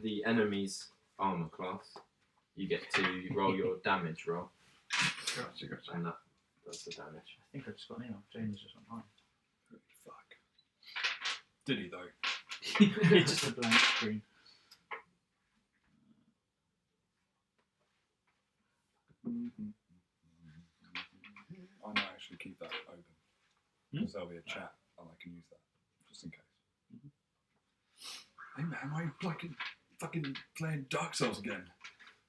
the enemy's armor class, you get to roll your damage roll. Gotcha. And that's the damage. I think I just got an email. James just went high. Fuck. Did he though? It's just a blank screen. I might actually keep that open because there'll be a chat and I can use that just in case. Hey man, why are you fucking playing Dark Souls again?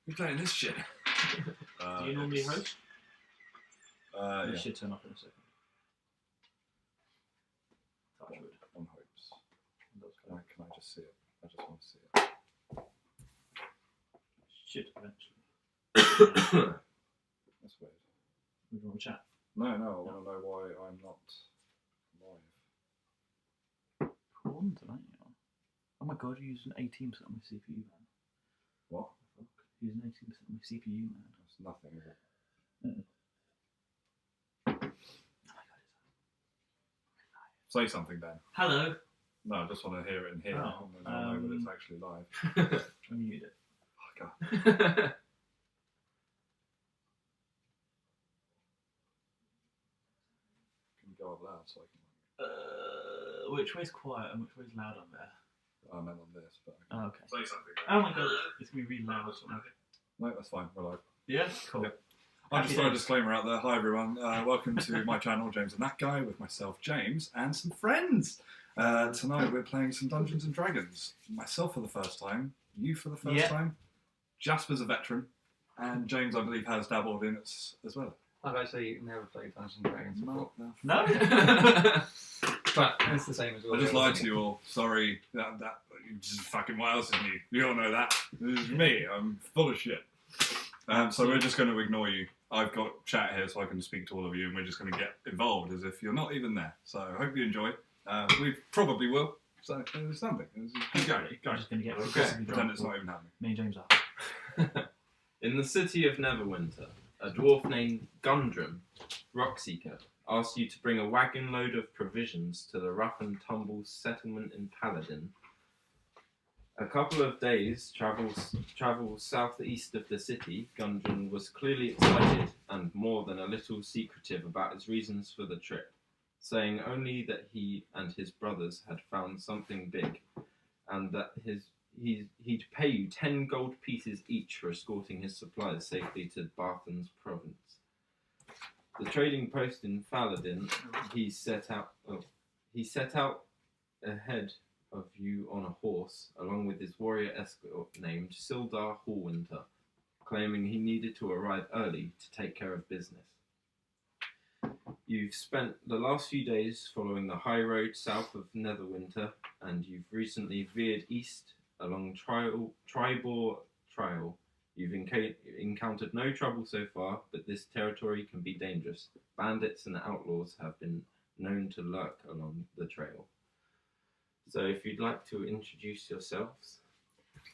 You're playing this shit. Do you normally host? Yeah. It should turn off in a second. Touch wood. On hopes. Can I just see it? I just want to see it. Should eventually. That's weird. We want to chat. No, I want to know why I'm not live. Prawn tonight, you know. Oh my god, you used an 18% on my CPU, man. What? Fuck. You used an 18% on my CPU, man. That's nothing, is it? Oh my god, Say something, Ben. hello. No, I just want to hear it in here. Oh, I know that it's actually live. I muted it. Oh, God. Can you go up loud so I can... Which way's quiet and which way's loud on there? I meant on this, but... Oh, okay. Say something. Oh my god, it's going to be really loud or something. No, that's fine. We're live. Yeah? Cool. Yeah. I'll just throw a disclaimer out there. Hi, everyone. Welcome to my channel, James and That Guy, with myself, James, and some friends. Tonight we're playing some Dungeons and Dragons. Myself for the first time, you for the first time, Jasper's a veteran, and James, I believe, has dabbled in it as well. I've actually never played Dungeons and Dragons before. No? But it's the same as well. I just lied to you all. Sorry. That just fucking what else is new? You all know that. This is me. I'm full of shit. So we're just going to ignore you. I've got chat here so I can speak to all of you, and we're just going to get involved as if you're not even there. So I hope you enjoy. We probably will. So there's something. Go. I'm just going to get Pretend it's not even happening. Me and James are. In the city of Neverwinter, a dwarf named Gundrum, Rockseeker, asked you to bring a wagon load of provisions to the rough and tumble settlement in Paladin. A couple of days travel southeast of the city, Gundrum was clearly excited and more than a little secretive about his reasons for the trip, saying only that he and his brothers had found something big, and that he'd pay you 10 gold pieces each for escorting his supplies safely to Barthen's province. The trading post in Paladin, he set out ahead of you on a horse, along with his warrior escort named Sildar Hallwinter, claiming he needed to arrive early to take care of business. You've spent the last few days following the high road south of Neverwinter, and you've recently veered east along Tribor Trail. You've encountered no trouble so far, but this territory can be dangerous. Bandits and outlaws have been known to lurk along the trail. So if you'd like to introduce yourselves.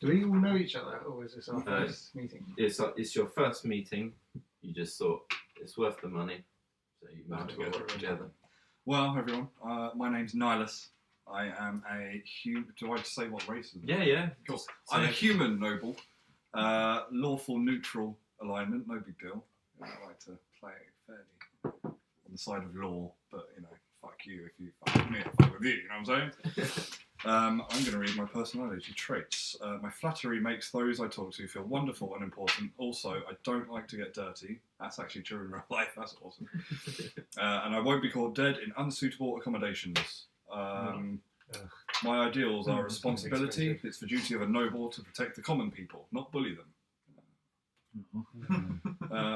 Do we all know each other, or is this our first meeting? It's your first meeting. You just thought it's worth the money, so you might as well work together. Well, everyone, my name's Nihilus. I am a human. Do I just say what race? Yeah. Cool. I'm a human noble. Lawful neutral alignment, no big deal. I like to play fairly on the side of law, but fuck you if you fuck with me, I fuck with you, you know what I'm saying? I'm going to read my personality traits. My flattery makes those I talk to feel wonderful and important. Also, I don't like to get dirty. That's actually true in real life, that's awesome. And I won't be called dead in unsuitable accommodations. My ideals are responsibility. It's the duty of a noble to protect the common people, not bully them.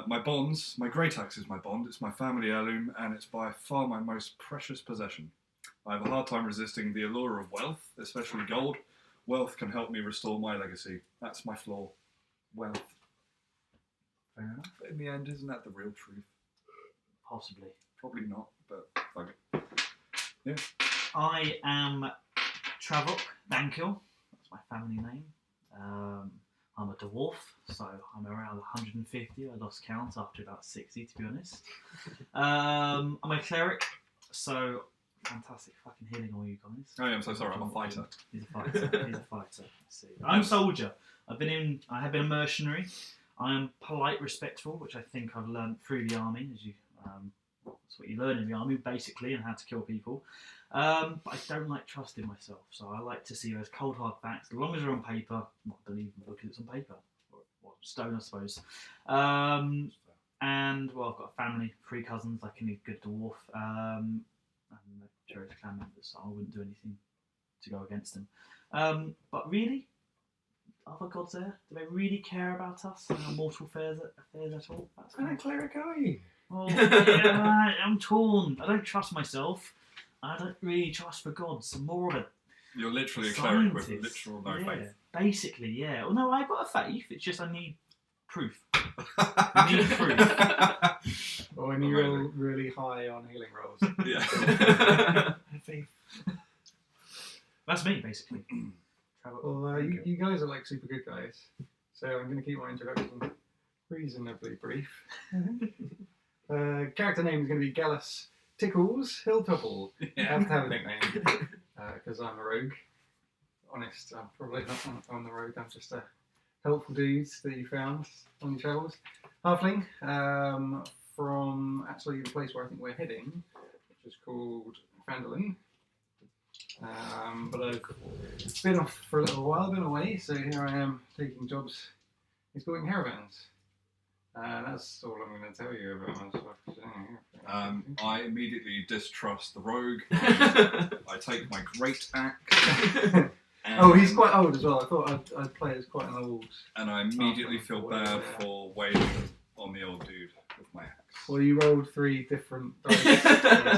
My bonds, my great axe is my bond. It's my family heirloom, and it's by far my most precious possession. I have a hard time resisting the allure of wealth, especially gold. Wealth can help me restore my legacy. That's my flaw. Wealth. Fair enough. But in the end, isn't that the real truth? Possibly. Probably not, but fuck it. Yeah. I am Travok Dankil. That's my family name. I'm a dwarf, so I'm around 150. I lost count after about 60, to be honest. I'm a cleric, so fantastic fucking healing all you guys. Oh, yeah, I'm so sorry. I'm a fighter. He's a fighter. He's a fighter. Let's see. I'm a soldier. I have been a mercenary. I am polite, respectful, which I think I've learned through the army. That's what you learn in the army, basically, and how to kill people. But I don't like trusting myself, so I like to see those cold hard facts. As long as they're on paper, well, I believe them because it's on paper, or stone, I suppose. And well, I've got a family, 3 cousins, like any good dwarf, and the Cherish clan members, so I wouldn't do anything to go against them. But really, other gods there, do they really care about us and our mortal affairs at all? What kind of cleric are you? Oh, yeah, I'm torn. I don't trust myself. I don't really trust the gods. I'm more of a You're literally a cleric with scientist. literal no faith. Basically, yeah. Well, no, I've got a faith. It's just I need proof. I need proof. Or when you roll really high on healing rolls. Yeah. Faith. That's me, basically. Well, you guys are like super good guys, so I'm going to keep my introduction reasonably brief. Character name is going to be Gallus Tickles Hilltopple. I have to have a nickname because I'm a rogue. Honest, I'm probably not on the road. I'm just a helpful dude that you found on your travels. Halfling from actually the place where I think we're heading, which is called Phandalin. But I've been off for a little while, been away, so here I am taking jobs escorting caravans. That's all I'm going to tell you about myself. I immediately distrust the rogue. I take my great axe. Oh, he's quite old as well. I thought I'd play as quite an old. And I immediately feel bad for waiting on the old dude with my axe. Well, you rolled 3 different dice, so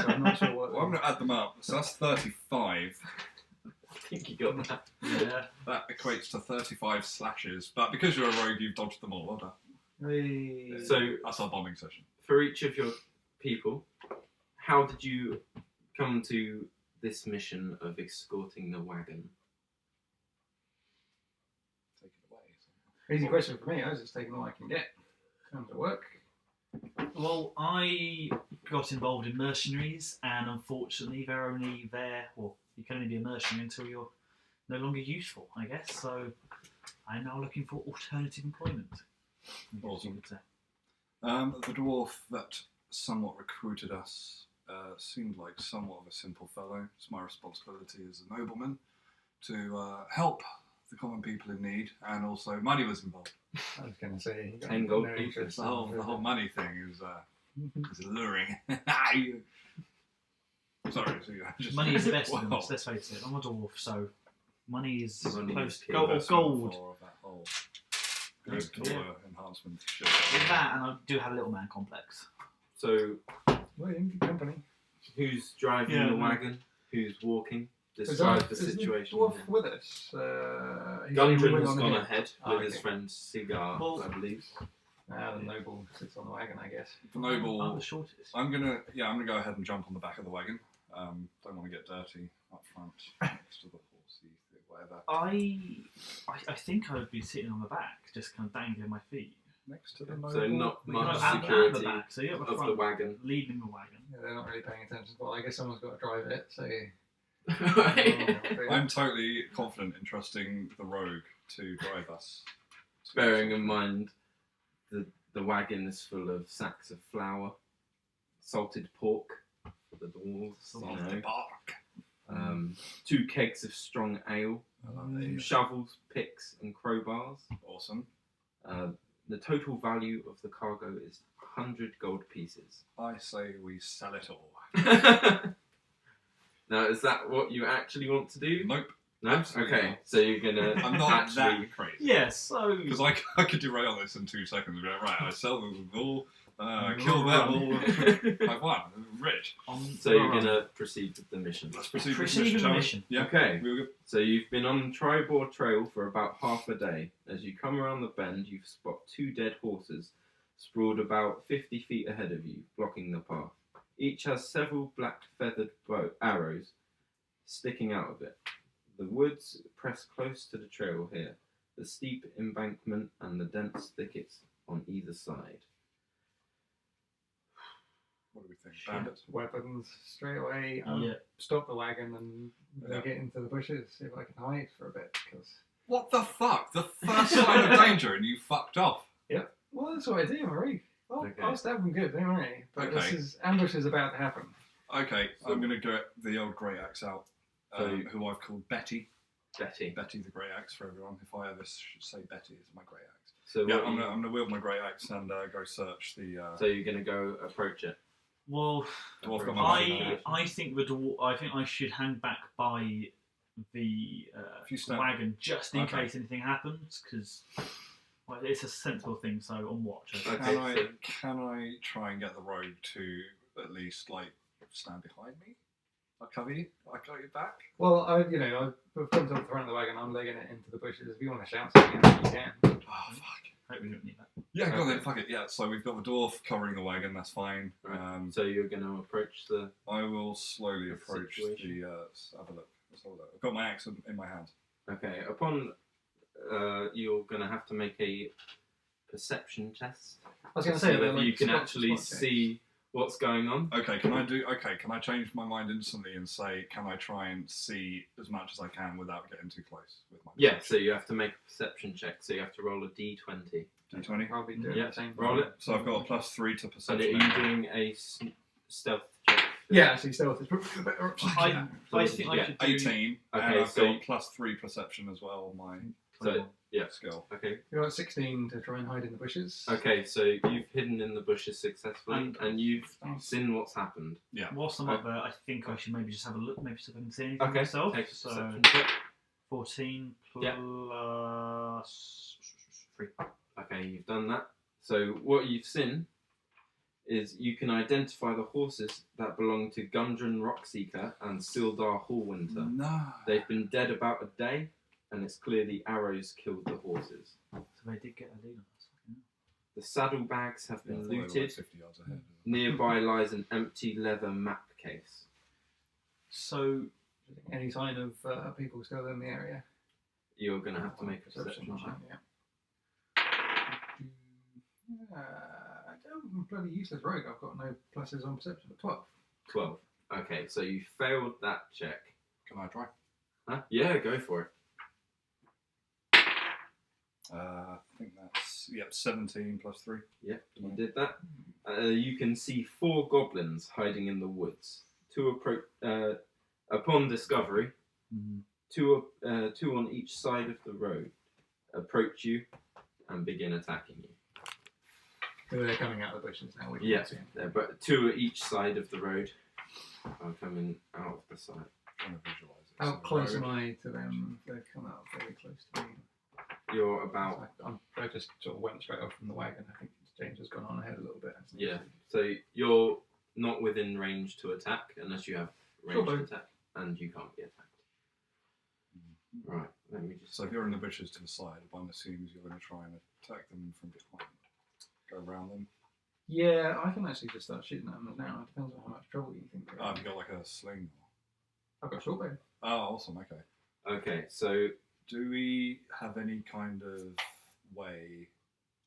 I'm not sure what. Well, I'm going to add them up. So that's 35. I think you got that. Yeah. That equates to 35 slashes. But because you're a rogue, you've dodged them all. Well done. Hey. So, That's our bombing session. for each of your people, how did you come to this mission of escorting the wagon? Take it away. Easy question for me. I was just taking all I can get. Come to work. Well, I got involved in mercenaries, and unfortunately, they're only there. Well, you can only be a mercenary until you're no longer useful, I guess. So, I'm now looking for alternative employment. I guess Awesome. you would say. The dwarf that somewhat recruited us seemed like somewhat of a simple fellow. It's my responsibility as a nobleman to help the common people in need, and also money was involved. I was going to say. You got 10 gold no pieces. interest The in whole money thing is alluring. Sorry, so yeah, just Money is the best Wow. of them, let's face it. I'm a dwarf, so money is Money close is to king. gold. Investment Gold. for that whole good Yeah. enhancement shit. With that, and I do have a little man complex. So, Well, in good company. who's driving Yeah, the no. wagon? Who's walking? Is Describe the is situation. dwarf here. with us? He's Gundren on has the gone hill. ahead Oh, with his okay. friend Cigar, Well- I believe. The noble sits on the wagon, I guess. The I'm noble, the shortest. I'm gonna go ahead and jump on the back of the wagon. Don't want to get dirty up front next to the horsey, whatever. I think I would be sitting on the back, just kind of dangling my feet. Next to the noble. So not No, much at the security back, so you're at the of the front, wagon. leading the wagon. Yeah, they're not really paying attention. Well, I guess someone's got to drive it, so. I'm totally confident in trusting the rogue to drive us. Bearing in mind the wagon is full of sacks of flour, salted pork for the dwarves, On you the know, bark. 2 kegs of strong ale, shovels, picks, and crowbars. Awesome. The total value of the cargo is 100 gold pieces. I say we sell it all. Now, is that what you actually want to do? Nope. No? Absolutely Okay, not. so you're gonna I'm not actually... that crazy. Yeah, so Because I could derail this in 2 seconds and be like, right, I sell them all, kill them all, I've won, I'm rich. So you're gonna proceed with the mission. Let's proceed, Proceed with the shall we? mission. Yeah. Okay. We'll go. So you've been on Tribor Trail for about half a day. As you come around the bend, you spot 2 dead horses sprawled about 50 feet ahead of you, blocking the path. Each has several black feathered arrows sticking out of it. The woods press close to the trail here, the steep embankment and the dense thickets on either side. What do we think? Bandits? Weapons straight away. Yeah. Stop the wagon and Yeah. get into the bushes. See if I can hide for a bit. Because What the fuck? The first sign of danger and you fucked off. well, that's what I do, Marie. Okay. I'll stab them good. Don't worry. But Okay. ambush is about to happen. Okay, So- I'm going to get the old Grey Axe out, who I've called Betty. Betty. Betty the Grey Axe for everyone. If I ever should say Betty, it's my Grey Axe. So Yeah, what I'm you- going to wield my Grey Axe and go search the. So you're going to go approach it. Well, Dwarf got my I think the I think I should hang back by the If you stand- wagon just in Okay. case anything happens, because it's a sensible thing. So on watch. I think. Okay. Can I try and get the rogue to at least like stand behind me? I'll cover you. I'll cover your back. Well, I've come to the front of the wagon. I'm legging it into the bushes. If you want to shout something, you can. Oh fuck. Hope we don't need that. Yeah, go on then. Okay. Fuck it. Yeah. So we've got the dwarf covering the wagon. That's fine. Right. So you're going to approach the. I will slowly The approach situation. the. Let's have a look. Let's have a look. I've got my axe in my hand. Okay. Upon, you're going to have to make a perception test. I was going to to say see that whether you can actually spot checks. see what's going on. Okay, can I change my mind instantly and say, can I try and see as much as I can without getting too close with my Yeah. So you have to make a perception check. So you have to roll a d20. D20? I'll be doing Yeah, the same. roll it. So I've got a +3 to So are perception. you doing a stealth check? Yeah, actually, stealth is probably better. I think I Yeah. should do 18, and Okay, I've so- got +3 perception as well, my So yeah. skill. Okay. You're at 16 to try and hide in the bushes. Okay. So you've hidden in the bushes successfully, and you've seen what's happened. Whilst I'm up there, I think I should maybe just have a look, maybe see if I can see anything Okay. myself. Take a So perception check. 14 Yeah. plus 3. Okay, you've done that. So what you've seen is you can identify the horses that belong to Gundren Rockseeker and Sildar Hallwinter. No. They've been dead about a day, and it's clear the arrows killed the horses. So they did get a lead on us. The saddlebags have Yeah, I been thought they were like looted. 50 yards ahead. Nearby lies an empty leather map case. So Any sign of people still in the area? You're going to have to make a perception check. Yeah. I don't bloody useless rogue. I've got no pluses on perception. 12. 12. Okay, so you failed that check. Can I try? Huh? Yeah, go for it. I think that's 17 +3. Yep, you did that. You can see 4 goblins hiding in the woods. Upon discovery, two on each side of the road approach you and begin attacking you. So they're coming out of the bushes now. We can Yeah, see 'em. they're but 2 at each side of the road are coming out of the side. Trying to visualise it. How So the close rogue- am I to them? They come out very close to me. You're about I just sort of went straight off from the wagon. I think James has gone on ahead a little bit. hasn't he? yeah. So you're not within range to attack unless you have range Sure, to attack, and you can't be attacked. Right. Let me just. So if you're in the bushes to the side, one assumes you're going to try and attack them from behind. Go around them. Yeah, I can actually just start shooting at them now. It depends on how much trouble you think. Oh, have you got like a sling? I've got a short bow. Oh, awesome. Okay. Okay. So Do we have any kind of way?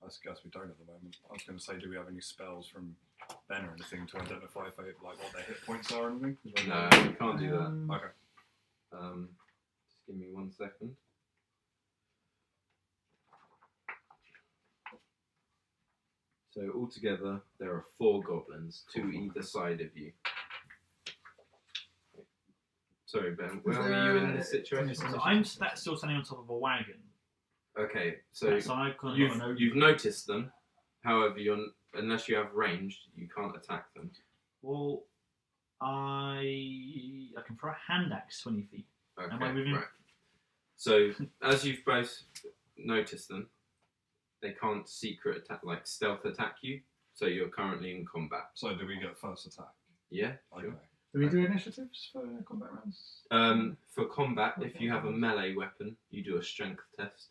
I guess we don't at the moment. I was going to say, do we have any spells from Ben or anything to identify if they, like what their hit points are or anything? no, you can't do that. Okay. Just give me 1 second. So altogether, there are 4 goblins, 2 either side of you. Sorry, Ben. Where were you in this situation? So I'm still standing on top of a wagon. Okay, so So I've kind of got an you've noticed them. However, unless you have ranged, you can't attack them. Well, I can throw a hand axe 20 feet. Okay, Am I moving? right. So as you've both noticed them, they can't secret attack, like stealth attack you. So you're currently in combat. So do we get first attack? Yeah. Okay. Sure. Do we do initiatives for combat rounds? For combat, if you have a melee weapon, you do a strength test.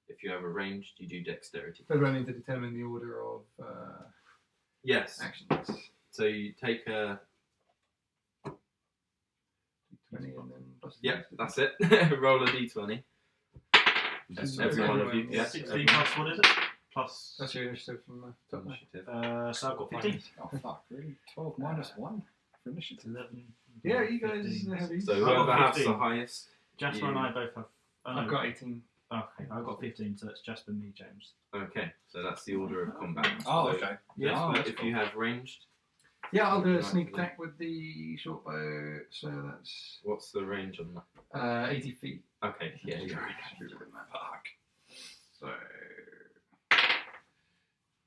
If you have a ranged, you do dexterity. So do I need to determine the order of Yes. actions? So you take a. 20 and then plus. Yep, that's it. Roll a d20. That's Every one of you. Yeah. Yeah. 16 plus, what is it? plus. That's your initiative from the top there. Initiative. So I've got 15. Oh fuck! Really? 12 minus 1 for initiative. 11. Yeah, you guys 15. have these. So I've got whoever has the 15. highest. Jasper and I both have. Oh, no. I've got 18. Okay, I've got 15, so it's Jasper, me, James. Okay, so that's the order of combat. Oh, So, okay. Yeah. Oh, Jasper, that's if cool. you have ranged, Yeah, I'll do a Right, sneak then. attack with the short bow. So that's what's the range on that? 80 feet. Okay, yeah, you're right. Fuck. So.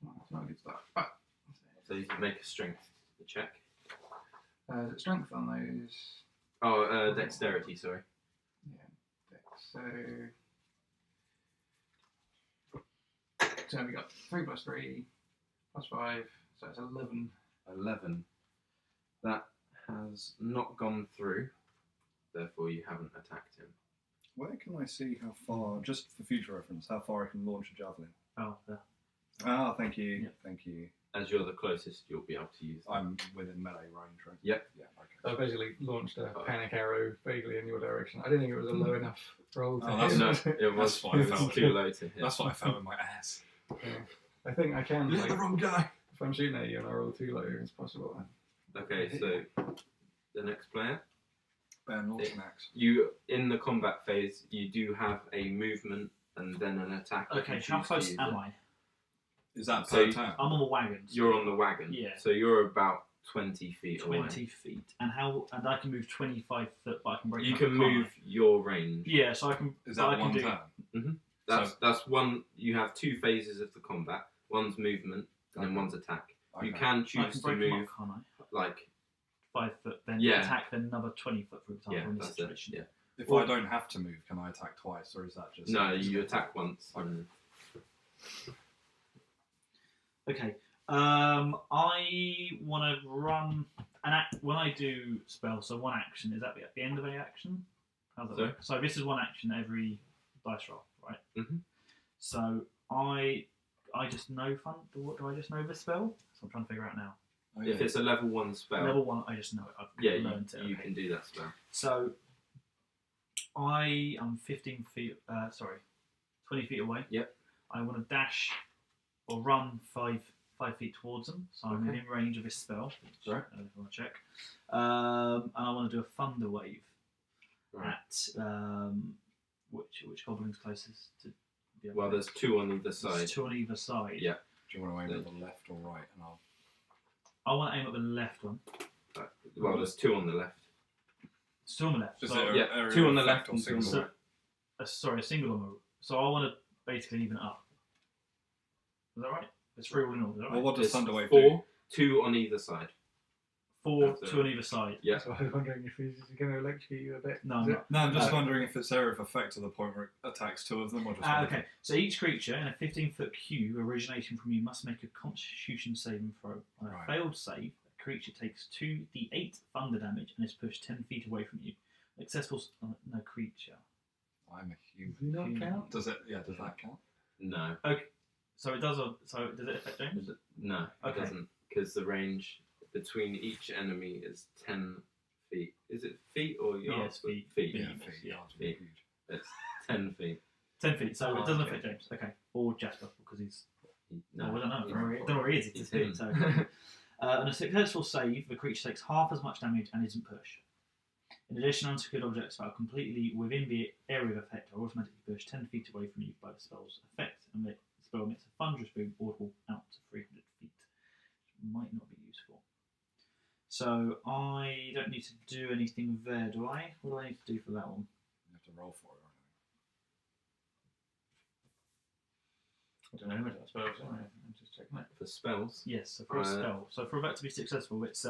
Well, that's not a good start. But. So you can make a strength check. Is it strength on those? Oh, dexterity, sorry. So. So we got 3 plus 3 plus 5, so it's 11. 11. That has not gone through, therefore you haven't attacked him. Where can I see how far, just for future reference, how far I can launch a javelin? Oh, there. Ah, thank you. Yeah. Thank you. As you're the closest, you'll be able to use that. I'm within melee range, right? Yep. Yeah, So I okay. basically launched a panic arrow vaguely in your direction. I didn't think it was a low enough roll to Oh, hit. No, it was, That's fine, it was felt too low to hit. That's what I felt in my ass. Yeah. I think I can. You Like, hit the wrong guy. if I'm shooting at you and I roll too low, it's possible. Okay, so the next player. Ben launching axe. You, in the combat phase, you do have a movement and then an attack. if Okay, you how choose to close use am it. I? Is that So per you- turn? I'm on the wagon. so You're on the wagon. Yeah. So you're about 20 feet 20 away. feet. And I can move 25 foot, but I can break You up, can can't move I? your range. Yeah, so I can. Is but I that can one do, turn? That's one. You have 2 phases of the combat. One's movement and then Okay. one's attack. You Okay. can I choose can to break them move up, can't I? like 5 foot, then Yeah. attack, then another 20 foot, for example, yeah, in this that's situation. it. Yeah. If Well- I don't have to move, can I attack twice, or is that just... No, you attack once. And Okay. I want to run an act when I do spell. So one action is that at the end of any action. How's that Sorry? work? So this is one action every dice roll, right? Mhm. So I just know What do I just know the spell? So I'm trying to figure out now. Oh, if yeah. it's a level 1 spell, Level 1, I just know it. I've yeah, learned it. you okay. can do that spell. So I am 15 feet. 20 feet away. Yep. I want to dash or run 5 feet towards them, so I'm Okay. within range of this spell. Which Right. I want to check. And I want to do a thunder wave Right. at which goblin's closest to. The other Well, there's 2 on either side. There's 2 on either side. Yeah. Do you want to aim at the left or right? And I'll... I want to aim at the left one. Well, there's 2 on the left. It's 2 on the left. Is So, there Yeah, area 2 on the of left effect or and 2 on the single? right. sorry, a single on the. So I want to basically even it up. Is that right? It's 3 all in all. Is that right? Well, what does It's Thunderwave 4, 2 on either side. 4, That's 2 on either side. Yeah. So I was wondering if he's going to electrocute you a bit. No, Is no. it? No, I'm just Uh, wondering if it's area of effect to the point where it attacks 2 of them, or just Okay, so each creature in a 15-foot cube originating from you must make a Constitution saving throw. On a Right. failed save, the creature takes 2d8 thunder damage and is pushed 10 feet away from you. Accessible. No creature. I'm a human. Does he not count? Does it? Yeah, does that count? No. So it does. So does it affect James? No, it Okay. doesn't. Because the range between each enemy is 10 feet. Is it feet or yards? it's feet. Feet. Yeah, Feet, feet. yeah. Yards would be Feet. huge. It's 10 feet. 10 feet. So Oh, it doesn't okay. affect James. Okay. Or Jasper because he's. No, I don't know. he's Don't know where he is. It's He's his him. feet. So. On a successful save, the creature takes half as much damage and isn't pushed. In addition, unsecured objects that are completely within the area of effect are automatically pushed 10 feet away from you by the spell's effect, and the spell emits a thunderous boom audible out to 300 feet, which might not be useful. So I don't need to do anything there, do I? What do I need to do for that one? You have to roll for it. I don't know. I suppose. I'm just checking it. For spells. Yes, so for a spell. So for that to be successful, it's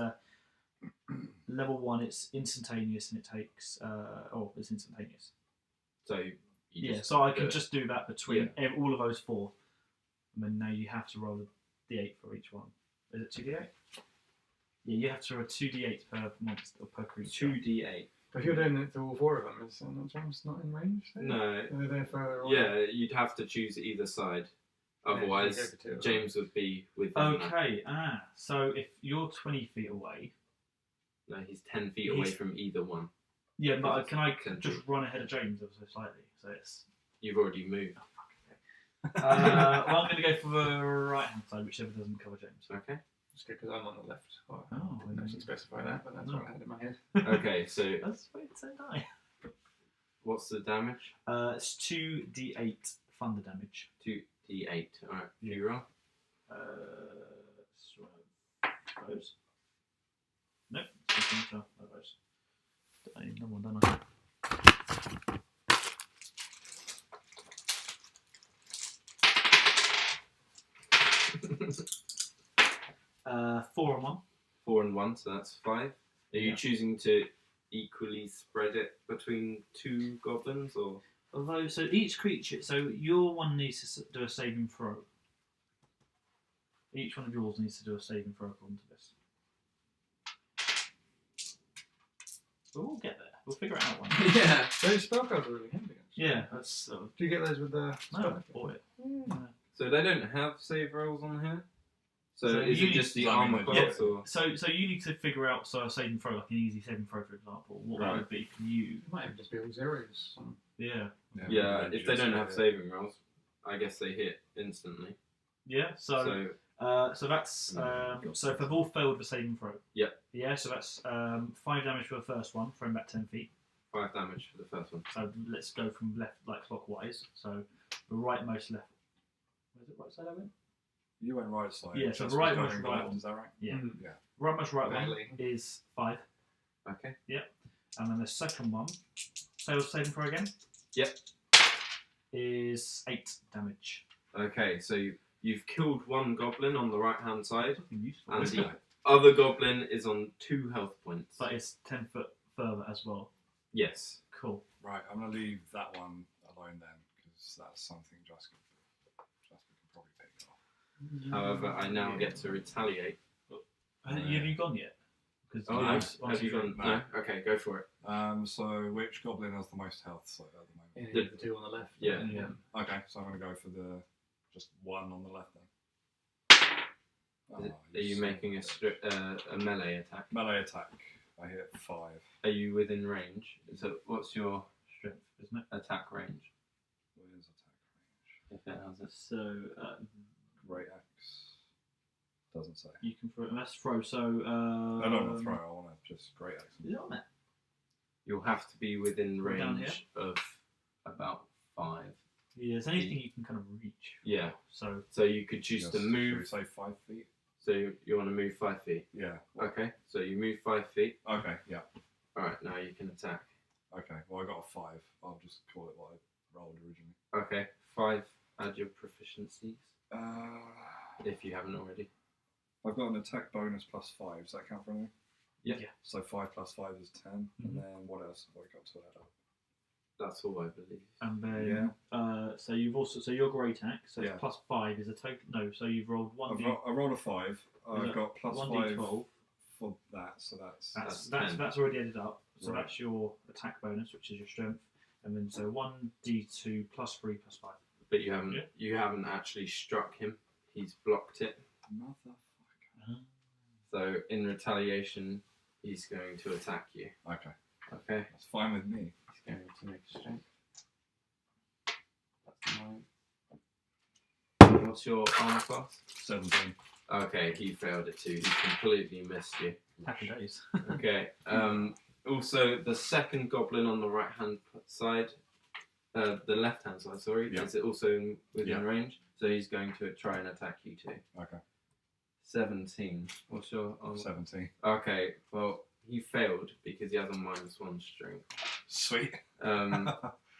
level 1, it's instantaneous, and it takes... it's instantaneous. So you Yeah, just so I do can it. just do that between all of those 4. And then now you have to roll a d8 for each one. Is it 2d8? Yeah, you have to roll 2d8 per monster or per creature. 2d8. But if you're doing it to all 4 of them, is James not in range? then? No. Are they there further away? Yeah, you'd have to choose either side. Otherwise, Yeah, you go for 2 of them. James would be with Okay, so if you're 20 feet away... No, he's 10 feet away He's- from either one. Yeah, but can I Can just do. run ahead of James ever so slightly? So it's... You've already moved. Well, I'm going to go for the right hand side, whichever doesn't cover James. Okay. It's good because I'm on the left. Oh, I Oh, didn't actually specify that, but that's No. what I had in my head. Okay, so That's what it said, aye. what's the damage? It's 2d8 thunder damage. 2d8. Alright, you roll. Those. Nope. Something to those. I need another one, don't I? Four and one. 4 and 1, so that's 5. Are you Yeah. choosing to equally spread it between 2 goblins, or? Although, so each creature, so your one needs to do a saving throw. Each one of yours needs to do a saving throw according to this. But we'll get there. We'll figure it out one day. Yeah. Those spell cards are really handy. Actually. Yeah, that's. Do you get those with the No, spell? bought it. So they don't have save rolls on here? So, So is you it need just the to- armor Yeah. class, or? So you need to figure out a saving throw, like an easy saving throw, for example. What that Right. would be for you. It might even just be all zeros. Yeah. Yeah, if they don't have saving rolls, I guess they hit instantly. Yeah. So that's so if they've all failed the saving throw. Yep. Yeah. So that's 5 damage for the first one, from about 10 feet. 5 damage for the first one. So let's go from left, like clockwise. So the rightmost left. Where's it? Right side I went? You went right side. Yeah, so Just the right going was left, right one. Is that right? Yeah. Mm. Yeah. Rightmost right one Badly. is 5. Okay. And then the second one, saving throw again. Yep. Is 8 damage. Okay, so you've killed one goblin on the right hand side, Something useful. and isn't the it? other goblin is on 2 health points. But it's 10 foot further as well. Yes. Cool. Right, I'm going to leave that one alone then, because that's something Just could probably pick up. However, I now get to retaliate. Have you gone yet? Because Oh, no. Have you gone? No? Okay, go for it. So which goblin has the most health at the moment? Any of the two on the left. Yeah. Yeah. Okay, so I'm going to go for the just one on the left then. Are you making a melee attack? Melee attack. I hit 5. Are you within range? So what's your Strength, isn't it? attack range? Where's attack If it has a So range? Great axe. Doesn't say. you can throw. That's throw. So I don't want to throw. I want to just great axe. Is it on there? You'll have to be within Right down range of about 5. Yeah, it's anything you can kind of reach. Yeah. So So you could choose to Should we move. say 5 feet? So you want to move 5 feet. Yeah. Okay. So you move 5 feet. Okay. Yeah. All right. Now you can attack. Okay. Well, I got a 5. I'll just call it what I rolled originally. Okay. 5. Add your proficiencies Uh, if you haven't already. I've got an attack bonus plus 5. Does that count for anything? Yeah. Yeah. So 5 plus 5 is 10. Mhm. And then what else have I got to add up? That's all I believe. and then so you've also your great axe. So Yeah. it's plus 5 is a total. No, so you've rolled one. I rolled a 5. I've it got plus 5 1d12. for that. So that's That's That's 10. that's already ended up. So Right. that's your attack bonus, which is your strength, and then so 1d2 plus 3 plus 5. But you haven't. Yeah. You haven't actually struck him. He's blocked it. motherfucker. So in retaliation, he's going to attack you. Okay. Okay. That's fine with me. He's going to make a strength. That's 9. What's your armor class? 17. Okay, he failed it too. He completely missed you. Happy days. Okay. Also, the second goblin on the right hand side, the left hand side, sorry, Yeah. is it also within Yeah. range? So he's going to try and attack you too. Okay. 17. What's your armor? 17. Okay, well, he failed because he has a -1 strength. Sweet.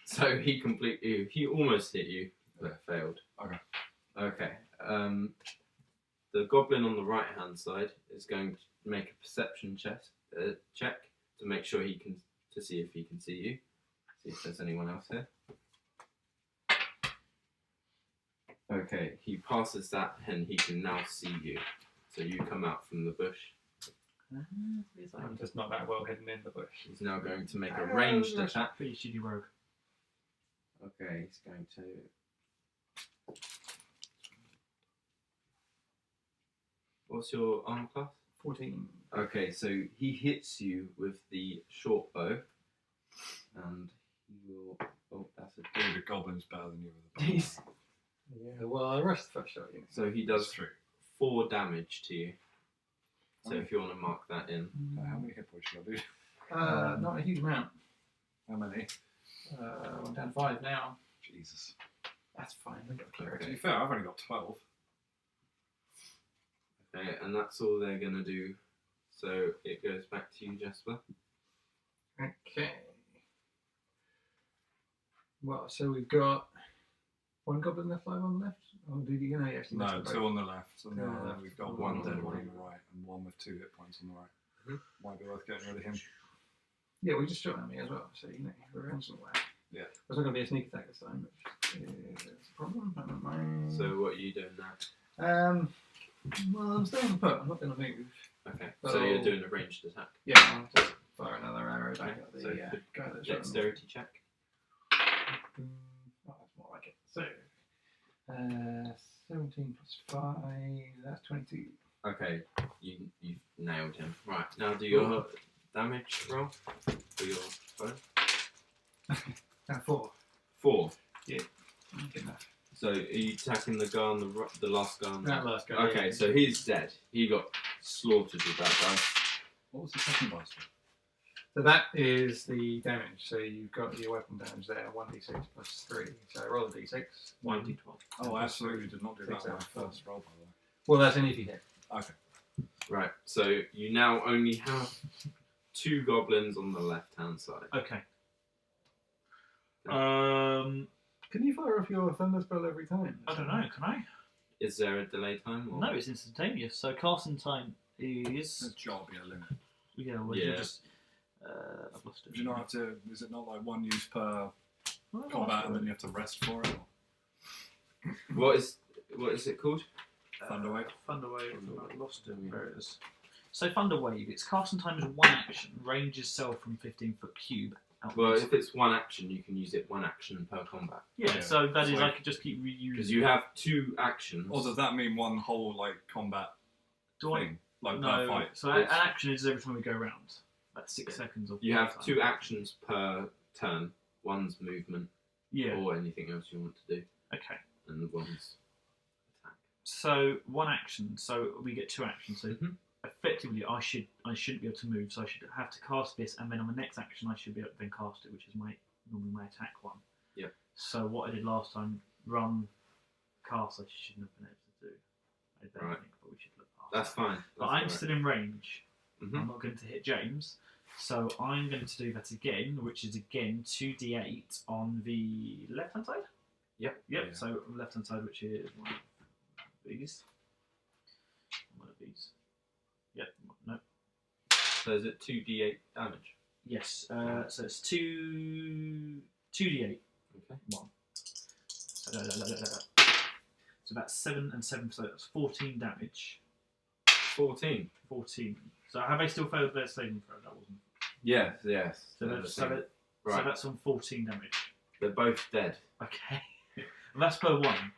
So he almost hit you, but failed. Okay. Okay. The goblin on the right hand side is going to make a perception check to make sure to see if he can see you. See if there's anyone else here. Okay, he passes that and he can now see you. So you come out from the bush. I'm just not that well hidden in the bush. He's now going to make a ranged attack. Pretty shitty rogue. Okay, he's going to. What's your armor class? 14. Okay, so he hits you with the short bow, and he will. Oh, that's a Dude, the goblin's better than you with a bow. He's- Yeah, well, I rushed the first shot unit. So he That's does true. 4 damage to you. So Oh. if you want to mark that in. How many hit points should I do? Not a huge amount. How many? I'm down 5 now. Jesus. That's fine. We got To be clarity. fair, I've only got 12. Okay, and that's all they're going to do. So it goes back to you, Jasper. Okay. Well, so we've got 1 goblin left, 5 on the left. Oh, did you know? Yes, you No, missed the 2 boat. on the left, and then Yeah. we've got One one dead dead one one. on the right, and one with 2 hit points on the right. Mhm. Might be worth getting rid of him. Yeah, we just shot at me as well, so you know, revenge and all that. Yeah. It's not going to be a sneak attack this time, which is a problem. I don't mind. So what are you doing now? Well, I'm staying put. I'm not going to move. Okay, so you're doing a ranged attack. Yeah, I'll just fire another arrow back at the So guy that shot me. Dexterity check. Oh, that's more like it. So, 17 plus 5, that's 22. Okay, you've nailed him. Right, now do your damage roll for your bow. 4. 4. Good enough. So are you attacking the guy on the last guy on the... That last guy. Okay, so he's dead. He got slaughtered with that dice. What was the second dice for? So that is the damage. So you've got your weapon damage there, 1d6 plus 3. So roll a d6. 1d12. Oh, I absolutely did not do that Six on my out of four. first roll, by the way. Well, that's only if you hit. Okay. Right, so you now only have 2 goblins on the left-hand side. Okay. Can you fire off your thunder spell every time? I don't know. Can I? Is there a delay time? Or? No, it's instantaneous. So casting time is. There's got to be a limit. Yeah. Well, you Yeah. just. I've lost it. Do you not have to? Is it not like 1 use per Well, combat, and then you have to rest for it? Or What is it called? Thunderwave? Thunderwave. I've lost it. There it is. So Thunderwave. Its casting time is 1 action. Range itself from 15-foot cube. Well, outwards. if it's 1 action, you can use it 1 action per combat. Yeah. Yeah. So that is So- I could just keep reusing. Because you have 2 actions. Or does that mean one whole like combat Do I? thing, like No. per fight? So an action is every time we go around. That's 6 seconds of. You have time. 2 actions per turn. One's movement Yeah. or anything else you want to do, Okay. and one's attack. So 1 action. So we get 2 actions. So Mhm. effectively, I shouldn't be able to move. So I should have to cast this, and then on the next action, I should be able to then cast it, which is normally my attack one. Yep. So what I did last time, run, cast, I shouldn't have been able to do. I don't Right. think, but we should look past. That's that. fine. But I'm still in range. Mhm. I'm not going to hit James. So I'm going to do that again, which is again 2d8 on the left-hand side. Yep. Yep. Yeah. So left-hand side, which is one of these. One of these. Yep. No. So is it 2d8 damage? Yes. So it's 2d8. Okay. One. So that's 7 and 7, so that's 14 damage. 14. 14. So have I still failed their saving throw? That wasn't. Yes. So, They're the that's, same. so Right. that's on 14 damage. They're both dead. Okay. Well, that's per one.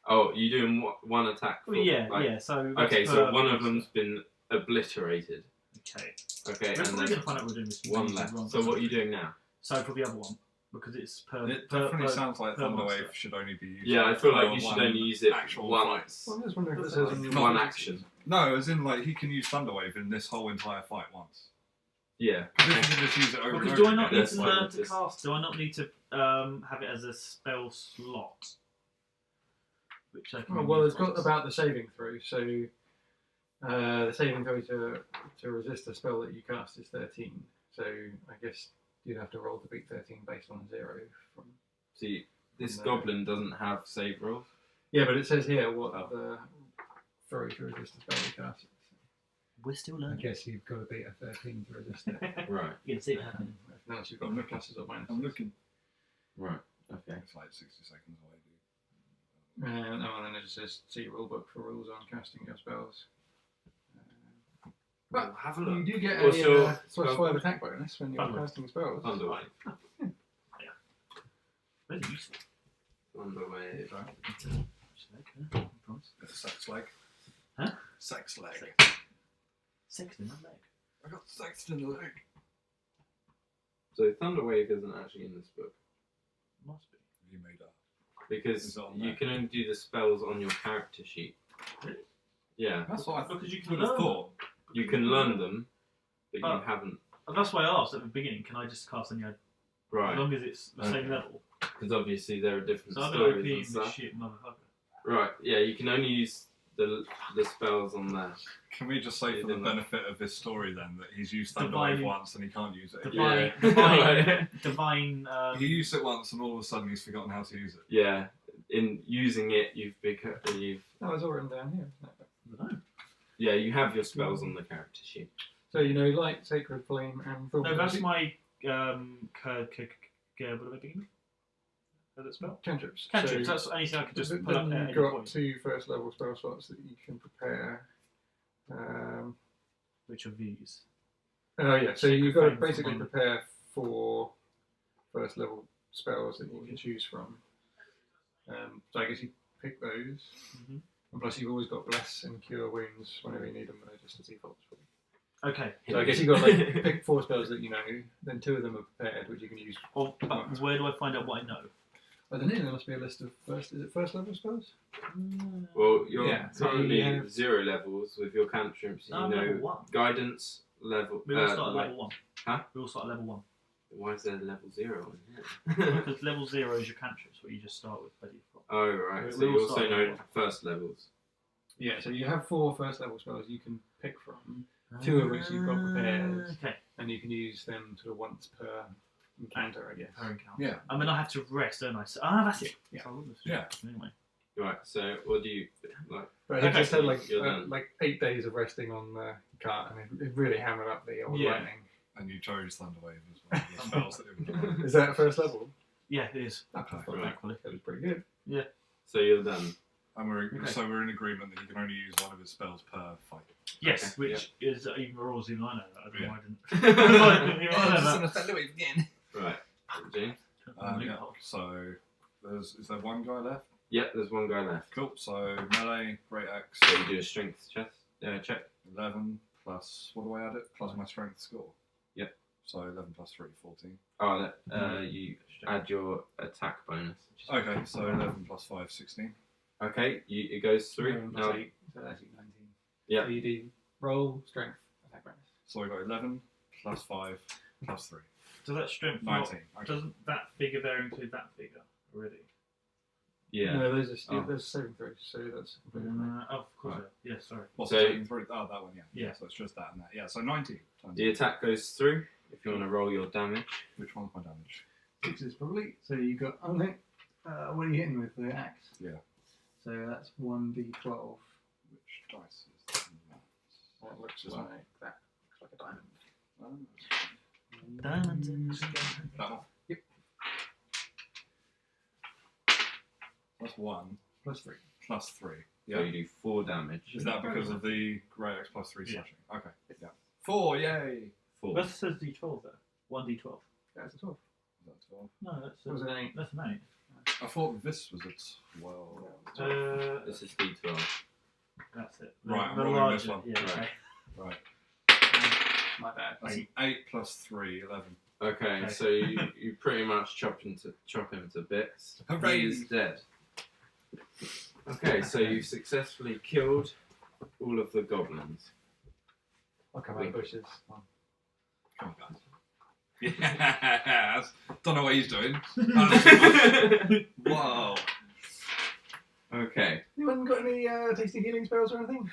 Oh, you're doing one attack. Well, yeah, like- yeah. So that's Okay, per so one of monster. them's been obliterated. Okay. Okay, We're and probably going then to find out we're doing this one really left. wrong. So what are you doing now? So for the other one, because it's per. It per, definitely per, sounds like per Thunderwave monster. should only be used. Yeah, I feel like for you should one only use it actual once. Well, I'm just wondering if it Does says it on your One list. action. No, as in like he can use Thunderwave in this whole entire fight once. Yeah. Because if he can just use it over and Because over do I not again, need that's to fine, learn it's to just- cast? Do I not need to have it as a spell slot? Which I can Oh, well, use it's got once. about the saving throw. So the saving throw to resist a spell that you cast is 13. So I guess you'd have to roll to beat 13 based on 0. From See, this No. goblin doesn't have save rolls. yeah, but it says here what Oh. the throw to resist a spell you cast. We're still I learning. guess you've got to beat a 13 to resist it. Right. You can see it happening. Now you've got pluses or minuses. I'm looking. Right. Okay. It's like 60 seconds away, dude. And then it just says see rulebook for rules on casting your spells. But Have a you look. do get What's your a spell +5 called? attack bonus when you're Thunder. casting spells. Thunderwave. Very useful. Thunderwave. Okay, promise. Sex leg. Huh? Sex leg. Sexton, that leg. I got sexed in the leg. So Thunderwave isn't actually in this book. Must be. You made up. because Is it on you there? can only do the spells on your character sheet. Really? Yeah, That's what I Because you can would have learn. thought. you can learn them, but Oh. you haven't. That's why I asked at the beginning. Can I just cast any? As Right, long as it's the Okay. same level. because obviously there are different So I've been stories OPing and this stuff. shit, motherfucker. Right, yeah, you can only use the spells on there. Can we just say You for the didn't- benefit of this story then that he's used Thunderwave Divine- once and he can't use it again? Divine, Yeah. divine. He used it once and all of a sudden he's forgotten how to use it. Yeah, in using it, you've No, it's all written down here, isn't it? I don't know. yeah, you have your spells on the character sheet. So you know, light, sacred flame, and No, that's my what do I begin? Is it spell? cantrips. Cantrips. So, That's anything I could just then pull up at any you've got point. 2 first level spell slots that you can prepare. Which of these? Oh yeah, so Sacred you've got to flame basically from- prepare 4 first level spells that you can choose from. So I guess you pick those. Mhm. And plus, you've always got bless and cure wounds whenever you need them. They're just a default. Okay. So I guess you've got like pick 4 spells that you know. Then 2 of them are prepared, which you can use. Well, but where do I find out what I know? I don't know. There must be a list of first. Is it first level spells? Well, you're Yeah, so currently you have- 0 levels with your cantrips. You I'm know, level 1. guidance level. We all start at like- level 1. Huh? We all start at level 1. Why is there level 0 in here? Because level 0 is your cantrips, where you just start with by default. Oh right, We so all you also start know level 1. first levels. Yeah. So you have 4 first level spells you can pick from, 2 of which you've got prepared, Okay. and you can use them sort of once per encounter, I guess. Per encounter. Yeah. I mean, I have to rest, don't I? So, that's it. Yeah. So I wouldn't have- Yeah. Anyway. Right, so what do you like? But he Okay. just had You're done. like 8 days of resting on the cart, and it really hammered up the old Yeah. lightning. And you chose Thunderwave as one of the spells that it would learn. Is that first level? Yeah, it is. Okay. Okay. Well, Right. Equally. that was pretty good. So you're done. And we're, Okay. so we're in agreement that he can only use one of his spells per fight. Yes, Okay, which is even rules even I know that. I don't know why I didn't. right, I know that. Thunderwave again. James. Yeah. Loophole. So is there one guy left? Yep, there's one guy left. Cool. So melee, great axe, So you do a strength check. 11 plus what do I add it? Plus my strength score. Yep. So 11 plus 3, 14. Oh, you add your attack bonus. Okay, so 11 plus 5, 16. Okay, it goes through. That's Now, 8, so that's 19. Yeah. So you do roll, strength, attack bonus. So I got 11 plus 5 plus 3. Does that strength not, 19. Okay. doesn't that figure there include that figure already? yeah. No, those are Oh. there's saving throws, so that's completely fine. Oh, of course. Right. Yeah, sorry. What's So- the saving throw? Oh, that one, yeah. Yeah. So it's just that and that. Yeah, so 19. times The attack goes through. If you want to roll your damage. Which one's my damage? 6s probably. So you got, oh no, what are you hitting with the axe? Yeah. So that's 1d12. Which dice is that? That looks This like one? that. Looks like a diamond. Diamonds in the sky. That one? Yep. That's 1 Plus 3. plus 3. So Yeah. you do 4 damage. Is that because of the Great X plus 3 Yeah. slashing? Okay. Yeah. 4, yay! 4. That says D12 though. 1D12. That's a 12. Is that 12? No, that's That was an 8. that's an 8. I thought this was a 12. This is D12. That's it. Right, I'm the rolling this larger- one. Yeah, okay. Right. My bad. That's an 8 plus 3, 11. Okay, Okay. so you pretty much chop him to bits. Hooray! He is dead. Okay, so you've successfully killed all of the goblins. I'll come out of the bushes. Come on, guys. Yes! Don't know what he's doing. Whoa! Okay. Anyone got any tasty healing spells or anything?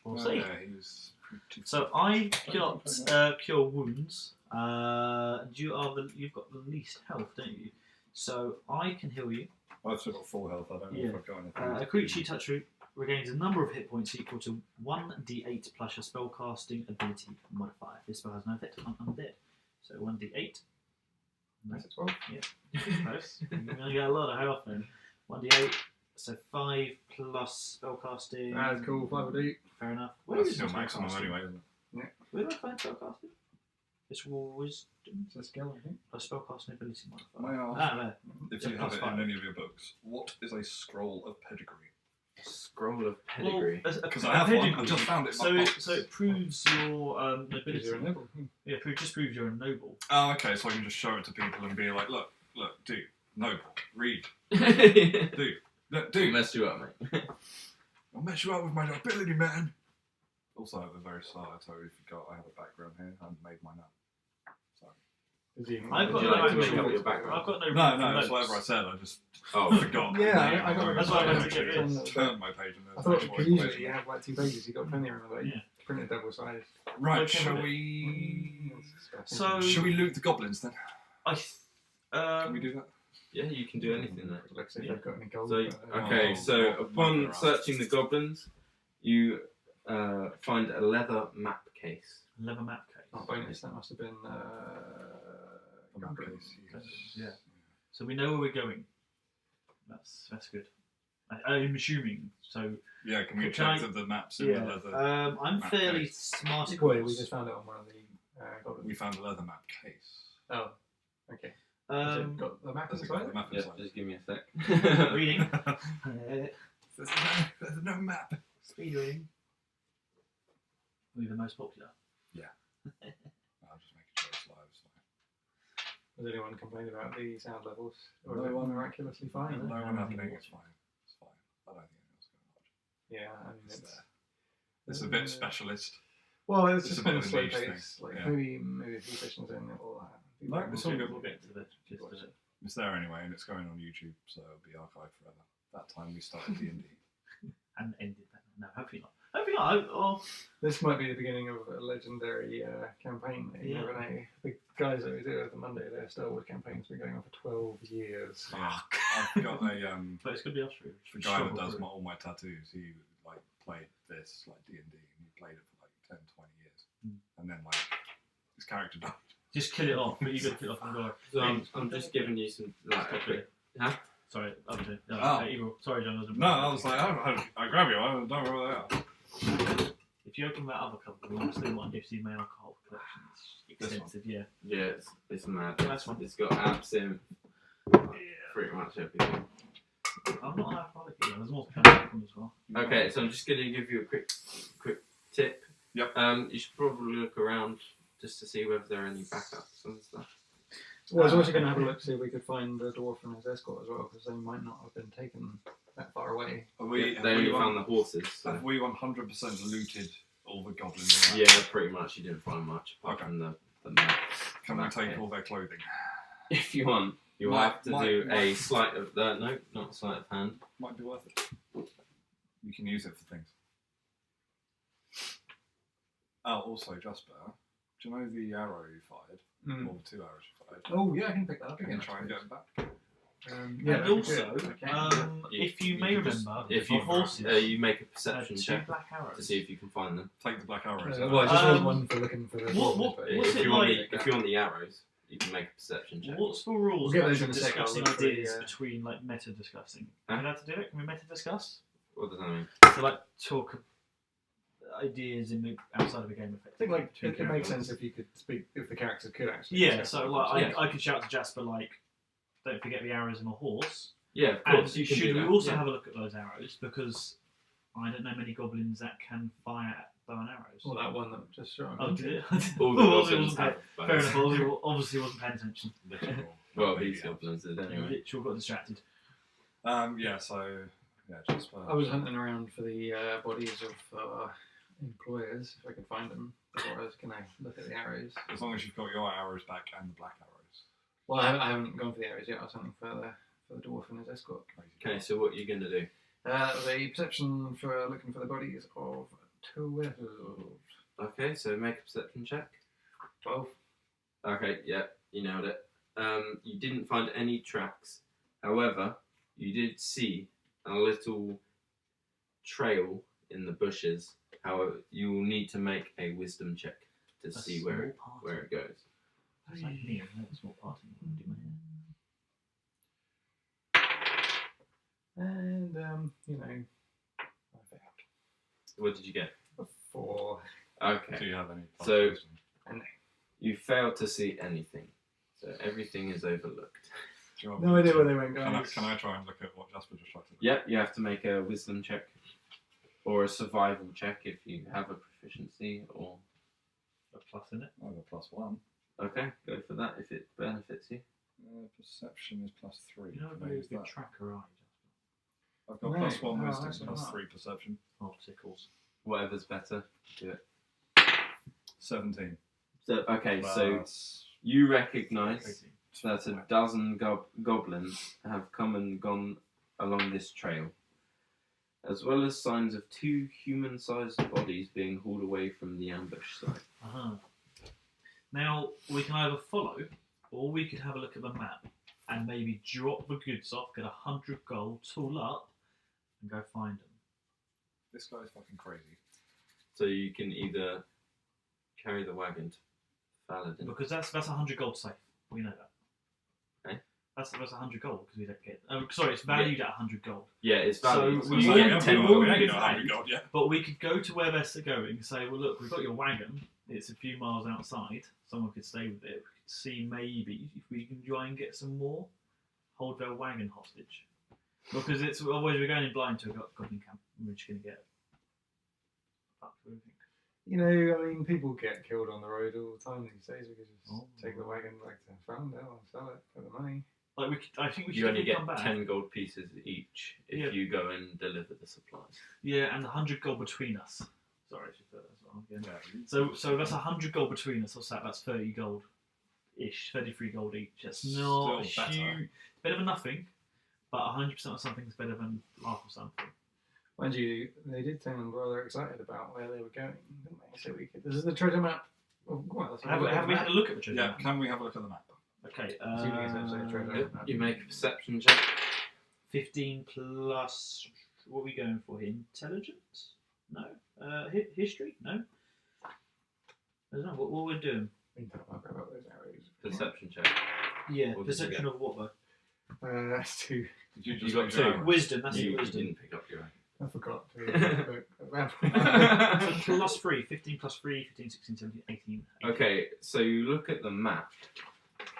We'll see. Yeah, he was pretty... So I got cure wounds. You've got the least health, don't you? So I can heal you. I've still got full health. I don't know Yeah. if I've got anything. A creature you touch regains a number of hit points equal to 1d8 plus your spellcasting ability modifier. This spell has no effect on undead. So 1d8. That's a 12. Close. You're going to get a lot of health then. 1d8. So 5 plus spellcasting. That's cool. 5 would eat. Fair enough. That's still maximum anyway, isn't it? Where do I find spellcasting? It's wisdom It's a skill, I think. plus spellcasting ability modifier. May I ask, Ah, there. if Yeah, you have plus it 5. in any of your books, what is a scroll of pedigree? Scroll of pedigree. Because I have one. I just found it in my box. So it proves your Because nobility. you're a noble. Yeah, just proves you're a noble. Oh, okay, so I can just show it to people and be like, look, dude, Noble, read. Dude, Look, dude, messed you up, mate. I'll mess you up with my ability, man. Also, at the very start, I totally forgot I have a background here. I haven't made mine up. Sorry. I've got Would you no like to make actual- up your background? I've got no. No, it's notes. whatever I said. I just Oh, forgot. Yeah, I got That's why I went to actually get this. turned my page and I there's thought actual because usually information. you have like 2 pages. You got plenty of room, but Yeah. printed double size. Right, Okay, shall with it. we? So- Shall we loot the goblins then? Can we do that? yeah, you can do anything there. Let's see if Yeah. they've got any gold. So, but, okay, Oh, so oh, upon Minecraft. searching the goblins, you find a leather map case. leather map case. Oh, bonus. That must have been. The map Gundren. case, Okay, yes. yeah. So we know where we're going. That's good. I'm assuming. So Yeah, can we Can check I- that the maps in yeah, the leather? I'm map fairly case. smart. at Boy, we calls. just found it on one of the goblins. We found a leather map case. Oh, okay. Has it Um, got the map Has it inside? got the map Yeah, inside? just give me a sec. reading. There's no map. Speed reading. We're the most popular. I'll just make a choice live. It's fine. Has anyone complained about the sound levels? Or No is it one- miraculously fine? No I one don't happening. think It's fine. It's fine. I don't think anyone's going to watch. Yeah, I mean, It's it's. there. It's a bit specialist. Well, it's It's just a bit on a of a slow niche pace. thing, Like yeah. maybe a few sessions in it will. No, it's all good. We'll get to the gist of Watch it. It's there anyway, and it's going on YouTube, so it'll be archived forever. That time we started D&D. And ended that. No, hopefully not. Hopefully not. Oh, This might be the beginning of a legendary campaign. You Yeah. never know. The guys that we do at the Monday, their Star Wars campaign's been going on for 12 years. Yeah. I've got a but it's going to be Austria. the guy that does all my tattoos. He like played this like D&D, and he played it for like 10, 20 years, and then like his character died. Just kill it off, but you got to kill it off and go. So I'm just giving you some like a quick. Huh? Sorry, up to no, Oh. evil. Sorry, John. No, I was like, I grab you. I don't know where they are. If you open that other cupboard, we still want to see my alcohol collection. It's This one? extensive, yeah. Yeah, it's mad. That's fine. It's got absinthe, pretty much everything. I'm not an alcoholic either. There's more to come as well. Okay, so I'm just going to give you a quick tip. Yep. You should probably look around just to see whether there are any backups and stuff. Well, I was also going to have a look to see if we could find the dwarf and his escort as well, because they might not have been taken that far away. Have we, they only found the horses. have So. we 100% looted all the goblins? Yeah, pretty much. You didn't find much apart Okay. from the map. Can we map take case. all their clothing? If you want, you'll Might- have to might- do a might- sleight of no, not a sleight of hand. Might be worth it. You can use it for things. Oh, also, Jasper, do you know the arrow you fired? Mm. Or the 2 arrows you fired? Oh, yeah, I can pick that up Can you again. try and get them back? Yeah, and that'd be also, good. Okay. if you may can just- remember, if the you horses you make a had perception 2 check black arrows. to see if you can find them. Take the black arrows. Well, I just want Um, one for looking for the. what- but what's If it you want like- the, if you want the arrows, you can make a perception check. What's the rules We'll get of those in a sec, I'll discussing look for the, ideas uh, between like meta discussing? Huh? Are we allowed to do it? Can we meta discuss? What does that mean? So like talk ideas in the outside of a game I think like between it makes characters. sense if you could speak, if the character could actually. Yeah, discuss so it. like Yeah. I could shout to Jasper like, don't forget the arrows in my horse. Yeah, of And course. You can should do we that. also yeah. have a look at those arrows because I don't know many goblins that can fire bow and arrows. Well, that one that just shot. Oh, did it? All the Obviously goblins wasn't have Fair bows. enough. Obviously wasn't paying attention. Literal. Well, Maybe these elves. goblins did Anyway. anyway. Literally got distracted. Yeah, so, yeah, Jasper. I was hunting around for the bodies of employers, if I could find them, before I was going to look at the arrows. As long as you've got your arrows back and the black arrows. Well, I haven't gone for the arrows yet. I was hunting for the dwarf and his escort. Crazy. Okay, so what are you going to do? The perception for looking for the bodies of 12. Okay, so make a perception check. 12. Okay, yeah, you nailed it. You didn't find any tracks. However, you did see a little trail in the bushes. However, you will need to make a wisdom check to see where it goes. That's like me. I know a small party. I'm gonna do my hair. And, you know, I failed. What did you get? A 4. Do Okay, you have any? plus So- wisdom? you failed to see anything, so everything is overlooked. Do you want No me idea to- where they went, Can guys. I try and look at what Jasper just tried to look Yep, you have to make a wisdom check or a survival check if you have a proficiency. Or A plus in it. I have a +1. okay, go for that if it benefits you. Perception is +3. You know, a Can I very use good that? tracker, are you? I've got Right. +1 Oh, wisdom, that's plus alright. 3 perception. Oh, tickles. Whatever's better. Do it. 17. So okay, so Plus- you recognise Crazy. that a dozen goblins have come and gone along this trail, as well as signs of 2 human-sized bodies being hauled away from the ambush site. Uh-huh. Now, we can either follow, or we could have a look at the map and maybe drop the goods off, get 100 gold, tool up, and go find them. This guy's fucking crazy. So you can either carry the wagon to Faladin. Because that's 100 gold safe. We know that. Okay. That's 100 gold because we don't get. Oh, sorry, it's valued at 100 gold. Yeah, it's So valued. we you can- get we 10 can- gold. we ain't can- got 100 gold yet. But we could go to where they're going and say, well, look, we've got your wagon. It's a few miles outside. Someone could stay with it. We could see maybe if we can try and get some more. Hold their wagon hostage. Because it's otherwise we're going in blind to a goblin camp and we're just going to get fucked with everything. You know, I mean, people get killed on the road all the time these days. We could just Oh. take the wagon back to Farndale and sell it for the money. Like I think we should You only definitely get come back. 10 gold pieces each if Yeah. you go and deliver the supplies. Yeah, and 100 gold between us. Sorry, I should put that as well again. Yeah. So that's 100 gold between us. What's that? That's 30 gold ish, 33 gold each. That's not Still better. huge. Better than nothing, but 100% of something is better than half of something. Mind you, they did sound rather excited about where they were going, didn't they? So we could. This is the treasure map. Oh, well, let's Have a look at we the had a map. look at the treasure Yeah, map? can we have a look at the map? Okay. Assuming it's actually a treasure map. You make a perception check. 15 plus. What are we going for here? Intelligence? No. History? No. I don't know what we're doing. Meantime, I'll grab up those arrows. Perception check. Yeah. What did you Perception get? of what though? That's 2. Did you You just got use your 2. arrow? Wisdom. That's You, your you wisdom. didn't pick up your own. I forgot to look at that. So plus 3. 15 plus 3. 15, 16, 17, 18. Okay, so you look at the map.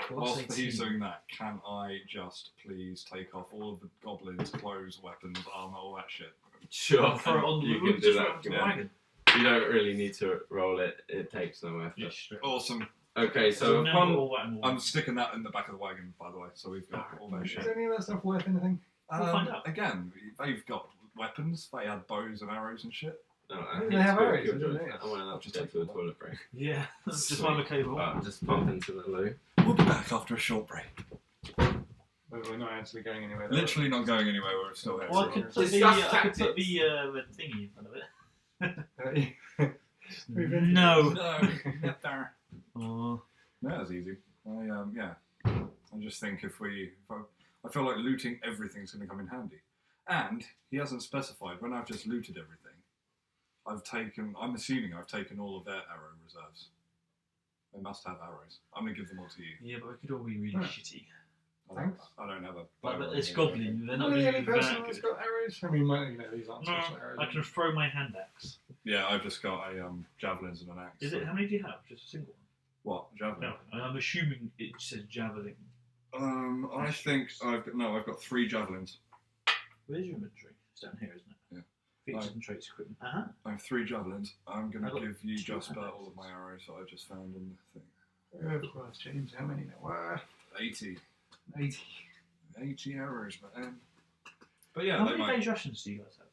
Plus Whilst 18. he's doing that, can I just please take off all of the goblins' clothes, weapons, armor, all that shit? Sure, Throw it on the you roof, can do just that. throw it onto the Yeah. wagon. You don't really need to roll it. It takes no effort. Just straight. Awesome. Okay, so now upon all that and all I'm that. sticking that in the back of the wagon, by the way, so we've got all that Is shit. any of that stuff worth anything? We'll find out. Again, they've got weapons. They had bows and arrows and shit. No, They have arrows, good don't choice. they? I want to take to a toilet break. Yeah, just Sweet. find the cable. Just pump into the loo. We'll be back after a short break. But we're not actually going anywhere. Literally not going anywhere. We're still here. Well, I could put Discuss the tactics. the thingy in front of it. We've been- No. No, get there. Oh, No, that's easy. I just think if I feel like looting everything's going to come in handy. And he hasn't specified when I've just looted everything. I'm assuming I've taken all of their arrow reserves. They must have arrows. I'm going to give them all to you. yeah, but we could all be really Huh. shitty. Thanks. I don't have a But bow. it's goblin. They're not Am I the really only person that that's good. got arrows? I mean, these aren't No, special arrows. I can throw my hand axe. Yeah, I've just got a javelins and an axe. Is it? How many do you have? Just a single What javelin? one. No, I'm assuming it says javelin. I think I've got 3 javelins. Where's your inventory? It's down here, isn't it? Yeah. Features Oh. and traits equipment. Uh huh. I have 3 javelins. I'm going I've to got give you 2 just about all handaxes. of my arrows that I just found in the thing. Of course, James. How many there were? 80. 80. 80 arrows, man. But yeah, How they many might. days rations do you guys have?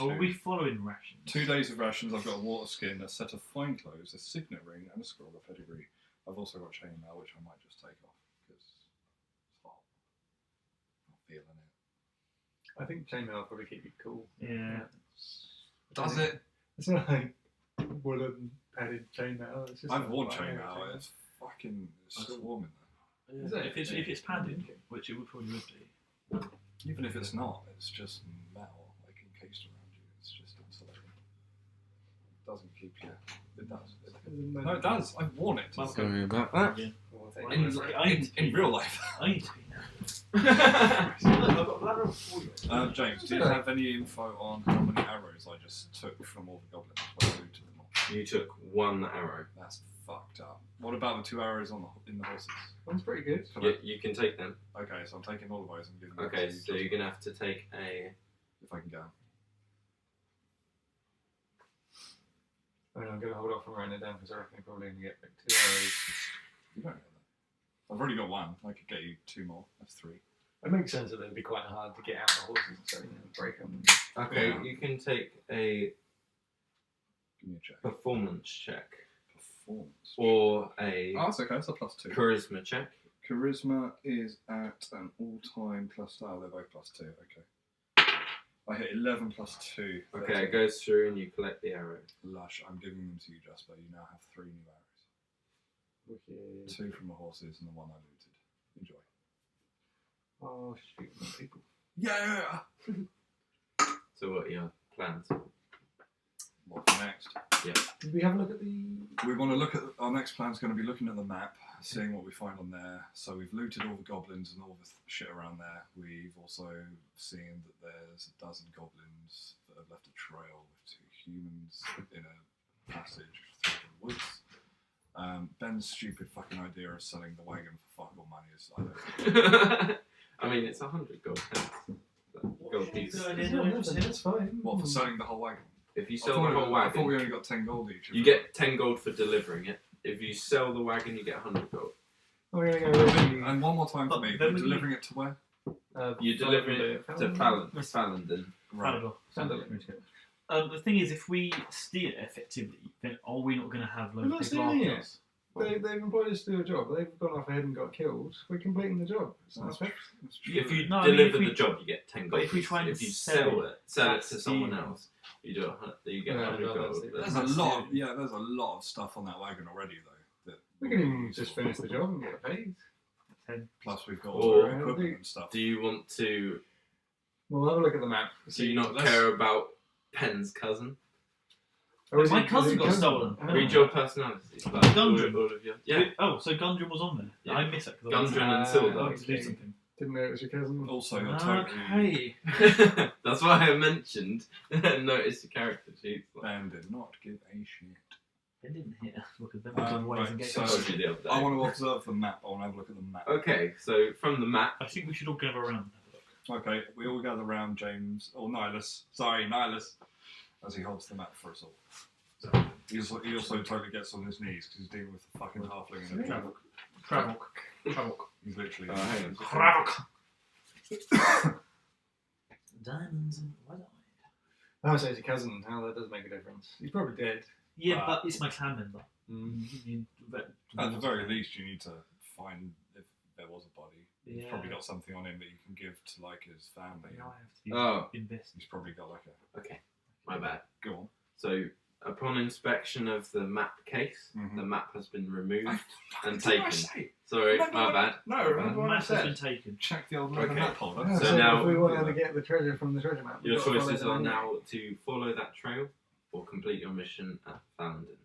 Or are we following rations? 2 days of rations. I've got a water skin, a set of fine clothes, a signet ring, and a scroll of pedigree. I've also got chainmail, which I might just take off because it's hot. Not feeling it. I think chainmail will probably keep you cool. Yeah. Does it? It's not like woolen padded chainmail. It's just I've worn like chainmail. It's fucking. It's still warm in Is it? If it's padded, which it would probably would be. there. Even if it's not, it's just metal, like encased around you. It's just insulated. It doesn't keep you. It does. No, it does. I've worn it. Sorry about that. Yeah. In real life. I need to be now. Look, I've got bladder for you. James, do you have any info on how many arrows I just took from all the goblins when I looted them all? You took 1 arrow. That's fucked up. What about the 2 arrows in the horses? One's pretty good. Can You can take them. Okay, so I'm taking all of those and giving them Okay, to you so just you're going to have to take a... if I can go. I mean, I'm going to hold off from writing it down because I reckon I probably only get like 2 arrows. You don't know that. I've already got one. I could get you 2 more. That's 3. It makes sense that it'd be quite hard to get out the horses, so break them. Okay, Yeah. you can take a Give me a check. performance check Performance. or a Oh, that's okay. That's a +2. charisma check. Charisma is at an all-time +. Oh, they're both +2. Okay. I hit 11 +2. Okay, it goes through and you collect the arrow. Lush. I'm giving them to you, Jasper. You now have 3 new arrows. Wicked. 2 from the horses and the 1 I looted. Enjoy. Oh, shoot, more people. Yeah. So what are your plans? What's next? Did we have a look at the? We want to look at our next plan's going to be looking at the map, seeing what we find on there. So we've looted all the goblins and all the shit around there. We've also seen that there's a dozen goblins that have left a trail with 2 humans in a passage through the woods. Ben's stupid fucking idea of selling the wagon for fuck all money is I mean, it's 100 gold pence. Gold piece. Good idea. Yeah, no, that's fine. what for selling the whole wagon. If you I sell thought the whole I thought we wagon, only got 10 gold each. you get 10 gold for delivering it. If you sell the wagon, you get 100 gold. We're gonna go really. And one more time for But me. then We're we- delivering it to where? You deliver it to Falandin. Right. The thing is, if we steal it effectively, then are we not going to have We're loads not of people stealing after it. us? They've employed us to do a job. They've gone off ahead and got killed. We're completing the job. It's not fair. If you No, I mean, deliver if we- the job, you get 10 but gold. if we try and if you sell sell it, it to that's someone stealing. else, you do you get Yeah, 100 no, gold. that's it. There's That's a lot. There's a lot of stuff on that wagon already, though. That We can even just finish the job and get paid. Plus, we've got Or- all the equipment and stuff. Do you want to? We'll have a look at the map. Do you not let's- care about Penn's cousin? Or is My it- cousin is it got stolen. Oh. Read your personalities. Like, Gundren. all of your, yeah. Oh, so Gundren was on there. Yeah. I missed it. 'cause Gundren and I Sildar. wanted to do Okay. something. Didn't know it was your cousin. Also, you're totally. Okay. That's why I mentioned. Notice the character sheets. Like, Dan did not give a shit. They didn't hear. Look at them. Look at the ways Right, and get so- I told you the other day. I want to observe the map. I want to have a look at the map. Okay, so from the map, I think we should all gather around and have a look. Okay, we all gather around James, or Nihilus. Sorry, Nihilus, as he holds the map for us all. So he also totally gets on his knees because he's dealing with the fucking halfling and a Yeah. travel. Travel. He's literally. hang on. Travel. Diamonds and white. Oh, so it's your cousin. How that does make a difference. He's probably dead. Yeah, but it's my clan member. At the very least, you need to find if there was a body. He's Yeah. probably got something on him that you can give to like his family. Now I have to be Oh. invested. He's probably got like a. okay, my bad. Go on. So upon inspection of the map case, Mhm. the map has been removed and Did I taken. say? Sorry, Remember my when- bad. No, My remember bad. what I Mass has been said? taken. Check the old leather Okay. map holder. Yeah, So now- if we want to get the treasure from the treasure map, we've Your got to follow choices the are money. now to follow that trail or complete your mission at Falandin.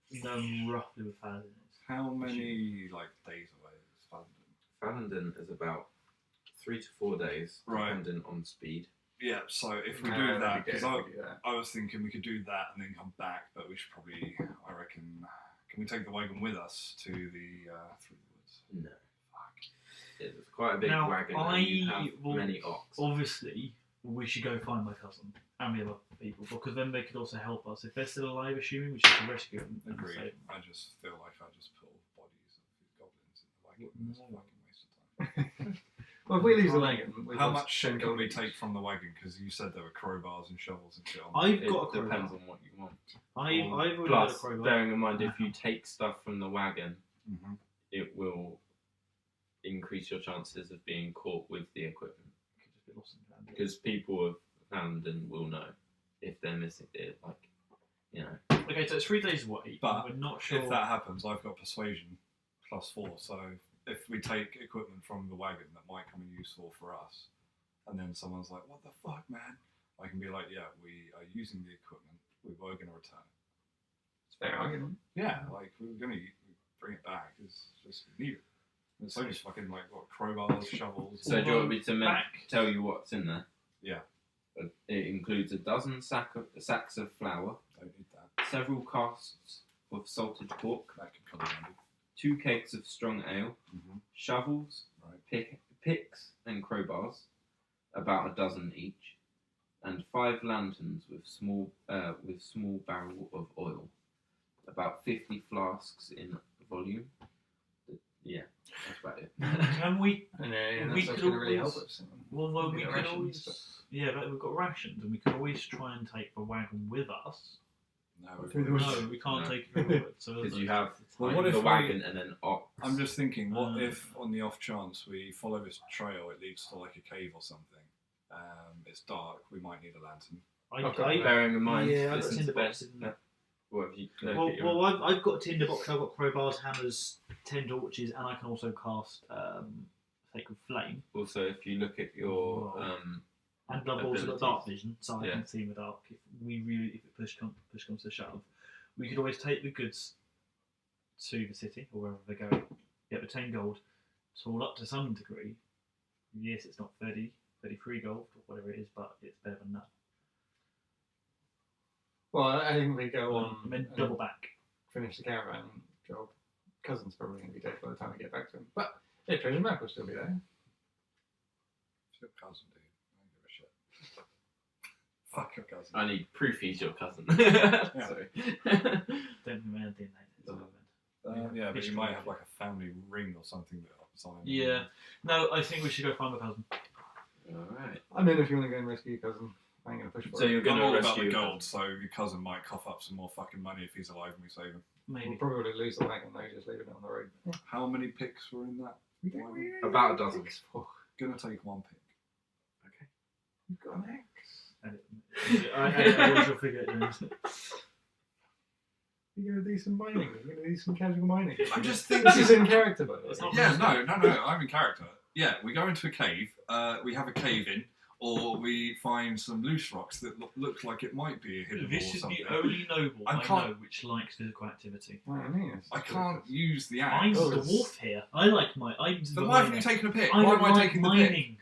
We know roughly what Paladin is. How many like days away is Falandin? Falandin is about 3 to 4 days, Right. depending on speed. Yeah, so if we No, do that'd that, be good because if we do that. I was thinking we could do that and then come back, but we should probably, I reckon, can we take the wagon with us to the through the woods? No. Fuck. It's quite a big Now, wagon I and you have will- many ox. Obviously, we should go find my cousin and the other people because then they could also help us. If they're still alive, assuming we should rescue them and Agreed. save them. I just feel like I just put all the bodies of these goblins in the wagon. It's a No. fucking waste of time. Well, if we leave the wagon, we've How got much 10 shit can we gold take each. from the wagon? Because you said there were crowbars and shovels and shit on I've It got a depends crowbar. on what you want. I've already got a Plus, crowbar. bearing in mind, if you take stuff from the wagon, Mm-hmm. it will increase your chances of being caught with the equipment. Could just be lost in transit. Because people of Falandin will know if they're missing it. Like, you know. Okay, so it's 3 days away, But we're not sure. If that happens, I've got persuasion +4. So if we take equipment from the wagon that might come in useful for us, and then someone's like, "What the fuck, man?" I can be like, "Yeah, we are using the equipment. We were going to return it." It's a fair argument. Yeah, like we were going to bring it back. It's just we need it. And it's only just fucking like what crowbars, shovels. So do you want me to back. tell you what's in there? Yeah. It includes a dozen sacks of flour, Don't need that. several casks of salted pork, That could come in handy. 2 kegs of strong ale, Mm-hmm. shovels, Right. picks and crowbars, about a dozen each, and 5 lanterns with small barrel of oil, about 50 flasks in volume. That's about it. Can we? And yeah, We that's could going to really always- help us. Well, we get could rations, always. but- Yeah, but we've got rations, and we can always try and take the wagon with us. No, Through the we've- woods. No, we can't No. take it forward. So Because you have Well, like, what if the we- wagon and then ox. I'm just thinking, what Mm. if on the off chance we follow this trail, it leads to like a cave or something. It's dark. We might need a lantern. Bearing in mind, yeah, I've got listen to tinderbox. Ben. What have you? Well, I've got a tinderbox. I've got crowbars, hammers, 10 torches, and I can also cast Sacred Flame. Also, if you look at your And I've also got abilities. Dark Vision, so I Yeah. can see in the dark. If it push comes to shove, we could always take the goods to the city or wherever they're going, get the 10 gold, tool up to some degree. Yes, it's not 30, 33 gold or whatever it is, but it's better than that. Well, I think we go on and then and double back. finish the caravan job. Cousin's probably going to be dead by the time we get back to him. But yeah, treasure map will still be there. It's your cousin, dude. I don't give a shit. Fuck your cousin. I need proof he's your cousin. Sorry. Don't think we had DNA. at the moment. Yeah, but Fish you might collection. have like a family ring or something that sign. Yeah. No, I think we should go find my cousin. Alright. I mean, if you want to go and rescue your cousin, I ain't going to push for So it. you're I'm going all to about rescue the your gold, so your cousin might cough up some more fucking money if he's alive and we save him. Maybe. We'll probably lose the wagon though, just leaving it on the road. Yeah. How many picks were in that? We don't really About a dozen. Oh, Gonna take one pick. you've got an axe. I was your figure. You're going to do some mining. You're going to do some casual mining. I'm just This thinking. is in character, by the way. It's not- Yeah, no, I'm in character. Yeah, we go into a cave, we have a cave in, or we find some loose rocks that look like it might be a hidden This wall or is something. the only noble I I can't- know which likes physical activity. Well, I mean, it's I just can't ridiculous. use the I'm axe. Oh, the it's- dwarf here. I like my. I'm the Then why haven't miner. you taken a pick? I Why don't am I like taking the pick? mining.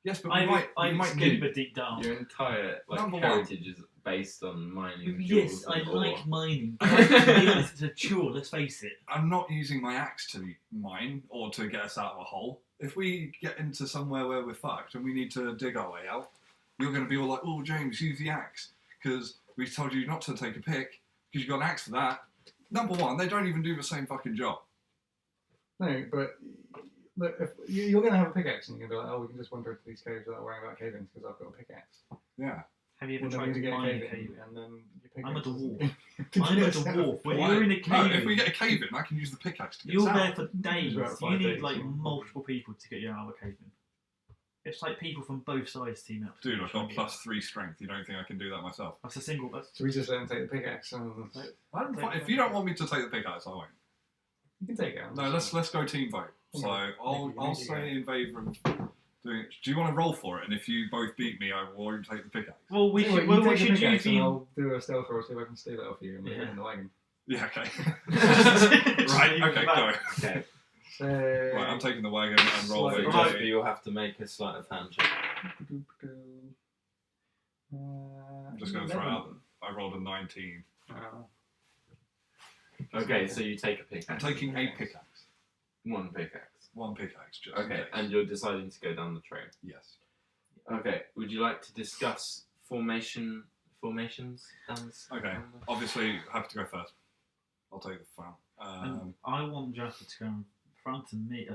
Yes, but we might I'm get scuba deep down. Your entire Number one. heritage is based on mining. Yes, jewels I and ore. like mining. But to be honest, it's a chore. Let's face it. I'm not using my axe to mine or to get us out of a hole. If we get into somewhere where we're fucked and we need to dig our way out, you're going to be all like, "Oh, James, use the axe," because we told you not to take a pick because you got an axe for that. Number one, they don't even do the same fucking job. No, but look, if you're going to have a pickaxe and you're going to be like, oh, we can just wander into these caves without worrying about cave-ins because I've got a pickaxe. Yeah. Have you ever And then tried we to get a mine a cave cave? in, and then your I'm a pickaxe dwarf. doesn't- I'm a dwarf. When Why? you're in a No, cave, if we get a cave in, I can use the pickaxe to get you're us there out. for days. about You 5 need days, like yeah. multiple people to get you out of a cave in. It's like people from both sides team up. to Dude, I've try got and get- +3 strength. You don't think I can do that myself? That's a single. That's So we just let him take the pickaxe and If you don't want me to take the pickaxe, I won't. you can take it out. No, let's go team vote. So I'll say in favour of doing it. Do you want to roll for it? And if you both beat me, I won't take the pickaxe. well, we Anyway, should. you Well, we take the should use pickaxe and the. I'll do a stealth roll, see if I can steal it off you and leave it Yeah. in the wagon. Yeah, okay. Right, right, okay, go. Okay. So, Right, I'm taking the wagon and roll Slight the roll. But you'll have to make a sleight of hand check. I'm just going to throw it out. I rolled a 19. Okay, so you take a I'm pickaxe. taking a pickaxe. One pickaxe. One pickaxe, just in Okay, case. and you're deciding to go down the trail. Yes. Okay, would you like to discuss formations? Okay. Obviously, happy to go first. I'll take the foul. And I want Jasper to go in front of me.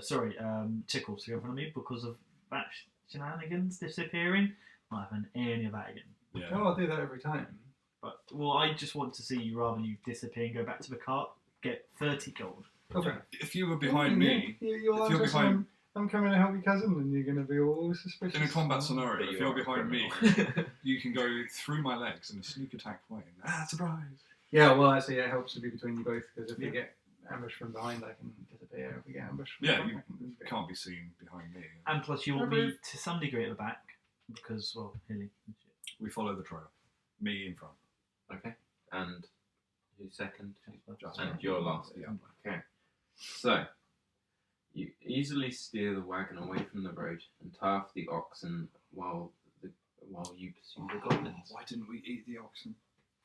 Tickles to go in front of me because of that shenanigans disappearing. Not having any of that again. yeah. Oh, I'll do that every time. But well, I just want to see you rather than you disappear and go back to the cart, get 30 gold. Okay. If you were behind me, You're if you're just behind- I'm coming to help your cousin, and you're going to be all suspicious. in a combat But scenario, if you you're are a behind me, criminal. you can go through my legs in a sneak attack way. Surprise! Yeah, well, actually, it helps to be between you both because if Yeah. we get ambushed from behind, I can disappear. If we get ambushed from Yeah, front, you I can disappear. Can't be seen behind me. And plus, you want me to some degree at the back because, well, hilly. and shit. We follow the trail. Me in front. Okay, and who's second? Jasper. And you're last. Yeah. Okay, so you easily steer the wagon away from the road and tie off the oxen while you pursue the goblins. Why didn't we eat the oxen?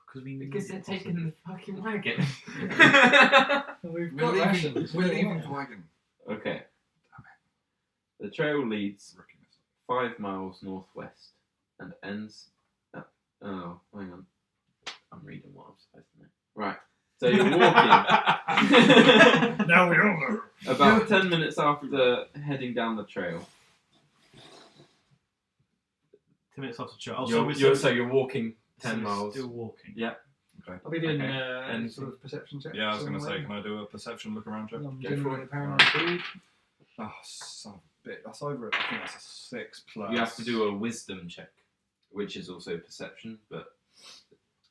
Because we Because they're need taking the fucking wagon. Well, we've We're got leaving, rations. we're yeah. leaving the wagon. Okay. The trail leads Rookie mistake. 5 miles northwest and ends at. Oh, hang on. I'm reading what I'm supposed to know. Right. So you're walking. Now we all know. About 10 minutes after heading down the trail, 10 minutes after the trail. Oh, so you're walking 10 we're miles. Still walking. Yeah. I'll be doing Okay. any sort of perception check. Yeah, I was going to say, can I do a perception look around check? I'm Go for generally it. paranoid food. Oh, son of a bit. That's over it. I think that's a 6 plus. You have to do a wisdom check, which is also perception, but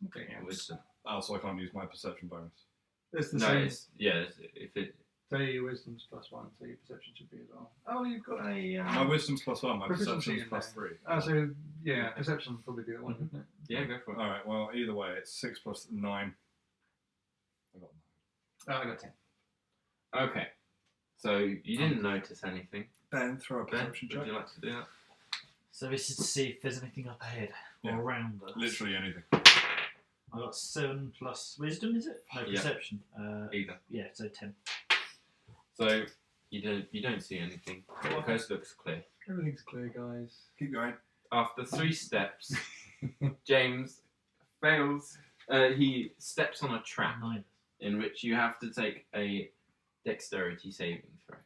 Okay, yeah. wisdom. Oh, so I can't use my perception bonus. It's the No, same. if it. So your wisdom's +1, so your perception should be as well. Oh, you've got a. My wisdom's +1, my proficiency perception's in there. +3. Oh, so yeah, perception would probably be the one, wouldn't it? Yeah, go for it. Alright, well, either way, it's 6 plus 9. I got Oh, I got 10. Okay. So you didn't notice anything. 9. Ben, throw a Ben, perception would check. you like to do that? So this is to see if there's anything up ahead or Yeah. around us. Literally anything. I got 7 plus wisdom, is it? No, Yeah. perception. Either. Yeah, so 10. So you don't see anything. The coast looks clear. Everything's clear, guys. Keep going. After 3 steps, James fails. He steps on a trap 9. in which you have to take a dexterity saving throw.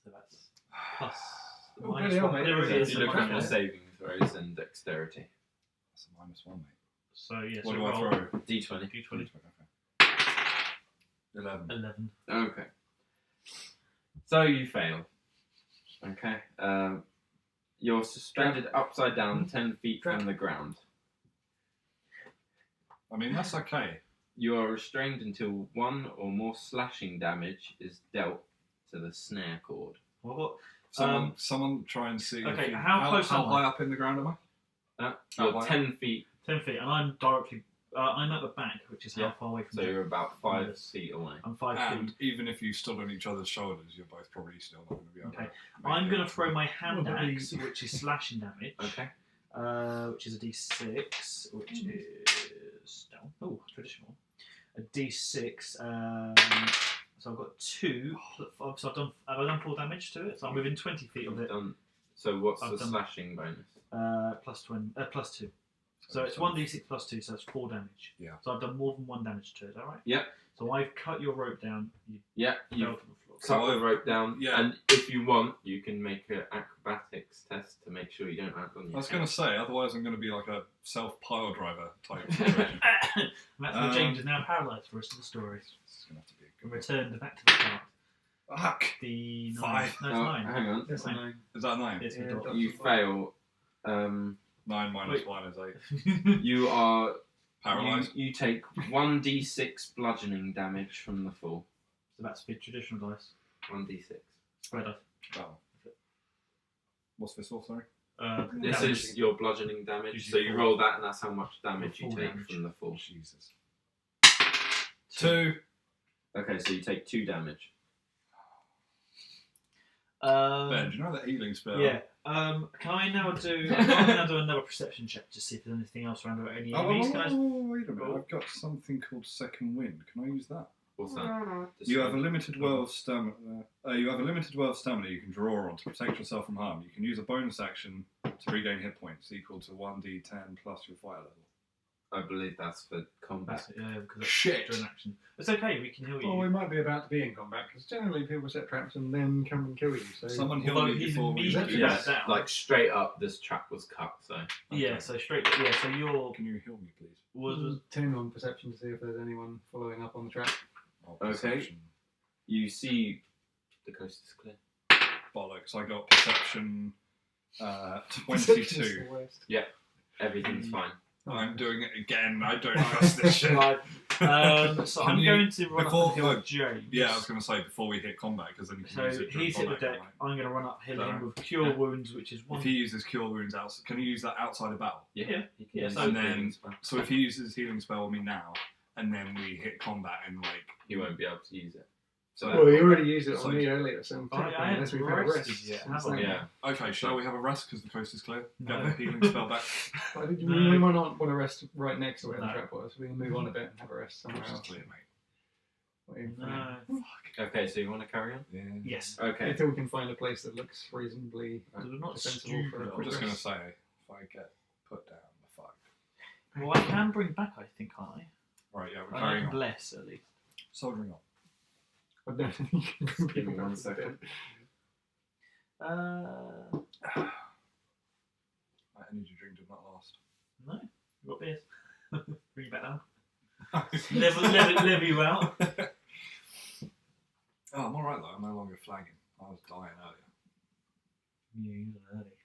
So that's plus. Oh, minus bloody hell, 1. mate. There it Yeah, is. You the look minus at your one. saving throws and dexterity. That's a -1, mate. So yeah, What so do I roll throw? D20. D20. Okay. 11. 11. Okay. So you fail. Okay. You're suspended upside down 10 feet from the ground. I mean, that's okay. You are restrained until 1 or more slashing damage is dealt to the snare cord. What? Someone try and see. Okay, if you, how close how am high I? up in the ground am I? You're high? 10 feet, 10 feet, and I'm directly. I'm at the back, which is how Yeah. far away from so Jack. you're about 5 Yes. feet away. I'm 5 And feet. even if you stood on each other's shoulders, you're both probably still not going to be able Okay. to. I'm going to throw my hand Well, axe, which is slashing damage. Okay. Which is a d6, which is oh traditional. A d6. So I've got 2. So I've done 4 damage to it. So I'm within 20 feet of You've it. done, so what's I've the done- slashing bonus? Plus 2. So it's 1d6 plus 2, so that's 4 damage. Yeah. So I've done more than 1 damage to it. Is that right? Yeah. So I've cut your rope down. You Yeah, fell you to the floor. cut the rope down, Yeah. and if you want, you can make an acrobatics test to make sure you don't land on your I was head. going to say, otherwise I'm going to be like a self-pile driver type situation. And that's where James is now paralysed for the rest of the story. It's going to have to be a And good returned back to the start. Fuck! The 9. 5. No, it's Oh, 9. hang on. That's a 9. Is that 9? It's Yeah, the dot. You fail. 9 minus Wait. 1 is 8. You are Paralysed? You take 1d6 bludgeoning damage from the fall. So that's the traditional dice. 1d6. Spread off. Oh. What's this for, sorry? This Damage. is your bludgeoning damage. Usually So you four. roll that, and that's how much damage you Full take damage. from the fall. Jesus. 2. Okay, so you take 2 damage. Ben, do you know that healing spell? Yeah. Can I now do? I'm now do another perception check to see if there's anything else around or any enemies. Can I? Wait a minute. I've got something called Second Wind. Can I use that? What's that? You have a limited well of stamina. You have a limited well of stamina you can draw on to protect yourself from harm. You can use a bonus action to regain hit points equal to 1d10 plus your fire level. I believe that's for combat. That's it, yeah, because it's Shit. during action. It's okay. We can heal you. Well, we might be about to be in combat because generally people set traps and then come and kill you. So Someone heal Although me he's before we. immediately Yeah, back down. like straight up, this trap was cut. So Yeah. Okay. So straight. Yeah. So your Can you heal me, please? was 10 on perception to see if there's anyone following up on the trap. Oh, Okay. perception. you see the coast is clear. Bollocks. I got perception Perception's 22. the worst. Everything's fine. I'm doing it again. I don't trust this shit. So Can I'm you- going to run before- up and heal James. Yeah, I was going to say before we hit combat because then you can So use it during he's hit the combat, deck. can't I'm going to run up, heal him Alright. with Cure Yeah. Wounds, which is I? one. If he uses Cure Wounds out, can you use that outside of battle? Yeah. Yeah. You can Yeah, use so the and then- healing spell. So if he uses healing spell on me now, and then we hit combat and like You won't be able to use it. so. Well, you already used it So- on me earlier, so Oh, yeah, I technically, haven't unless we've had a rested rest. yet, since have I? then. Yeah. Okay, shall we have a rest because the coast is clear? No. Get the healing spell back. Why did you No. we might not want to rest right next to where the No. trap was. We can move on a bit and have a rest somewhere Coast is else. clear, mate. Waiting for- No. Okay, so you want to carry on? Yeah. Yes. Okay. Until we can find a place that looks reasonably. Because we're not Defensible stupid. for a I'm just quick going to rest. say, if I get put down, the fuck. Well, I can bring back, I think, can't I? Right, yeah, we're I carrying can on. bless at least. Soldiering on. I don't think you can Give me 1 second. That energy drink did not last. No, you got beers. Bring it back down. level you out. Oh, I'm alright though. I'm no longer flagging. I was dying earlier. Yeah, you were early.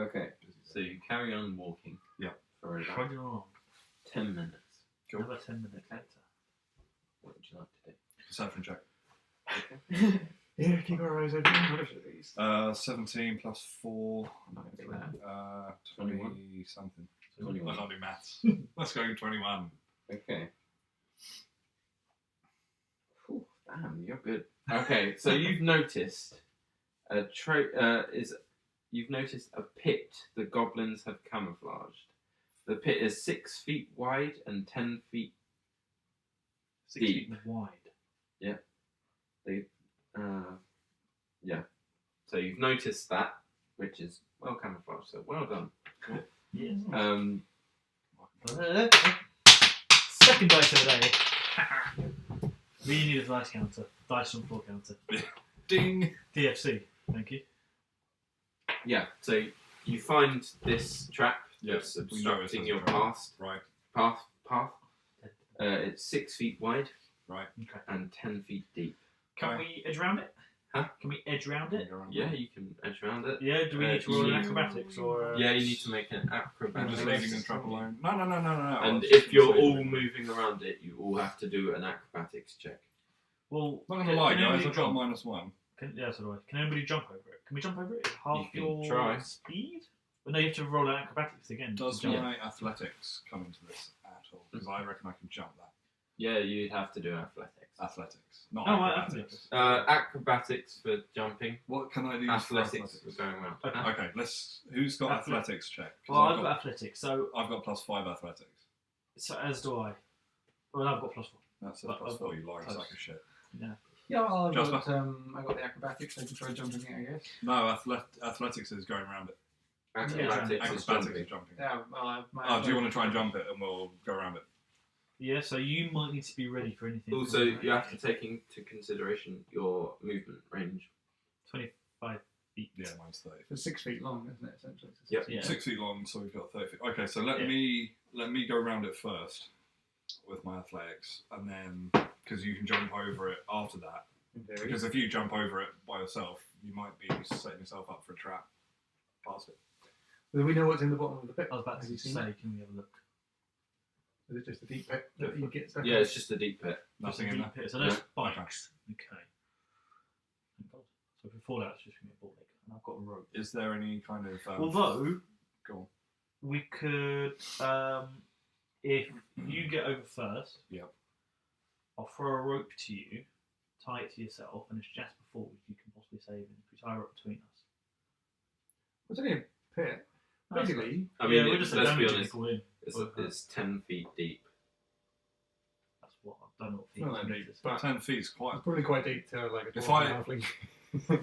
Okay, so you carry on walking. Yeah. For about Trudging along. 10 minutes. Cool. Another 10 minutes later. What would you like to do? Perception check. Yeah, keep our eyes open. What is it, these? 17 plus 4. I'm not gonna do that. 20 something. 21. I can't do maths. Let's go 21. Okay. Whew, damn, you're good. Okay, so you've noticed you've noticed a pit the goblins have camouflaged. The pit is 6 feet wide and 10 feet 6 Deep. feet wide. yeah. So you've noticed that, which is well camouflaged. So well done. Yes. Second dice of the day. We need a dice counter. Dice on floor counter. Ding! DFC. Thank you. Yeah. So you find this trap Yes, that's we know it's obstructing a your trap. path. Right, Path. It's 6 feet wide right. Okay. and 10 feet deep. Can Right. we edge round it? Huh? Can we edge round it? Yeah, you can edge around it. Yeah. Do we need to roll an you- acrobatics or? Yeah, you need to make an I'm acrobatics. just leaving the trap alone. No. And I was if you're just all leaving it. moving around it, you all have to do an acrobatics check. Well, Not gonna lie, can guys, anybody I've got jump? -1. Yeah, so do I. Can anybody jump over it? Can we jump over it? Is half You can your try. speed? Well, no, you have to roll an acrobatics again. Does to jump. my athletics come into this at all? Because I reckon I can jump that. Yeah, you'd have to do athletics. Athletics, not Oh, right, acrobatics. Acrobatics for jumping. What can I do Athletics for for going around. Okay. Okay, who's got Athletics. athletics check? 'Cause Well, I've got athletics, so I've got +5 athletics. as do I. Well, I've got +4. That's a But I've +4, got you lying close. sack of shit. Yeah, well, Just I got the acrobatics. I can try jumping it, I guess. No, athletics is going around it. Acrobatics is Acrobatics jumping. is jumping. Yeah, well, Oh, do you want to try and jump it and we'll go around it? Yeah, so you might need to be ready for anything. Also, you have to take into consideration your movement range. 25 feet. Yeah, mine's 30. It's 6 feet long, isn't it? Essentially. It's Yep. Yeah. 6 feet long, so we've got 30 feet. Okay, so let Yeah. me go around it first with my athletics, and then because you can jump over it after that. in theory. Because if you jump over it by yourself, you might be setting yourself up for a trap. Past it. Do we know what's in the bottom of the pit? I was about Have to you seen say, that? can we have a look? Is it just a deep pit that you get stuck Yeah, in? it's just a deep pit. Nothing Just in a there. deep pit, so no Yeah. spikes. Okay. Thank God. So if we fall out, it's just going to be a ball leg. And I've got a rope. Is there any kind of Although, go on. we could, if you get over first, Yep. I'll throw a rope to you, tie it to yourself, and as Jasper falls, you can possibly save him if we tie a rope between us. It's only a pit. Basically, I mean, yeah, we're just let's be damaging honest, it all in. it's 10 feet deep. That's what I've done. What it's not that deep, but 10 feet is quite. it's probably quite deep to like a If dwarf I- halfling.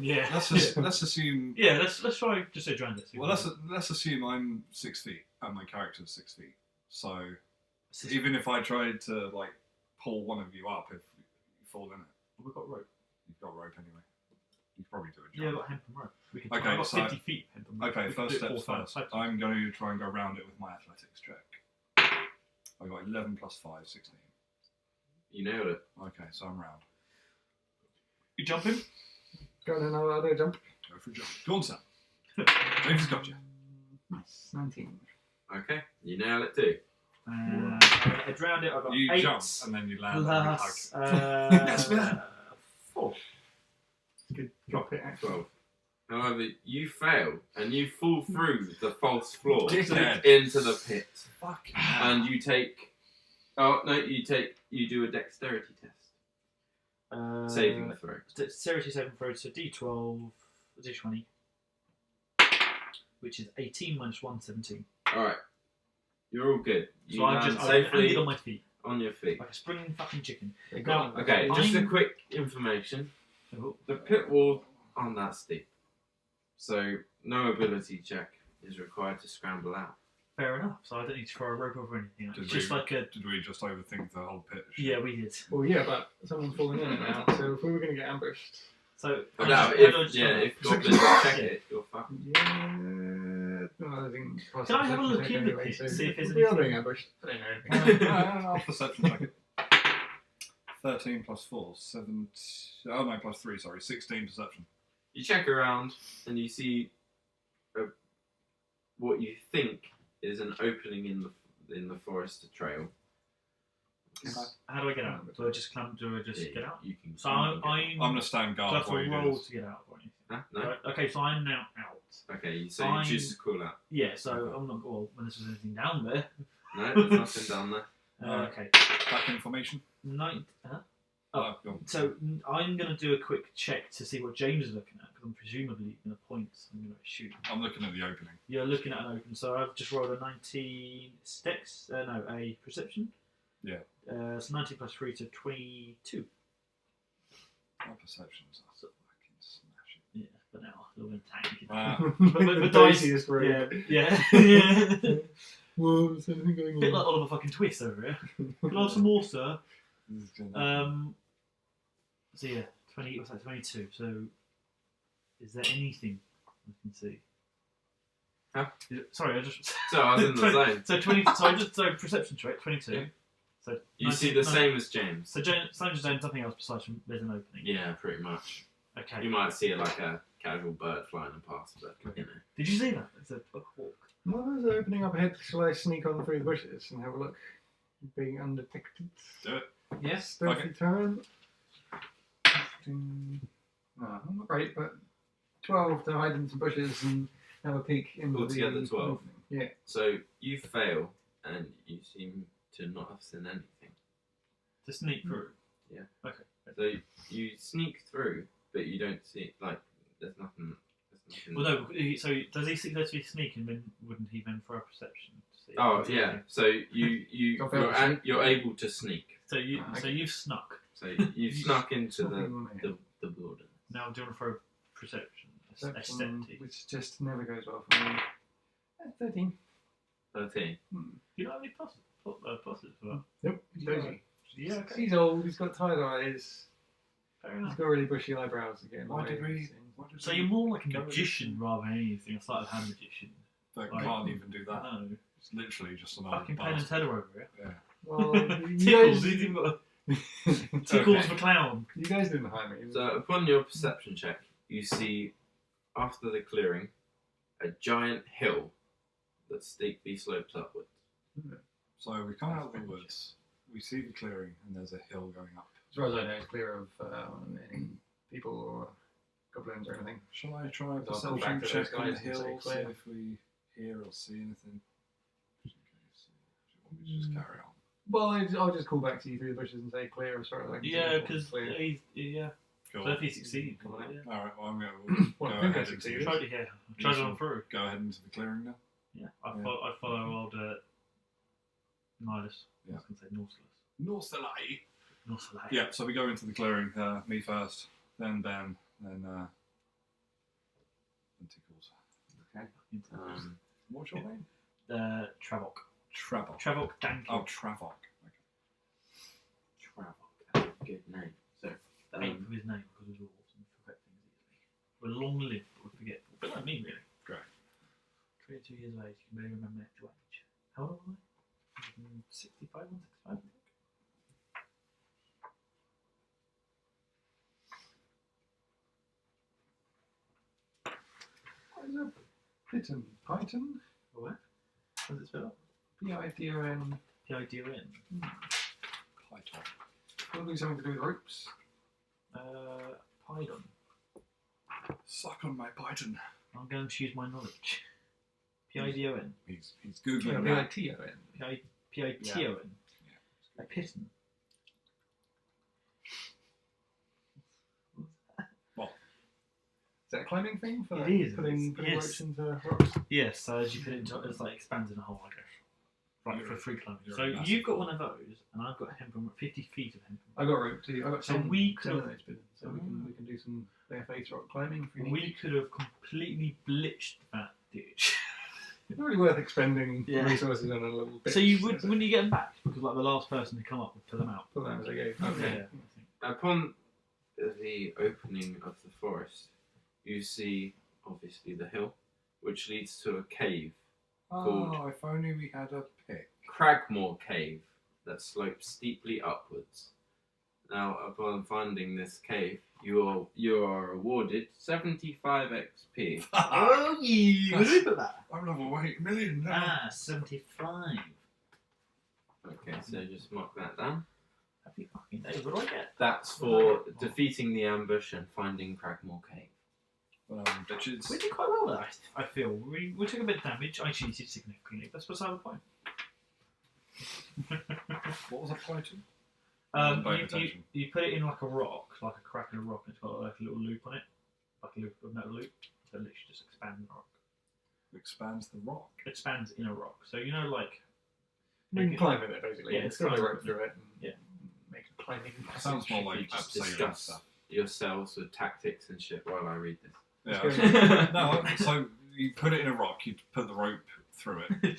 Yeah. Let's assume. Yeah, let's try just edge around it. Well, let's assume I'm 6 feet and my character's 6 feet. So We've even if I tried to like pull one of you up, if you fall in it, got rope. you've got rope anyway. You could probably do a Yeah, I've jump. got hemp and rope. We could Okay, I've got so- 50 feet hemp and rope. Okay, We could first do it steps 4, 5, first. 5 times. I'm going to try and go around it with my athletics check. I got 11 plus 5, 16. You nailed it. Okay, so I'm round. You jumping? Go on another jump. Go for a jump. Go on, Sam. James has got you. Nice. 19. Okay, you nail it too. Edge round it. I've got You 8 jump and then you land on your hug. plus Yes, man. 4. Good pit, actually. 12. However, you fail and you fall through the false floor Dickhead. into the pit, Fuck. and you take. Oh no! You do a dexterity test, saving throw. Dexterity saving throw, so D12, D20, which is 18 minus 1, 17. All right, you're all good. You So I land just I safely landed on my feet on your feet. like a springing fucking chicken. They Now, got Okay, just a I'm- quick information. Oh, The pit wall aren't that steep, so no ability check is required to scramble out. fair enough. So I don't need to throw a rope over anything. It's Did just we- like a. Did we just overthink the whole pitch? Yeah, we did. Well, yeah, but someone's falling in and out, so if we were going to get ambushed. So But I'm now, just- if goblins check it, you're fucked. Yeah. No, I think. Can I have a look check in the anyway, pit, so see if there's we are anything? being ambushed. I don't know. I'll perception check it. 13 plus 4, 7. Oh no, plus 3, sorry. 16 perception. You check around and you see what you think is an opening in the forest trail. How do I get out? Do I just climb? Do I just Yeah, get out? You can. So you can I'm. I'm going to stand do I guard have to while you do roll this. to get out or anything? Huh? No. Right, okay, so I'm now out. Okay, so you I'm- choose to call out. Yeah, so I'm not. Well, when there's anything down there. No, there's nothing down there. Okay. Back information. Night. Huh? Oh, go on. So I'm going to do a quick check to see what James is looking at because I'm presumably going to point. I'm going to shoot. I'm looking at the opening. You're looking at an open. So I've just rolled a 19 sticks. No, a perception. Yeah. So 19 plus 3 to 22. My perceptions are so fucking smash it. Yeah, for now. A little bit tanky. Ah, the Daisiest room. Yeah, yeah. Whoa, is anything going Bit on? like Oliver fucking Twist over here. Can I have some more, sir? this is gonna- So yeah, 20. What's that? 22. So, is there anything I can see? Huh? Sorry, I just. So I was in the 20 zone. So 20. So perception check 22. Yeah. So You 19 see the no, same as James. So James, nothing else besides from, there's an opening. Yeah, pretty much. Okay. You might see like a casual bird flying past, but you know. Did you see that? It's a hawk. Well, there's an opening up ahead. Shall I sneak on through the bushes and have a look? Being undetected. Do it. Yes. Stealthy Okay. turn. No, not great, but 12 to hide in some bushes and have a peek into Altogether the 12. opening. Yeah. So you fail, and you seem to not have seen anything. To sneak through. So you sneak through, but you don't see like there's nothing. There's nothing. Well, no. So does he successfully sneak, and then wouldn't he then throw a perception? To see if Oh there's yeah. anything? So you're able to sneak. So you Okay. so you've snuck. So you've snuck into Something on here. the wilderness. Now do you want to throw perception? Perception, Aesthetic. which just never goes well for me. 13. 13. Do you know how many pluses for that? Nope. Dozy. Yeah, okay. He's old, he's got tired eyes, Fair he's enough. got really bushy eyebrows again. Why the did way we? it seems. Why did So we you're more like a go magician rather than anything. A sleight of hand magician. That Like- can't even do that. No. It's literally just an Fucking old Penn and bastard. Teller over here. Yeah. Well, you Tickles. guys, He's even got tickles Okay. for clown. you guys didn't hire me. So upon your perception check, you see after the clearing a giant hill that steeply slopes upwards. So we come out of the woods, we see the clearing, and there's a hill going up. As far as I know, it's clear of any people or goblins or anything. Shall I try a I'll call perception back to check those on the guys and say hill, see clear. if we hear or see anything? Just in case. Do you want me to just carry on? Well, I'll just call back to you through the bushes and say clear as far as I can see. Yeah, It's because clear. he's yeah. Cool. So if he succeeded, Come on, yeah. Alright, well, I'm going to Well, I go think I ahead and succeeded. Tried to hear. Tried on through. go ahead into the clearing now. Yeah. Yeah. I follow old Nihilus. Yeah. I was going to say Nautilus. North the light. Nautilus. Yeah, so we go into the clearing. Me first, then Ben, then Tickles. What's your name? Travok. Travok. Travok Dank. Oh, Travok. Travel. That's a good name. So I hate his name because we're dwarves and forget things easily. We're long lived but we're forgetful. But like me, really. Great. 22 years of age, you can barely remember my actual age. How old am I? 65, 165, I think. What is a Python? Python? What? How's it spelled? P-I-T-O-N. P-I-D-O-N. Python. Probably something to do with ropes. Pydon. Suck on my Python. I'm going to use my knowledge. P-I-D-O-N. He's Yeah, googling that. P-I-T-O-N. P-I-T-O-N. A piston. Is that a climbing thing for It is, putting yes. ropes into rocks? Yes, so as you put it into, it's like expands in a hole, I guess. Right, for free climbing. you're So a massive- you've got one of those, and I've got hemp 50 feet of hemp. I got rope too. I got So 10, we 10 could of have- those bits, so we can do some bare face rock climbing if we need. We could have completely bleached that ditch. It's not really worth expending Yeah. resources on a little bit. So wouldn't you get them back? Because like the last person to come up would pull them out. Pull them as I go. Okay. Upon the opening of the forest, you see obviously the hill, which leads to a cave, Oh, if only we had a pick. Cragmore Cave, that slopes steeply upwards. Now, upon finding this cave, you are awarded 75 XP. Oh, yeah. Where did we put that? I'm level 8 million now. 75. Okay, so just mark that down. Happy fucking days. What do I get? That's for defeating the ambush and finding Cragmore Cave. Bitches. We did quite well there, I feel. We took a bit of damage. I cheated significantly. That's beside the point. What was I fighting? You put it in like a rock, like a crack in a rock, and it's got like a little loop on it, like a loop, a metal loop, that literally just expands the rock. Expands the rock. Expands in a rock. So you know, like You can climb with it basically. Yeah, It's got a climb rope with through it. And Yeah. Make a climbing. Sounds more You like just abseiling discuss stuff. yourselves with tactics and shit while I read this. Yeah. Let's Okay. No, so you put it in a rock, you put the rope through it.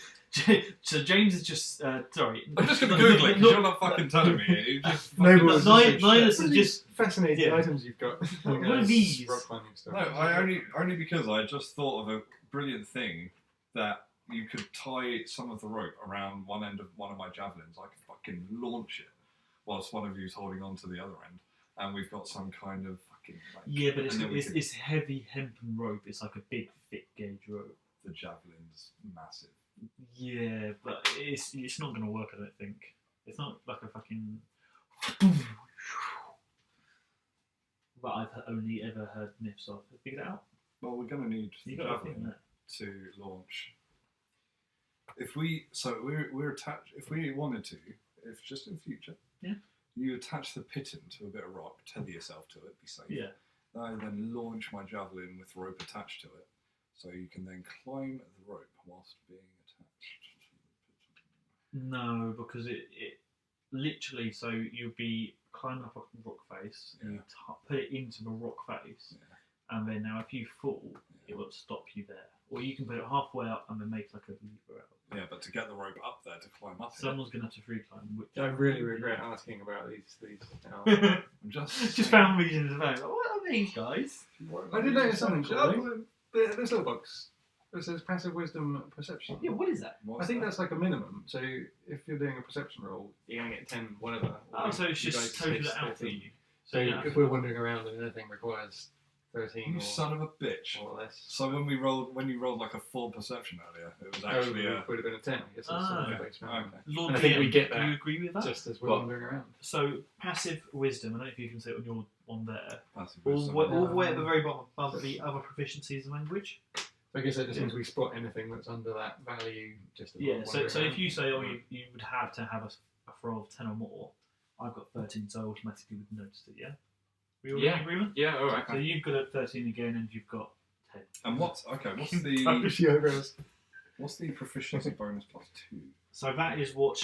so James is just sorry. I'm just going to Google it because you're not fucking telling me. You just Noble No, is Nihilus just like, is "What are just- these fascinating yeah. items you've got. What are these? Rock climbing stuff. No, I only because I just thought of a brilliant thing that you could tie some of the rope around one end of one of my javelins. I could fucking launch it whilst one of you's holding on to the other end, and we've got some kind of fucking. Like, Yeah, but and then we could- it's heavy hempen rope. It's like a big thick gauge rope. the javelin's massive. Yeah, but it's not going to work. I don't think it's not like a fucking. But I've only ever heard myths of. Figured it out. Well, we're going to need You the got to think javelin that. to launch. If we're attached. If we wanted to, if just in future, Yeah. you attach the piton to a bit of rock, tether yourself to it, be safe. Yeah. I then launch my javelin with rope attached to it, so you can then climb the rope whilst being attached to the piton. No, because it literally. So you'll be climbing up a rock face. And you put it into the rock face, and then now if you fall, it will stop you there. Or you can put it halfway up and then make like a lever out. Yeah, but to get the rope up there to climb up, Someone's going to have to free climb. Which I really regret asking about these now. I'm just just found reasons about what are these guys? I did notice something. This little box. It says passive wisdom perception. Yeah, what is that? I think that's like a minimum. So if you're doing a perception roll, you're going to get 10, whatever. Oh, so it's You just guys total say it out for 13. you. So yeah. if we're wandering around and anything requires 13 You or, son of a bitch. or less. So when you rolled like a full perception earlier, it was actually it would have been a 10. I guess that's Ah. the base round. Okay. Lord And I think we DM, get do that you agree with that? Just as we're Well, wandering around. So passive wisdom. I don't know if you can say it on your one there. passive All wisdom. the way at the very bottom above the other proficiencies in language. I guess that just means we spot anything that's under that value. Just as we're Yeah. So wandering if you say, around. you would have to have a throw of 10 or more. I've got 13, so I automatically would notice it. Yeah. We all in agreement? Yeah, alright. So you've got a 13 again, and you've got 10. And what's Publish the the eyebrows. proficiency bonus plus 2? So that is what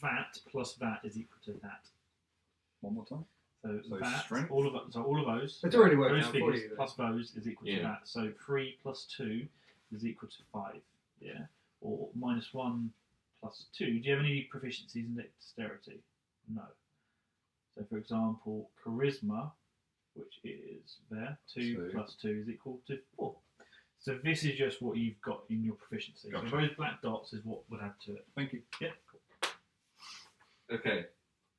that plus that is equal to that. One more time. So, So that strength? all of those. It's already worked Those out for figures you. though. plus those is equal to Yeah. that. So 3 plus 2 is equal to 5. Yeah. Or minus 1 plus 2. Do you have any proficiencies in dexterity? No. So for example, charisma, which is there, 2 2. plus 2 is equal to 4. So this is just what you've got in your proficiency. Gotcha. So those black dots is what would add to it. Thank you. Yeah. Cool. Okay.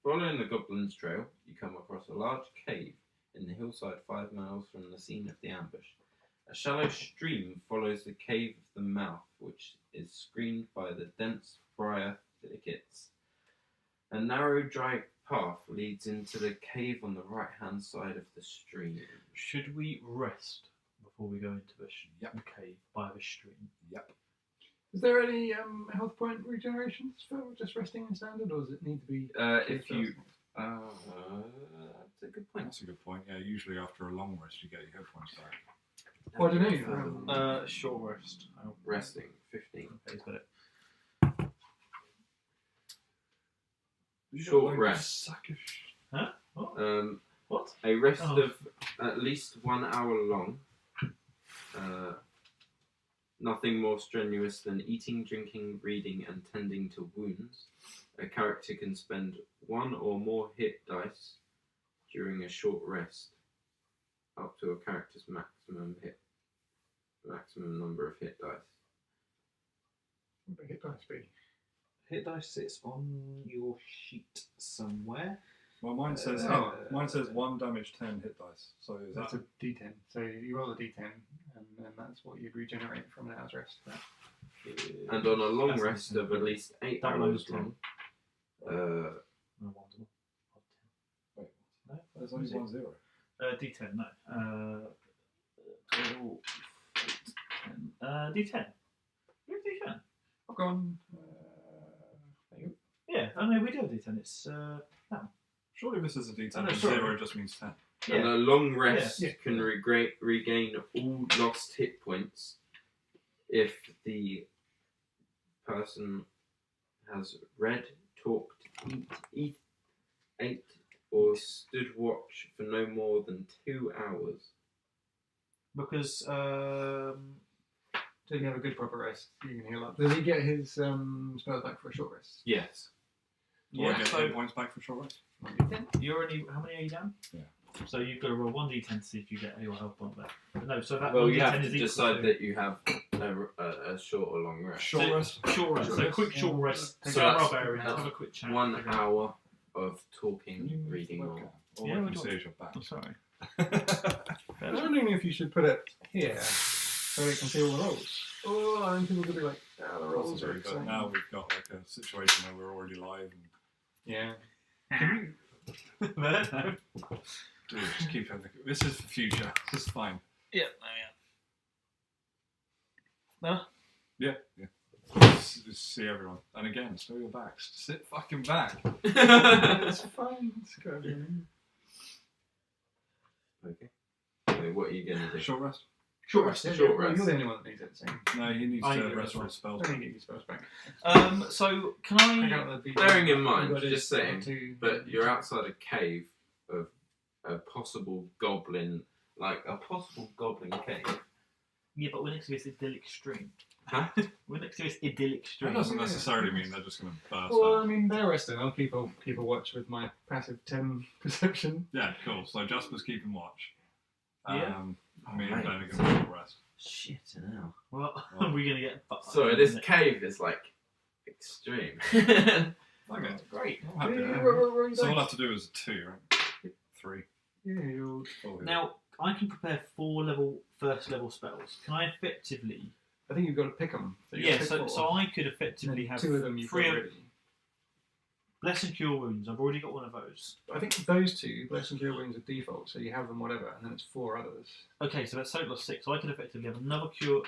Following the Goblin's Trail, you come across a large cave in the hillside 5 miles from the scene of the ambush. A shallow stream follows the cave of the mouth, which is screened by the dense briar thickets. A narrow, dry path leads into the cave on the right-hand side of the stream. Should we rest before we go into the Yep. cave by the stream? Yep. Is there any health point regenerations for just resting in standard, or does it need to be? If you... that's a good point. That's a good point. Yeah, usually after a long rest, you get your hit points back. Well, I don't know. Short rest. Resting, 15. Okay, he's got it. You Short got, like, rest. sack of sh- What? What? A rest Oh. of at least 1 hour long nothing more strenuous than eating, drinking, reading, and tending to wounds. A character can spend 1 or more hit dice during a short rest, up to a character's maximum number of hit dice. What would hit dice be? Hit dice sits on your sheet somewhere. Well, mine says mine says 1 damage 10 hit dice. So is That's that a D10. So you roll a D10, and then that's what you'd regenerate from an hour's rest. And on a long That's rest of at least 8 Double hours over 10. long, No, one's more. Wait, No, there's only 1 0. D10, no. 12, 10. D10. We have D10. I've gone. Yeah, oh no, we do have D10. It's Surely this is a D10. Oh, no, and sorry. 0 just means 10. and a long rest Yeah. can regain all lost hit points if the person has read, talked, ate, or stood watch for no more than 2 hours. because So you have a good proper rest. You can heal up. Does he get his spells back for a short rest? Yes. Do I yeah. get So hit points back for short rest? you're only how many are you down? Yeah. So you've got to roll 1d10 to see if you get your health point back. But no, so that Well, 1d10 you have to is equal decide to that you have a short or long rest. Short So- rest? short rest. Short So rest, quick short yeah. rest. So So that's- barbarian, that's have a quick chat. 1 Okay. hour of Can you talking, move the reading, webcam? Yeah, All I we can got see it. is your back. I'm sorry. I'm wondering if you should put it here so they can see all the rolls. Oh, I think people could be like, the rolls are Possibly, but exciting. now we've got like a situation where we're already live. And Yeah. can No. you just keep it? This is the future. This is fine. Yeah. No. Yeah. Just see everyone. And again, show your backs. Sit fucking back. It's fine. It's good. Okay. So what are you going to do? Short rest? Short rest. Short Well, rest. You're the only one that needs it. So No, he needs I to need it rest as for well. his spells. don't need your spells back. So can Hang I? out the Bearing in You've mind, got just his saying, two- But you're outside a cave of a possible goblin, like a possible goblin cave. Yeah, but we're next to this idyllic stream. Huh? We're next to this idyllic That stream. doesn't necessarily mean they're just going to burst Well, I out. mean, they're resting. I'll keep a watch with my passive 10 perception. Yeah, cool. So Jasper's keeping watch. Yeah. Me and Mate. Ben are going to short rest. Shit, hell. Well, are we gonna get? Sorry, this cave is like extreme. Okay. Great. I'm happy with that. Roll So all I dice. have to do is 2, right? 3. Yeah, you'll. Oh, yeah. Now I can prepare 4 first level spells. Can I effectively? I think you've got to pick them. Yeah. So I could effectively have 2 of them you've 3 got of already. Bless and Cure Wounds. I've already got one of those. I think those 2, Bless and Cure Wounds, are default, so you have them whatever, and then it's 4 others. Okay, so that's total of 6. So I can effectively have another 2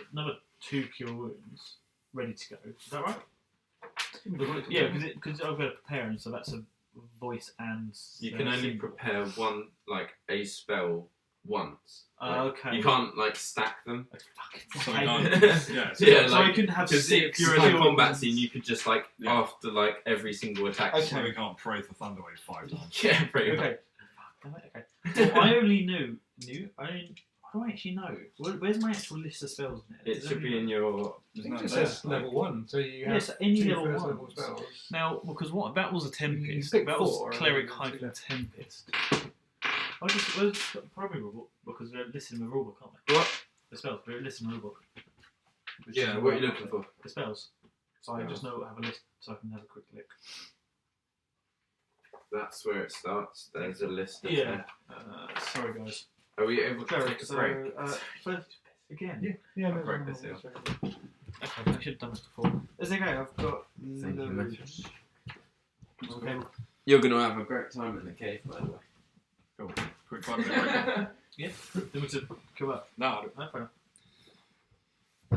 Cure Wounds ready to go. Is that right? Yeah, because I've got to prepare them, so that's a voice and. You can only symbol. prepare one, like a spell once. Like, Okay. You can't like stack them. So Okay. we can't, yeah, so Yeah, So like, I couldn't have Because 6. if you're in a Cure combat Wounds. scene, you could just like Yeah. after like every single attack. Okay. so we can't pray for Thunderwave 5 times. Yeah, pretty much. Okay. Fuck, damn it, okay. Well, I only knew. How do I actually know? Where's my actual list of spells in It should be in your. I Isn't think it that just there? says level 1, so you have Yes, any 2 level first ones. level spells. Now, because what that was a Tempest. pick That was 4, Cleric and then hyphen 2 left. Tempest. I just probably rulebook because they're listed in the rulebook, aren't they? What? The spells, they're listed in the rulebook. Which Yeah, is what are you looking for? The spells. So I Yeah. just know have a list, so I can have a quick look. That's where it starts. There's a list. Of Yeah. Sorry, guys. Are we able to Cleric. take a So break? first again. Yeah, I'll no, break no, this no, here. sorry. Okay, I should have done this before. It's okay. I've got. Thank you, loads. Matthew. Okay. You're gonna have a great time in the cave, by the way. Cool. Quick 5 minute break. Yeah. Then we to come up. No, No, fair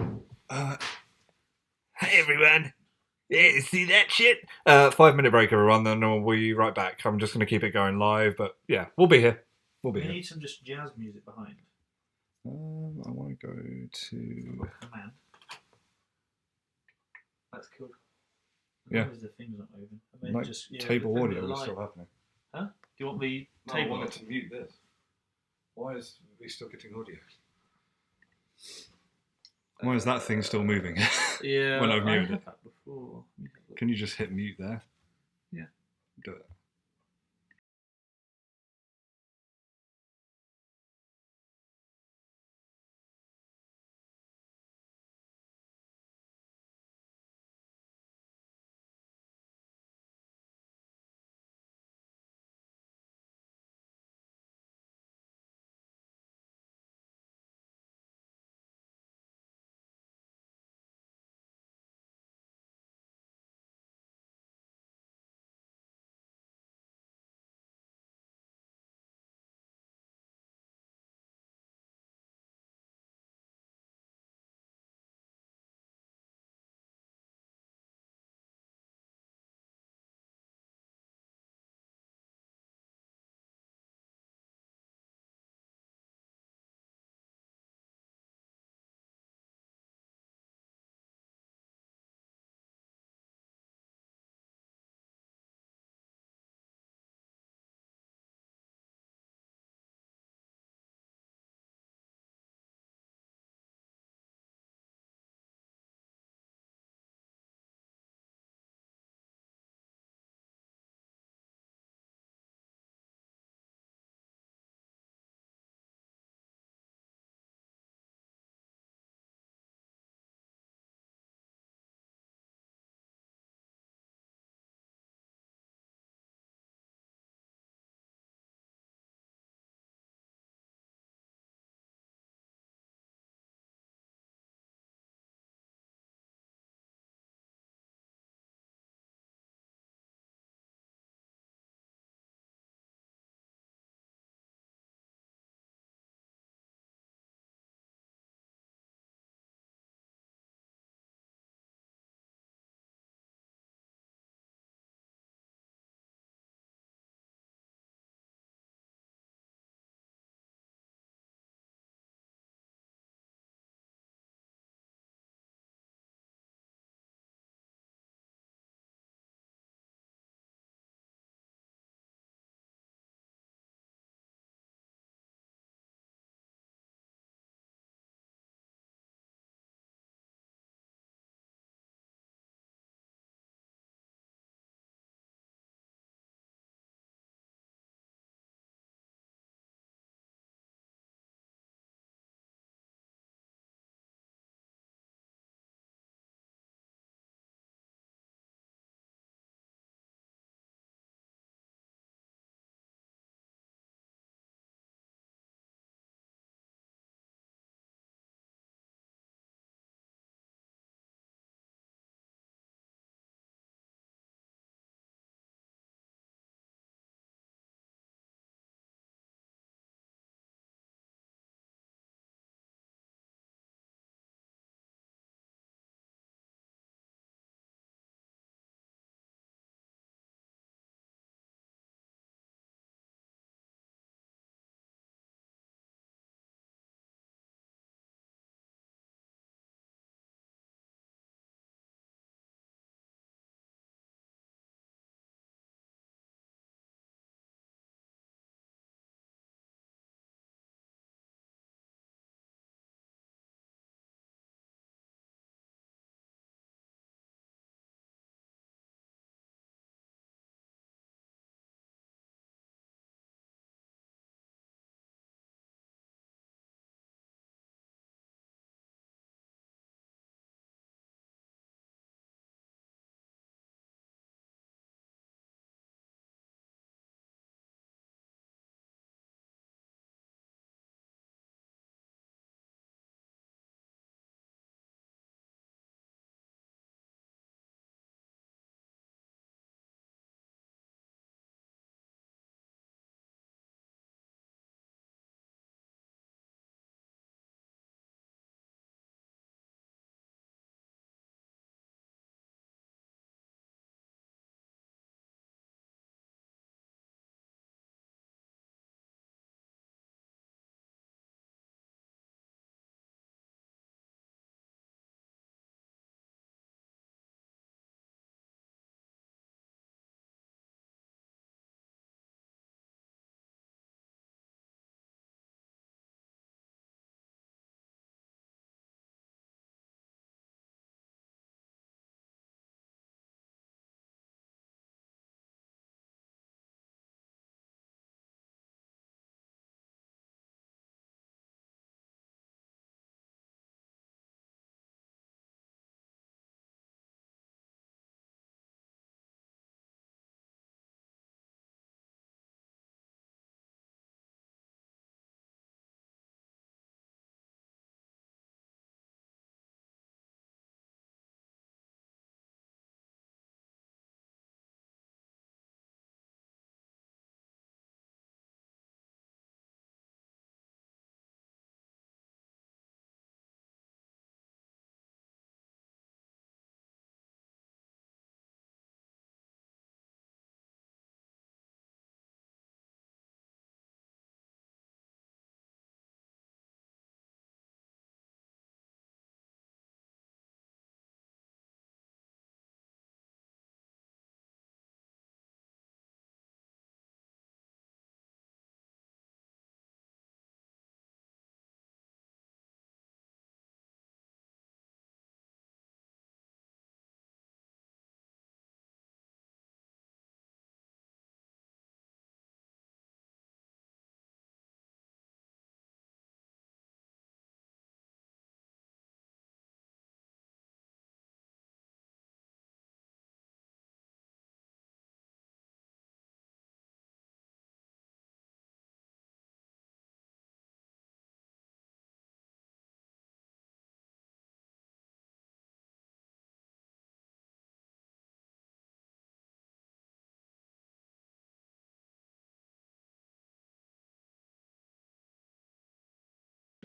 enough. Hey everyone. Yeah, see that shit? 5 minute break everyone, then we'll be right back. I'm just going to keep it going live, but yeah, we'll be here. We'll be We here. need some just jazz music behind. I want to go to... Command. That's cool. Yeah. Why is the thing's not moving? I mean, Like just, yeah, table the thing audio with the is light. still happening. Do you want the no, I table? wanted to mute this. Why is we still getting audio? Why is that thing still moving? Yeah, When I've I muted had it. that before. Let me have a look. Can you just hit mute there? Yeah. Do it.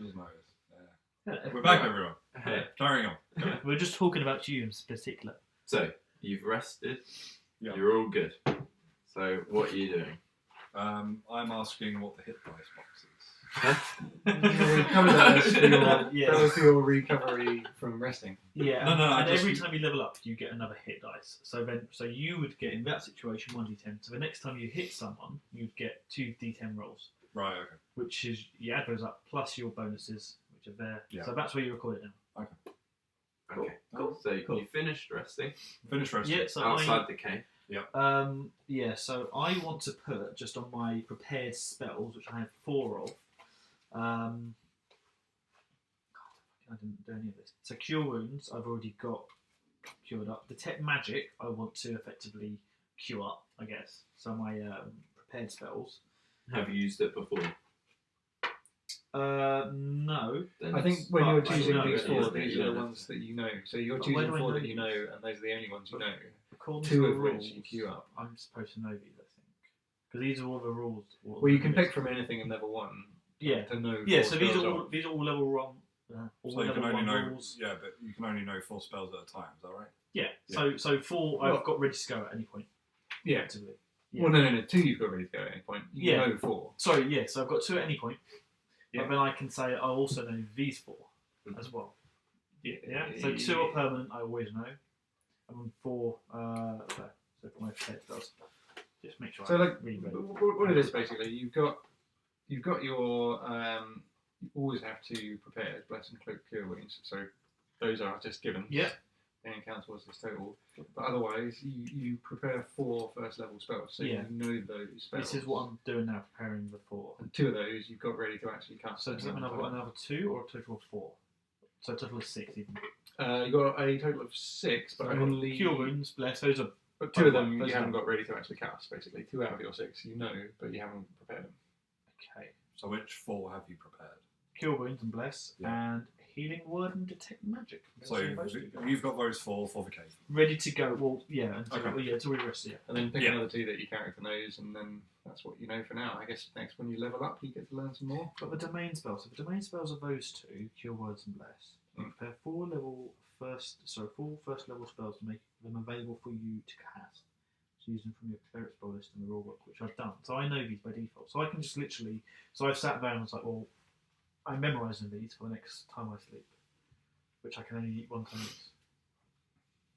Doesn't matter. Yeah. Yeah. We're back, everyone. Hey. Carrying on. We're just talking about you in particular. So you've rested. Yeah. You're all good. So what are you doing? I'm asking what the hit dice box is. We covered that as for your, Yeah. that was for your recovery from resting. Yeah, No, I and just- every time you level up, you get another hit dice. So you would get in that situation 1d10. So the next time you hit someone, you'd get 2d10 rolls, Right, okay. which is you add those up plus your bonuses, which are there. Yeah. So that's where you record it now. Okay. Cool. So Cool. you finished resting Finish resting. Yeah. So outside the cave. yeah. So I want to put just on my prepared spells, which I have 4 of. I didn't do any of this. So cure wounds, I've already got cured up. Detect magic, I want to effectively cure up, I guess. So my prepared spells. Have you used it before? No. Then I think it's- when you're But I choosing know these it, four, isn't it? these You are the don't ones that you know. So you're But where choosing do I 4 know that you know, these? and those are the only ones you know. According 2 to of the which rules, you queue up. I'm supposed to know these, I think. Because these are all the rules. Well, you can pick from anything in level 1 Yeah. to know. Yeah, 4 so these spells are of. all level 1. All So you level can only 1 know, rules. yeah, but you can only know 4 spells at a time. Is that right? Yeah. Yeah. So 4 Well- I've got ready to go at any point. Yeah. Effectively. Yeah. Well, no. 2 you've got ready to go at any point. You Yeah. know 4. Sorry, yeah, so I've got 2 at any point. Yeah. But then I can say I also know these 4 as well. Yeah. So 2 are permanent, I always know. And 4, so for my head spells. Just make sure So, I like, read it. what it is basically, you've got your. You always have to prepare bless and cloak cure wounds. So those are just given. Yeah. They don't count towards this total. But otherwise, you prepare 4 first level spells. So Yeah. you know those spells. This is what I'm doing now, preparing the 4. And 2 of those you've got ready to actually cast. So does that mean I've got another 2 or a total of 4? So a total of 6 even. You've got a total of 6, but So I've got only Cure wounds, bless, those are But 2 of them Those you are- haven't got ready to actually cast. Basically, 2 out of your 6 you know, but you haven't prepared them. okay. So which 4 have you prepared? Cure wounds and bless, Yeah. and healing word and detect magic. So Those two. you've got those 4 for the cave. Ready to go. Well, yeah, until, Okay. well, yeah, until we rest. Yeah. And then pick Yeah. another 2 that your character knows, and then that's what you know for now. I guess next when you level up, you get to learn some more. But the domain spells. So the domain spells are those 2, cure words and bless. You prepare 4 first level spells to make them available for you to cast. So use them from your cleric spell list in the rulebook, which I've done. So I know these by default. So I can just literally. So I've sat down and was like, well, I'm memorising these for the next time I sleep, which I can only eat 1 time use.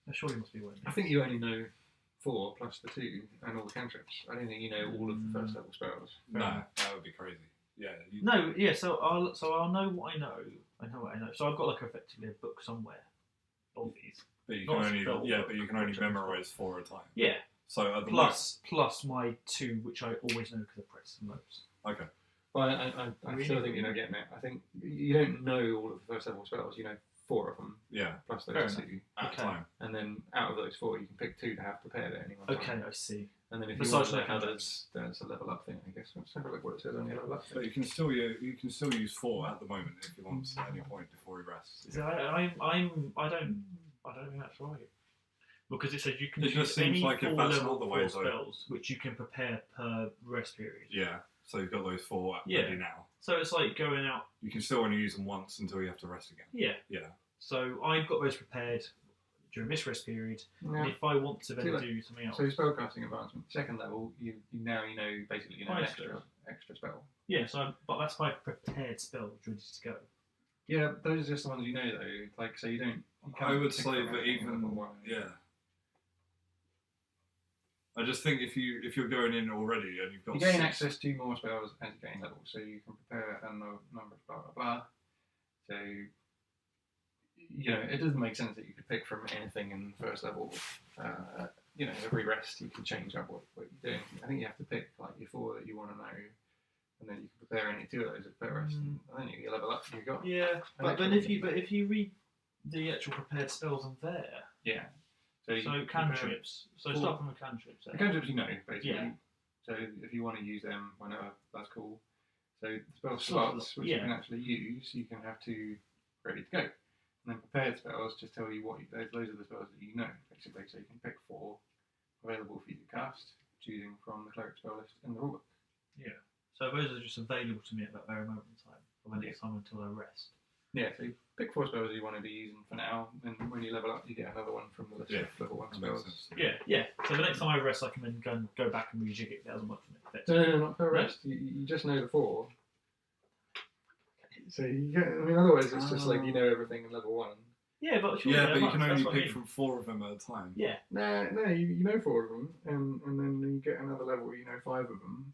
There surely must be one. I think you only know 4 plus the 2 and all the cantrips. I don't think you know all of the first level spells. No, that would be crazy. Yeah. You, No, yeah. So I'll know what I know. I know what I know. So I've got like effectively a book somewhere of these. But you Not can only spell, but you can only memorize 4 at a time. Yeah. So at the Plus my 2, which I always know because I press some notes. moment, okay. Well, I still think you're not getting it. I think you don't know all of the first level spells. You know 4 of them Yeah, plus Fair those enough. 2, at Okay. a time. and then out of those 4, you can pick 2 to have prepared at any one time. Okay, I see. And then if Besides you want to no learn cantrips. others, then it's a level up thing, I guess. Let's have a look what it says on your level up thing. But you can still use 4 at the moment if you want at any point before he rests. So I don't think that's right. Because it says you can It choose just seems any like if 4 that's level not the way 4 though. spells which you can prepare per rest period. Yeah. So you've got those 4 Yeah. ready now. So it's like going out. You can still only use them once until you have to rest again. Yeah. Yeah. So I've got those prepared during this rest period. And Yeah. if I want to then See, like, do something else. So spellcasting advancement, 2nd level, you know basically an Five spells. extra spell. Yeah, but that's my prepared spells ready to go. Yeah, those are just the ones you know though. Like, so you don't. You I can't would pick say from that anything level even 1. I just think if you're going in already and you've got You gain 6 access to more spells as you gain levels, so you can prepare a number of blah blah blah. So, you know, it doesn't make sense that you could pick from anything in first level. You know, every rest you can change up what you're doing. I think you have to pick like your 4 that you want to know, and then you can prepare any 2 of those at per rest, and then you level up. You got Yeah, but then if you read the actual prepared spells on there, yeah. So, you so prepare- cantrips. So Four. start from the cantrips. The cantrips you know, basically. Yeah. So if you want to use them whenever, that's cool. So the spell Slot, slots, which yeah. you can actually use, you can have 2 ready to go. And then prepared spells just tell you those are the spells that you know, basically. So you can pick 4 available for you to cast, choosing from the cleric spell list in the rulebook. Yeah. So those are just available to me at that very moment in time. for the next time until I rest. Yeah, so you pick 4 spells you want to be using for now, and when you level up, you get another one from the list Yeah, of level 1 That makes spells. sense. Yeah. So the next time I rest, I can then go back and rejig it. That doesn't work for me. No, not per rest. You just know the 4. So you get, I mean, otherwise it's just like you know everything in level 1. Yeah, but surely Yeah, they're but you much, can that's only what I pick mean. from 4 of them at a time. Yeah. No, you know 4 of them, and then you get another level where you know 5 of them,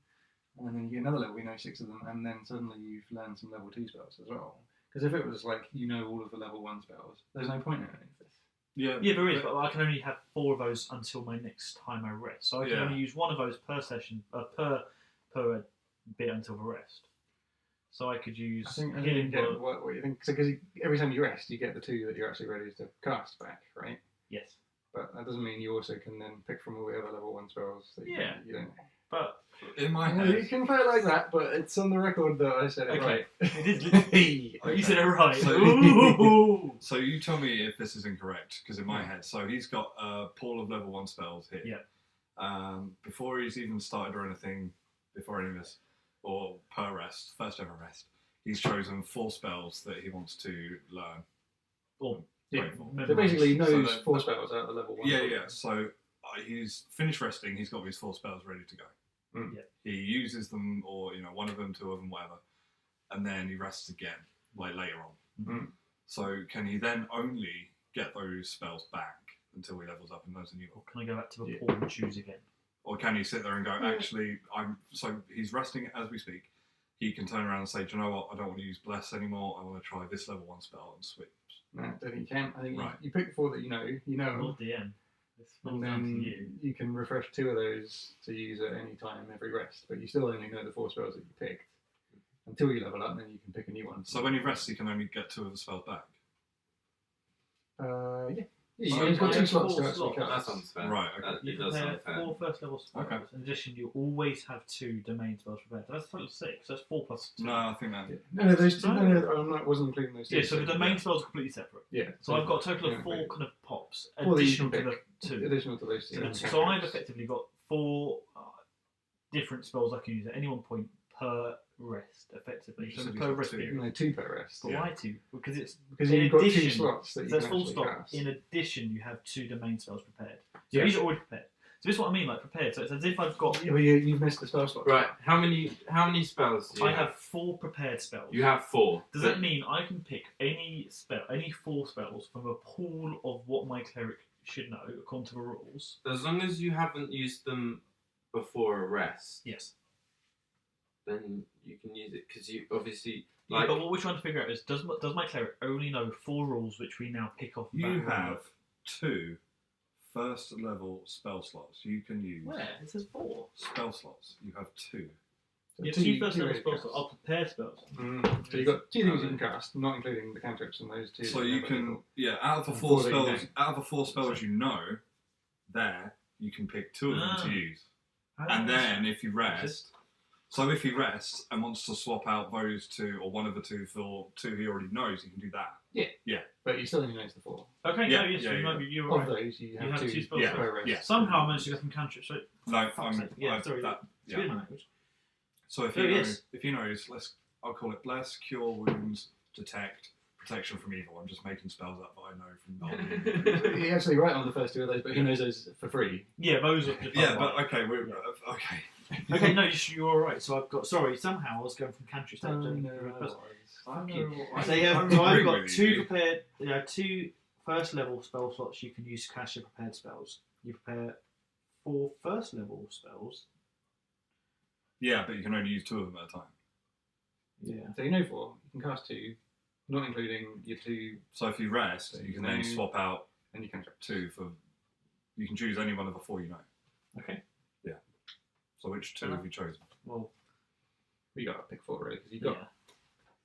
and then you get another level where you know 6 of them, and then suddenly you've learned some level 2 spells as well. Because if it was like you know all of the level 1 spells, there's no point in any of this. Yeah, Yeah, there is, but I can only have 4 of those until my next time I rest. So I can Yeah. only use 1 of those per session, per bit until the rest. So I could use I think you healing get word. what you think. Because every time you rest, you get the 2 that you're actually ready to cast back, right? Yes, But that doesn't mean you also can then pick from all the other level 1 spells. That Yeah. you don't. but in my Yeah, you head. can play it like that, but it's on the record that I said it Okay. right. it is literally. Okay. You said it right. So- Ooh. So you tell me if this is incorrect, because in my Yeah. head, so he's got a pool of level 1 spells here. Yeah. Before he's even started or anything, before any of this, or per rest, first ever rest, he's chosen 4 spells that he wants to learn. Or Yeah. Grateful. So basically, he knows So then- 4 spells out of the level 1. Yeah. So he's finished resting. He's got his 4 spells ready to go. Mm. Yeah. He uses them, or 1 of them, 2 of them, whatever, and then he rests again, like later on. Mm. So can he then only get those spells back until he levels up and learns a new one, can I go back to the Yeah. pool and choose again? or can he sit there and go, Yeah. actually, so he's resting as we speak. He can turn around and say, do you know what? I don't want to use bless anymore. I want to try this level 1 spell and switch. No, I don't think you can. I think Right. you pick 4 that you know Lord DM. This falls and down to then you. you can refresh 2 of those to use at any time every rest. But you still only know the 4 spells that you picked until you level up, and then you can pick a new one. So when he rests, he can only get 2 of the spells back. Yeah. So He's got I 2 have slots 4 to actually slots. That cast. sounds fair. Right, okay. It You does prepare sound fair. 4 first level spells. Okay. In addition, you always have 2 domain spells prepared. That's total 6. So that's 4 plus 2. No, I think that. No, those 2. No. I wasn't including those 2. Yeah, so the domain spells are completely separate. Yeah. So I've got a total Yeah, of 4 right. kind of pops, 4 that you additional can to the pick. 2. Additional to those 2. So, and so I've cantrips. effectively got 4 different spells I can use at any one point per rest, effectively. You So said per you've got rest 2. period. No, 2 per rest. But Yeah. why 2? Because it's Because in you've got 2 addition- slots that you so that's can full actually stop. cast. In addition, you have 2 domain spells prepared. So Yeah. these are already prepared. So this is what I mean, like prepared. So it's as if I've got. Yeah, but you've missed the spell slot. Right. How many spells do you I have 4 prepared spells. You have 4. Does that mean I can pick any 4 spells from a pool of what my cleric should know according to the rules? As long as you haven't used them before a rest, Yes. then you can use it because you obviously Yeah, like. but what we're trying to figure out is does my cleric only know 4 rules which we now pick off? You that have rule? 2 first level spell slots. You can use Where? It says 4. spell slots. You have 2. So You have 2 2 first level ready spells. casts. I'll prepare spells. So you've got 2 things you can cast, not including the cantrips and those 2. So that you never can, level. out of the And 4 4 that you spells, know. out of the 4 spells you know, there you can pick 2 of them Ah. to use, and then if you rest, so if he rests and wants to swap out those 2 or one of the 2 for 2 he already knows, he can do that. But you still only knows the 4. Okay, Yeah, no, yes, yeah, you yeah. might be, you're Of right. those, you have have 2 2 spells Yeah, per rest. yeah. Somehow I managed to get some cantrips. So, No, fuck's sake. Yeah, sorry. that, excuse yeah. my language. So if Oh, he knows, yes. if he knows, I'll call it bless, cure wounds, detect, protection from evil. I'm just making spells up that I know from. You're actually right on the first 2 of those, but he knows those for free. Yeah, those are just. Yeah, but okay, Yeah. okay. Okay, no, you're all right. So I've got. Sorry, somehow I was going from cantrips to. Fuck you. So yeah, I'm so I've agreeing got with 2 you. prepared. 2 first level spell slots you can use to cast your prepared spells. You prepare 4 first level spells. Yeah, but you can only use 2 of them at a time. Yeah. So you know 4, you can cast 2, not including your 2 So if you rest, you can then No. swap out and your cantrips. 2 for. You can choose any one of the 4 you know. Okay. So which 2 have you chosen? Well, You got to pick 4 really, because you've got yeah.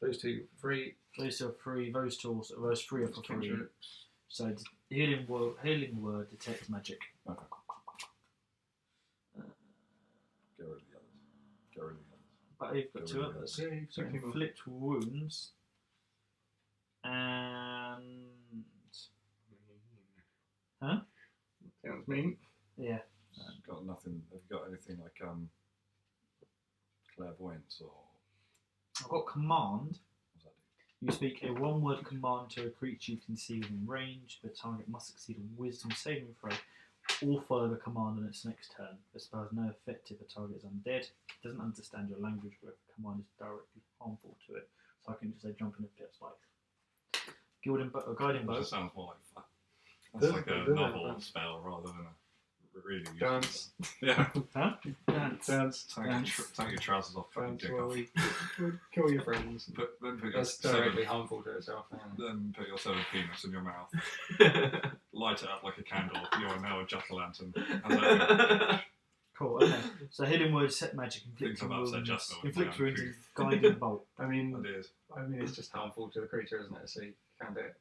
those 2 free. Those are free. Those 2 also. Those 3 are for free. cantrips. So healing word, detect magic. Okay. Get rid of the others. Get rid of the others. But I've got Get 2 rid of others. Yeah, you've So got people. inflict wounds and Sounds mean. yeah. Got nothing. Have you got anything like clairvoyance or? I've got command. You speak a one-word command to a creature you can see within range. The target must succeed a Wisdom saving throw or follow the command on its next turn. The spell has no effect if the target is undead. It doesn't understand your language, but if the command is directly harmful to it. So I can just say jump in and pit spikes. Guiding It bow. just sounds more like fun. That's like a Doesn't novel it? spell rather than a really useful Dance. spell. Yeah. Huh? Dance. Dance. Take your trousers off, fucking Dance dick while off. we kill your friends. Then put your That's directly harmful to yourself. Then put your severed penis in your mouth. Light it up like a candle. You are now a jack-o'-lantern. How's that Cool, okay. So hidden word, set magic, Things inflict about wounds, Sir Jasper with inflict my own wounds, and truth. guiding bolt. I mean, feel? Ideas. it's just harmful to the creature, isn't it? So you can't do it.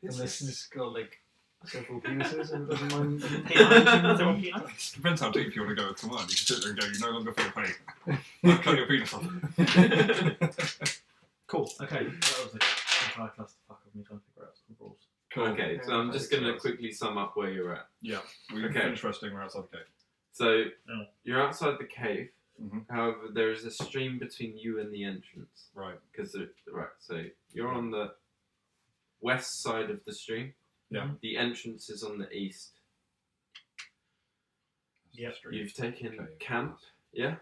Unless it's got like several penises and it doesn't mind. It depends how deep you want to go with command. You can sit there and go, you no longer feel pain. Like, cut your penis off. Cool, okay. That was the entire clusterfuck of me trying to figure out some rules. Okay, so I'm just going to quickly sum up where you're at. Yeah, we Okay. finish resting. We're outside the cave. So Oh. you're outside the cave. Mhm. However, there is a stream between you and the entrance. Right. So you're on the west side of the stream. Yeah. The entrance is on the east. Yep. You've taken Okay. camp. Yeah.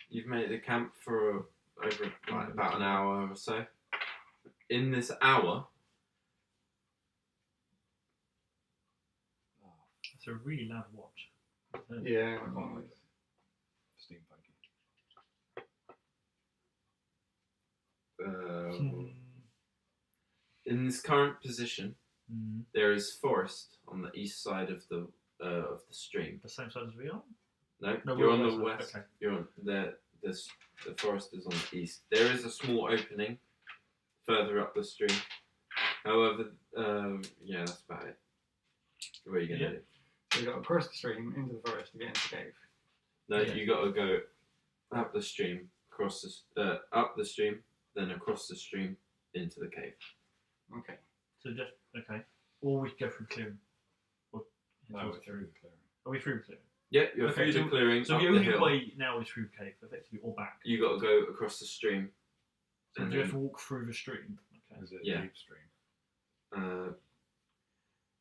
You've made the camp for over like about an hour or so. In this hour, It's a really loud watch. Yeah. I quite like it. Steampunky. in this current position, Mm. there is forest on the east side of the stream. The same side as we are? No, No, you're we're on the west, west. okay. You're on the forest is on the east. There is a small opening further up the stream. However, yeah, that's about it. What are you gonna Yeah. do? So you got to cross the stream into the forest to get into the cave. No, Yeah. you got to go up the stream, up the stream, then across the stream into the cave. Okay. So just, okay. Or we go through clearing. Or, No, we're through the clearing. Are we through clearing? Yeah, you're Okay, through the clearing. So up the the only hill. way now is through cave, effectively, or back. You got to go across the stream. So and do you have to then, walk through the stream? Okay. Is it Yeah. deep stream?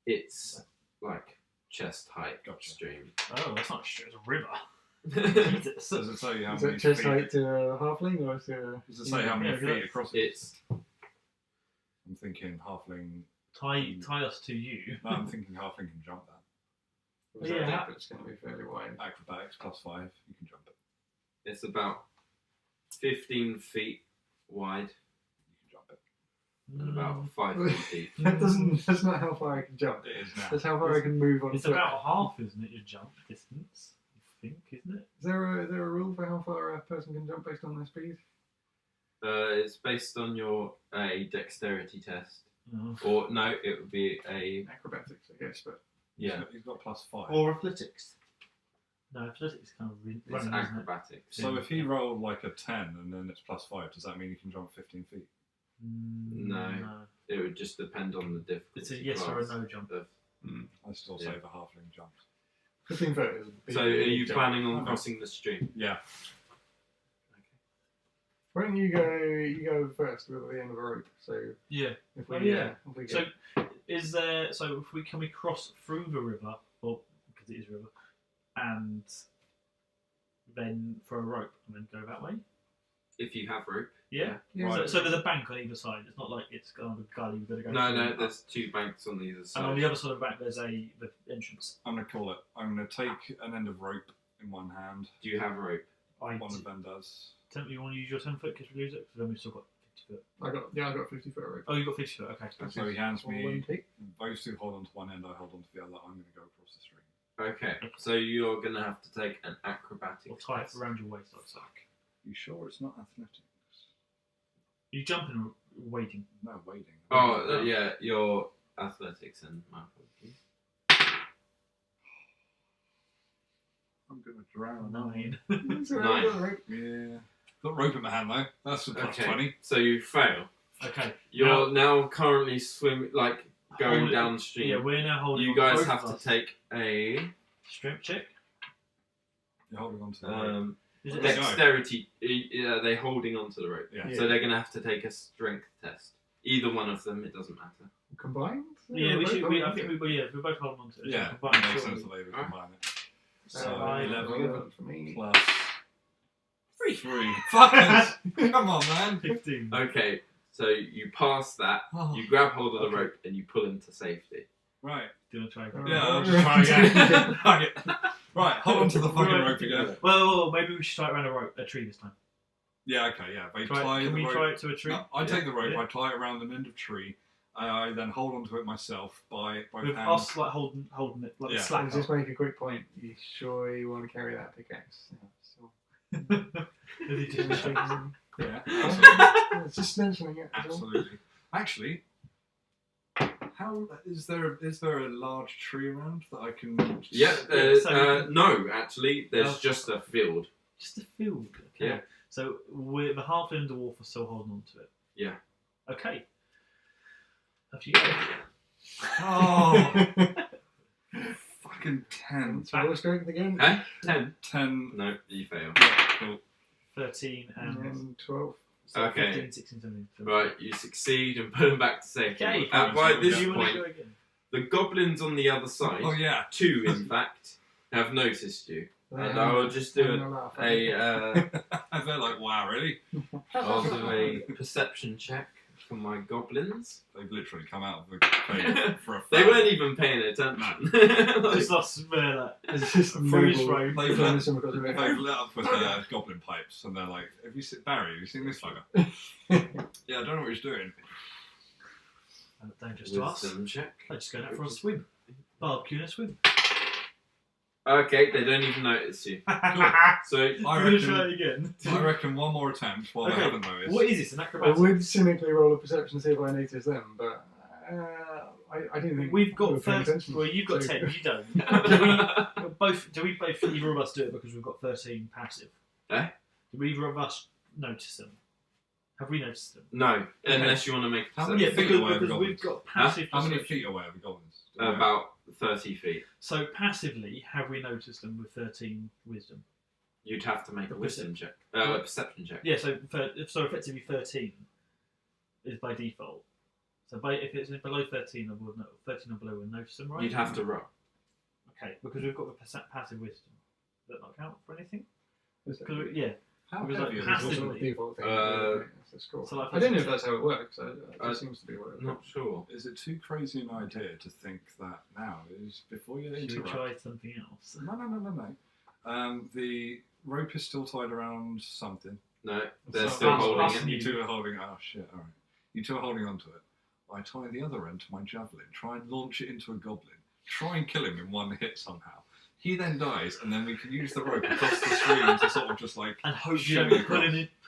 it's like chest height Gotcha. stream. Oh, that's not true. It's a river. Jesus. Does it tell you how Is many it chest feet? height to a halfling or to? Does it say how many Yeah, feet that's- across it? It's I'm thinking halfling. Tie us to you. No, I'm thinking halfling can jump that. Yeah. It's going to be fairly wide. Acrobatics +5, you can jump it. it's about 15 feet wide You can jump it. and about 5 feet deep. That's not how far I can jump. It is now. That's how far I can move on It's foot. about half, isn't it, your jump distance? I think, isn't it? Is there a rule for how far a person can jump based on their speed? It's based on your a dexterity test, No. or no, it would be a Acrobatics, I guess, but yeah. He's got +5. Or athletics. No, athletics is kind of It's running, isn't it? acrobatics. So if he rolled like a 10 and then it's +5, does that mean he can jump 15 feet? No. It would just depend on the difficulty. It's a yes or a class no jump. of- I still Yeah. say the halfling jumps. 15 foot is a big So are you jump. planning on Okay. crossing the stream? Yeah. Why don't you go first with the end of the rope? So Yeah. if we Oh, yeah. if we So get, is there? So if we can we cross through the river, or because it is a river, and then for a rope and then go that way? If you have rope. Yeah. yeah, Right. So there's a bank on either side. It's not like it's kind of a gully you've got to go. No, through. no, there's 2 banks on either side. And on the other side of the bank, there's the entrance. I'm going to call it. I'm going to take an end of rope in one hand. Do you have rope? I One of them does. you want to use your 10 foot because we lose it? Because then we've still got 50 foot. I got 50 foot rope. Oh, you've got 50 foot. Okay. So he hands One me. pick. Those two hold on to one end, I hold on to the other. I'm going to go across the stream. Okay, so you're going to have to take an acrobatics Or tie it test. around your waist. You sure it's not athletics? You jumping or wading? No, wading. Oh, yeah, your athletics and my apologies. I'm going to drown. 9. It's all right, I got rope. Yeah. Got rope in my hand though. That's a Okay, +20. so you fail. Okay. You're now currently swimming, like going Hold it- downstream. Yeah, we're now holding. You on guys both have of to us. take a Strength check. You're holding on to the rope. Is it There a you go. dexterity. Yeah, they're holding onto the rope, Yeah. so they're gonna have to take a strength test. Either one of them, it doesn't matter. Combined? Yeah, we both should. holding I on think to it. we're both holding on to it. Yeah, Combine, that makes surely. sense the way we Alright. combine it. So Fine. 11 for me. plus 3. Fuckers! Come on, man. 15. Okay, so you pass that, Oh, you grab hold of the Okay. rope, and you pull him to safety. right. Do you want to try again? Yeah, I'll just try again. Okay. Right, hold on to the fucking rope again. Well, maybe we should try it around a tree this time. Yeah, okay, yeah. They Try, tie can the we rope. try it to a tree? No, I take the rope, Yeah. I tie it around an end of tree. I then hold onto it myself by With hands. us like holding it like Yeah. a slack. Just make a quick point. You sure you want to carry that pickaxe? Is he just shaking? Yeah, Just mentioning it. that's all. absolutely. Actually, how is there a large tree around that I can? Yeah, So- no, actually, there's Oh. just a field. Just a field. Okay. Yeah. So we're the halfling dwarf are still holding on to it. Yeah. Okay. Off you go. Oh, fucking 10. So roll strength again. Huh? 10. 10. No, you fail. Cool. 13 And and then 12. so Okay. 15, 16, 17. Right, you succeed and put him back to safety. Okay. By this Do you want to point, go again? the goblins on the other side, Oh yeah. 2 in fact, have noticed you. And I will just do They're like, wow, really? I'll do a perception check for my goblins. They've literally come out of the cave for a They fan. weren't even paying attention. Like, Just lost that. It's just Foolish noble. rogue. They've Promise him because of it. They've lit up with goblin pipes, and they're like, Barry, have you seen this fucker? Yeah, I don't know what he's doing. Don't just to us. wisdom check. They're just going out for a swim. Barbecue and a swim. Okay, they don't even notice you. So I You're going to try reckon, it again. I reckon one more attempt while Okay, they haven't noticed. What is this? An I acrobatic? would cynically roll a perception to see if I notice them, but I didn't think We've they got were paying 30. attention. Well, you've got So- 10. You don't. Do we both? Either of us do it because we've got 13 passive? Eh? Do either of us notice them? Have we noticed them? no, unless you want to make a How perception. many Yeah, feet away are because the we've goblins? got passive. How many perception. feet away are the goblins? About 30 feet. So passively, have we noticed them with 13 wisdom? You'd have to make a A wisdom check. A perception check. Yeah. So effectively 13 is by default. So if it's below 13 or below, 13 or below, we'll notice them, right? You'd have to roll. Okay, because we've got the passive wisdom. Does that not count for anything? Is it? Because yeah. How It was heavy like are It's the passive. also goblins? a default thing. That's a score. So like I don't know if that's how it works. It just seems to be what it I'm not sure. Is it too crazy an idea to think that now? Is before you Should we interrupt? try something else? No. The rope is still tied around something. No, they're So still us- holding us it. and You two are holding. Oh shit! All right. You two are holding onto it. I tie the other end to my javelin. Try and launch it into a goblin. Try and kill him in one hit somehow. He then dies, and then we can use the rope across the stream to sort of just like. And hope you Shimmy don't across.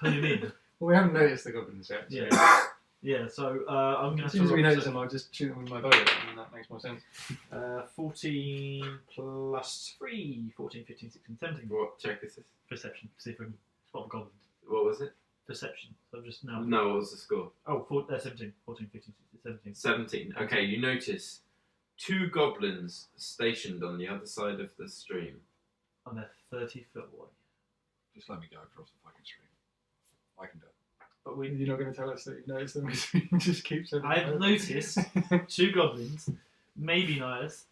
pull him in. Well, we haven't noticed the goblins yet. So Yeah. Yeah, so I'm going to as have soon to as we roll notice them, I'll just shoot them with my bow, and that makes more sense. 14 plus 3, 14, 15, 16, 17. What check is this? Perception. See if we can spot the goblins. What was it? Perception. So I'm just now. No, what was the score? Oh, 17, 14, 15, 16, 17. 17. Okay, you notice 2 goblins stationed on the other side of the stream. And they're 30 foot away. Just let me go across the fucking stream. I can do it. But we. You're not going to tell us that you've noticed them because you just keep saying I've noticed 2 goblins. Maybe Nias.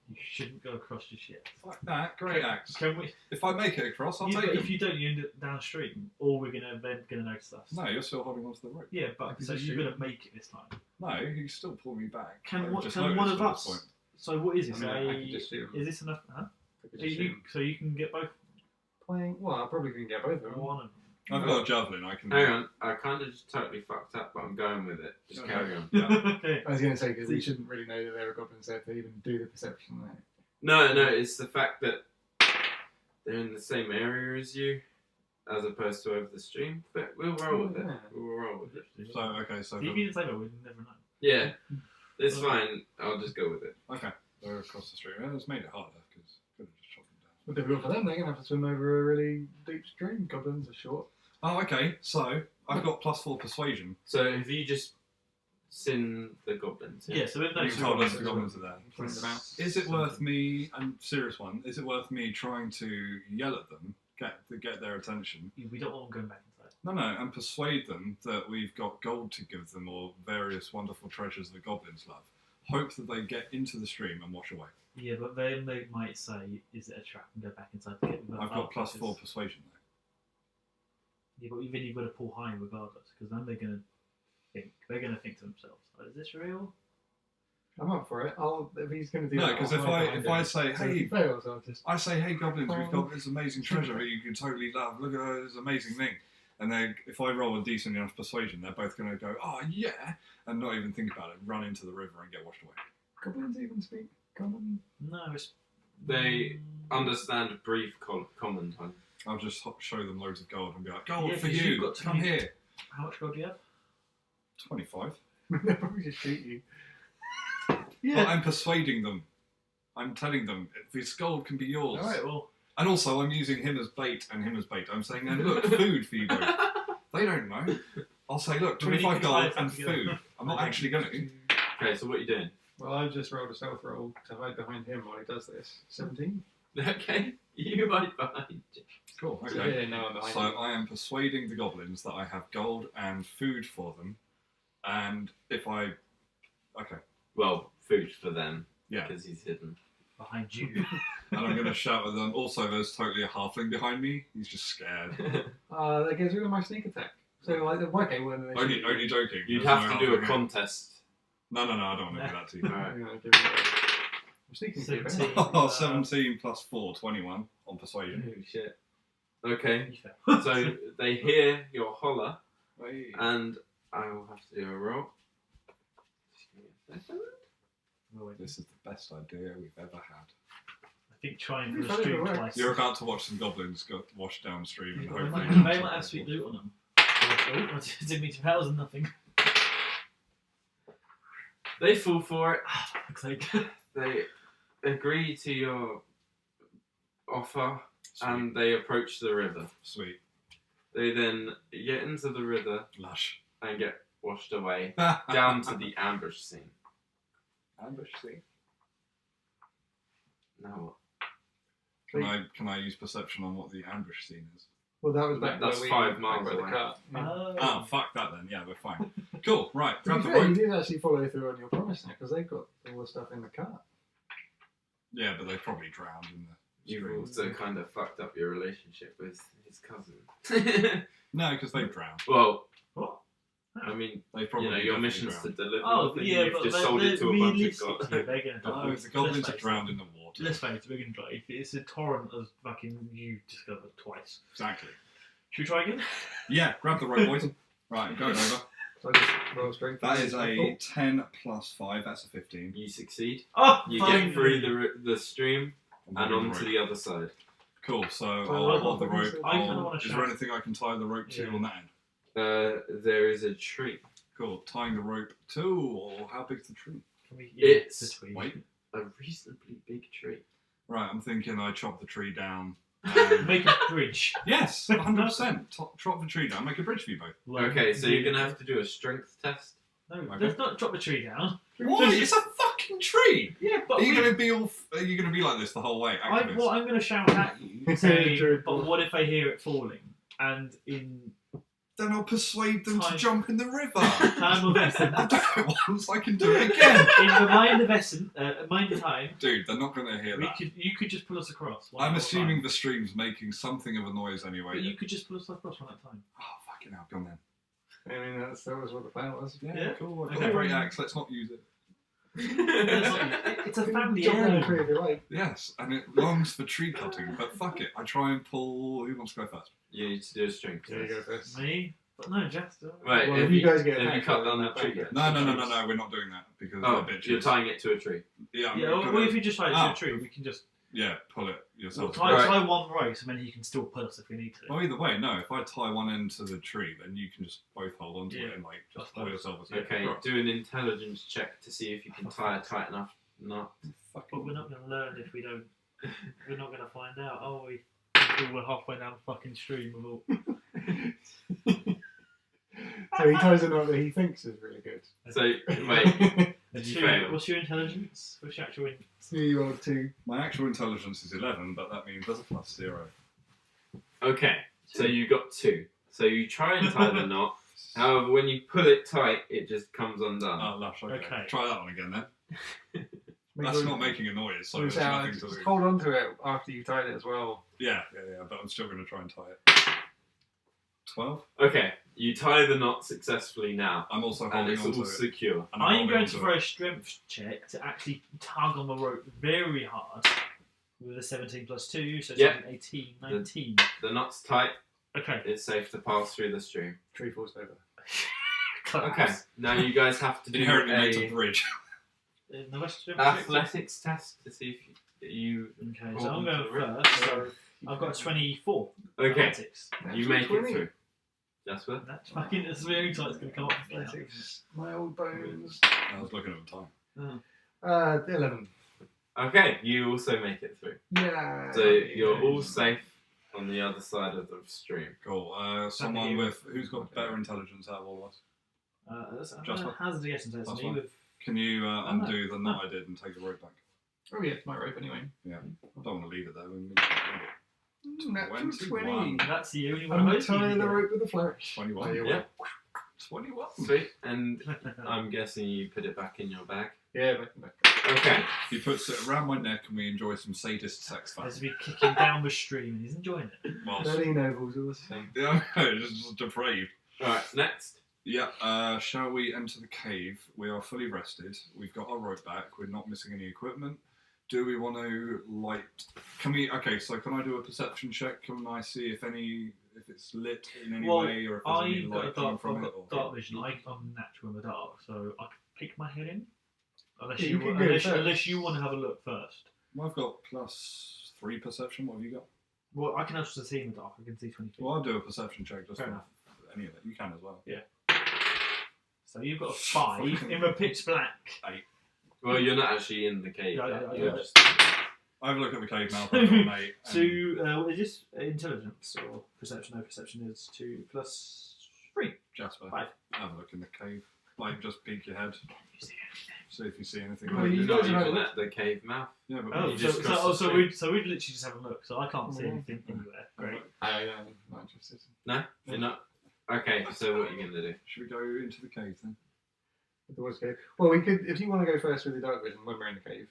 You shouldn't go across just yet. Fuck that. Great axe. Can we? If I make it across, I'll Yeah, take but it. if you don't, you end up downstream, or we're gonna notice us. No, you're still holding onto the rope. Yeah, I but can so just you're shoot. gonna make it this time. No, you still pull me back. Can I've one? just Can one noticed of at this us? point. So what is I it? mean, I could just shoot them. Is this enough? Huh? I could just shoot them. So you can get both. Playing, well, I probably can get both of them. One of them. I've got a javelin. I can. Hang on, I kind of just totally fucked up, but I'm going with it. Just Okay. carry on. Yeah. Okay. I was going to say, because we shouldn't really know that there are goblins there to even do the perception there. No, it's the fact that they're in the same area as you, as opposed to over the stream. But we'll roll with it. Yeah. We'll roll with it. So okay, so If you didn't say that, we'd never know. Yeah, it's fine. I'll just go with it. okay, they're across the stream. Yeah, it's made it harder because could have just chopped them down. Well, difficult for them. They're going to have to swim over a really deep stream. Goblins are short. Oh, okay. So I've got +4 persuasion. So have you just seen the goblins? Yeah. So we've You noticed. told us goblins the as goblins are there. Point them out. Is it worth me? And serious one. Is it worth me trying to yell at them, get their attention? We don't want them going back inside. No, and persuade them that we've got gold to give them or various wonderful treasures the goblins love. Hope that they get into the stream and wash away. Yeah, but then they might say, "Is it a trap?" and go back inside the cave. I've got +4 persuasion though. Yeah, but even you've got to pull high regardless, because then they're gonna think to themselves, oh, "Is this real?" I'm up for it. If he's going to do No, that, because I'll hide if behind I him. say, So if hey, he fails, I'll just. hey goblins, we've got this amazing treasure that you can totally love. Look at this amazing thing. And then if I roll a decent enough persuasion, they're both going to go, oh yeah, and not even think about it, run into the river and get washed away. Goblins even speak common? No, it's They understand brief common time. I'll just show them loads of gold and be like, gold Yeah, for 'cause you, you've got to come be- here. How much gold do you have? 25. They'll probably just shoot you. But I'm persuading them. I'm telling them, this gold can be yours. All right, well, And also, I'm using him as bait and him as bait. I'm saying, and look, food for you both. They don't know. I'll say, look, Well, you 25 can tie gold them and together. food. I'm not actually going to. Okay, so what are you doing? Well, I just rolled a stealth roll to hide behind him while he does this. 17. Okay, you hide behind. Cool, So okay. yeah, no, I'm behind So him. I am persuading the goblins that I have gold and food for them. And if I... Okay. Well, food for them. Yeah. Because he's hidden. behind you. And I'm going to shout at them. Also, there's totally a halfling behind me. He's just scared. That goes rid of my sneak attack. So, like, okay, well, then they Only, should- only joking. You'd There's have no to do a halfling here. contest. No, I don't want to do that to you. Alright. Yeah, give it a- I'm sneaking too bad. 17. Oh, 17 plus 4, 21 on persuasion. Oh shit. Okay, You fell. so they hear your holler, Wait. and I will have to do a roll. Just give me a second. Well, wait. This is the best idea we've ever had. I think trying We've for a had it stream work. twice. You're about to watch some goblins go wash downstream and They hopefully... might have sweet loot on them. Oh, I didn't mean to that was nothing. They fall for it. Fuck's sake. They agree to your offer, Sweet. and they approach the river. Sweet. They then get into the river Lush. and get washed away down to the ambush scene. ambush scene. Now Can I use perception on what the ambush scene is? Well, that was back That's where we 5 miles back to the away. cart. Yeah. Oh, fuck that then. Yeah, we're fine. Cool. Right. To Grab be the fair, you rope. did actually follow through on your promise now, because they've got all the stuff in the cart. Yeah, but they probably drowned in the you've stream. also kind of fucked up your relationship with his cousin. No, because they've drowned. Well, What? I mean, They probably your definitely mission's to drowned. deliver Oh, the thing. yeah, You've but just sold it to a bunch of realistically, gods. they're going to die. No, the goblins Let's have face drowned it. in the water. Let's face it, we're going to die. It's a torrent of fucking you discovered twice. Exactly. Should we try again? Yeah, grab the rope, boys. Right, going over. So I just roll strength. That is a 10 plus 5. That's a 15. You succeed. Oh, You finally. get through the stream I'm and holding onto rope. the other side. Cool, so So I'll what hold the happens rope. if- I kinda wanna Is there shout. anything I can tie the rope to Yeah. on that end? There is a tree. Cool, tying the rope to, or how big's the tree? Can we, It's- between. Wait. A reasonably big tree. Right, I'm thinking I chop the tree down. And... Make a bridge. yes, 100%. Chop the tree down, make a bridge for you both. Okay, so you're gonna have to do a strength test. No, Okay. let's not drop the tree down. What? It's a fucking tree! Yeah, but Are you gonna be all? Are you gonna be like this the whole way? Activist? Well, I'm going to shout at you, saying, but what if I hear it falling? And in Then I'll persuade them to Time. jump in the river. time of I essence, do it once, I can do it again. in the mind of essence, mind of time, Dude, they're not gonna hear that. you could just pull us across. one I'm more assuming time. the stream's making something of a noise anyway. But you could just pull us across one at a time. Oh, fucking hell, go on then. I mean, that was what the plan was. Yeah. cool. I've got Okay. a great axe, let's not use it. It's a family Jump down a tree heirloom. if you like. Yes, and it longs for tree cutting, but fuck it. I try and pull. Who wants to go first? You need to do a strength There you test. go first. Me? But no, just. Right, Well, have if you you, guys get have you attacked, cut down then that that tree back yet? No, we're not doing that because Oh, they're bitches. you're tying it to a tree. Yeah, I'm Yeah, gonna- well, if you just tie it to Ah. a tree, we can just yeah, pull it yourself. tie one rope, and then he can still pull us if we need to. Well, either way, no. If I tie one end to the tree, then you can just both hold onto Yeah. it and like just Just pull both. yourself. As Okay, Right. do an intelligence check to see if you can tie a tight enough knot. But we're not going to learn if we don't. We're not going to find out, are we? Until we're halfway down the fucking stream of all. So he ties a knot that he thinks is really good. So, wait, What's You your, failed. what's your intelligence? What's your actual? You rolled 2. My actual intelligence is 11, but that means there's a +0. okay, so you got 2. So you try and tie the knot. However, when you pull it tight, it just comes undone. Oh, lush. Okay. Okay. Try that one again then. Make That's sure- not making a noise, so Well, there's nothing to just lose. hold on to it after you tied it as well. Yeah, but I'm still going to try and tie it. 12. Okay, you tie the knot successfully now, I'm also and holding it's on to all it. secure. And I'm holding going on to it. throw a strength check to actually tug on the rope very hard with a 17 plus 2, so it's Yep. 18, 19. The knot's tight. Okay. It's safe to pass through the stream. Tree falls over. Okay, now you guys have to do Inherently makes a a bridge. The rest of it? athletics test to see if you. Okay, Hold so I'm on going to the rope. first. So I've got a 24. Okay, Athletics. you make it through. Jasper. That's fucking. That's very tight. It's going to come up. now. Athletics. My old bones. I was looking at the time. 11. Okay, you also make it through. Yeah. So you're all safe on the other side of the stream. Cool. Someone with who's got better intelligence out of all of us? I'm Just going to hazard a guess and say it's That's me fine. with. Can you no. undo the knot I did and take the rope back? Oh yeah, it's my rope anyway. I don't want to leave it there. Natural 20. That's the only one I'm of going those to tie you the get. rope with a flourish. 21. Yeah. 21. Sweet. And I'm guessing you put it back in your bag. Yeah, back. Okay. He puts it around my neck and we enjoy some sadist sex fun. As we kicking down the stream and he's enjoying it. Whilst, Dirty nobles all the same. yeah, just depraved. Alright, next. Yeah, shall we enter the cave? We are fully rested. We've got our rope back. We're not missing any equipment. Do we want to light? Can we? Okay, so can I do a perception check? Can I see if it's lit in any Well, way, or if there's any I've got light coming I've from it? got Or... dark vision. I'm natural in the dark, so I can peek my head in. Unless Yeah, you, you can go unless first. you want to have a look first. Well, I've got +3 perception. What have you got? Well, I can also see in the dark. I can see 20 feet. Well, I'll do a perception check just Fair for enough. any of it. You can as well. So you've got a 5 in the pitch black. Well, you're not actually in the cave. Yeah. You're just. I have a look at the cave now. I've got an 8. So is this intelligence or perception? No, perception is 2 plus 3. Jasper, 5. have a look in the cave. Like, just peek your head. See if you see anything. Well, You're you not guys have even a at the cave mouth. Yeah, but Oh, You just cross the so stream. we'd literally just have a look. So I can't see Mhm. anything anywhere. Great. I'm not interested. No? You're not? Okay, so what are you going to do? should we go into the cave then? The door's cave. Well, we could, if you want to go first with the dark vision when we're in the cave.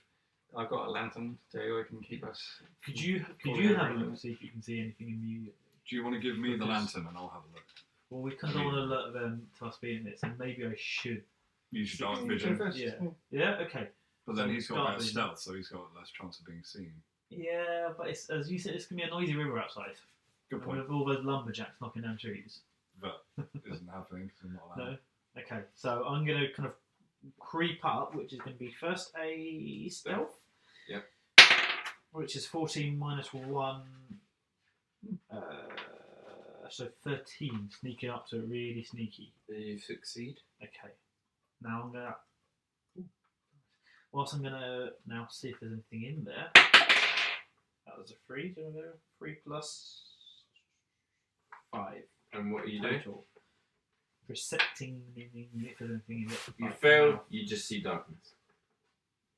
I've got a lantern, so I can keep us. Could you have a look and see if you can see anything immediately? Do you want to give me the Because- lantern and I'll have a look? Well, we kind of want to alert them to us being it, so maybe I should. Use your dark You go vision. first. Yeah. Yeah. Okay. But then he's got Dark better vision. stealth, so he's got less chance of being seen. Yeah, but it's, as you said, it's gonna be a noisy river outside. Good point. With all those lumberjacks knocking down trees. But isn't happening because I'm not allowed. No. Okay, so I'm gonna kind of creep up, which is gonna be first a stealth. Yep. Which is 14 minus 1. So 13, sneaking up, so really sneaky. You succeed. Okay. Now I'm gonna. Whilst I'm gonna now see if there's anything in there. That was a 3. Do you know? 3 plus 5. And what are you doing? Total. Percepting if there's anything in it. You Right fail, now. you just see darkness.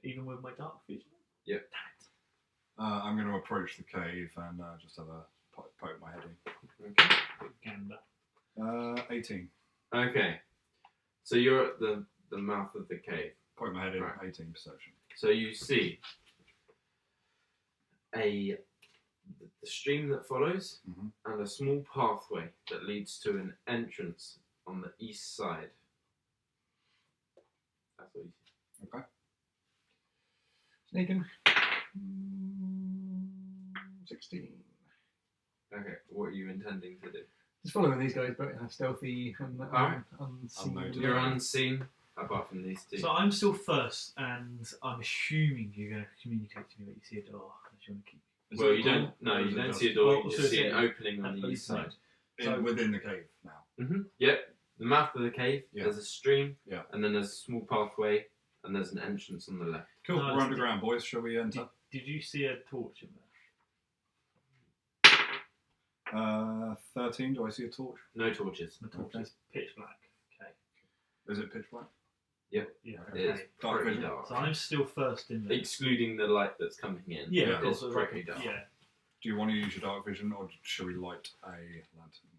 Even with my dark vision. Yep. I'm going to approach the cave and just have a poke my head in. Okay. Gander. 18. Okay. So you're at the mouth of the cave. Poke my head in, Right. 18 perception. So you see the stream that follows Mhm. and a small pathway that leads to an entrance on the east side. That's what you see. Okay. Sneaking. 16. Okay, what are you intending to do? Just following these guys, but in a stealthy and Alright. unseen. Unknown. You're unseen, apart from these two. So I'm still first, and I'm assuming you're going to communicate to me that you see a door. If you want to keep. Is Well, it you a door, don't. No, or you is it don't just see a door. Well, You so just see it's an opening on the at east the side. So- within the cave now? Yep. The mouth of the cave. Yeah. There's a stream. Yeah. And then there's a small pathway, and there's an entrance on the left. Cool, No, we're it's- underground, boys. Shall we enter? Did you see a torch in there? 13, do I see a torch? No torches. The torch Okay. is pitch black. Okay. Is it pitch black? Yeah. It Okay. is Dark pretty vision. dark. So I'm still first in there. Excluding the light that's coming in. Yeah, Yeah. of course, It's like pretty dark. Yeah. Do you want to use your dark vision or should we light a lantern?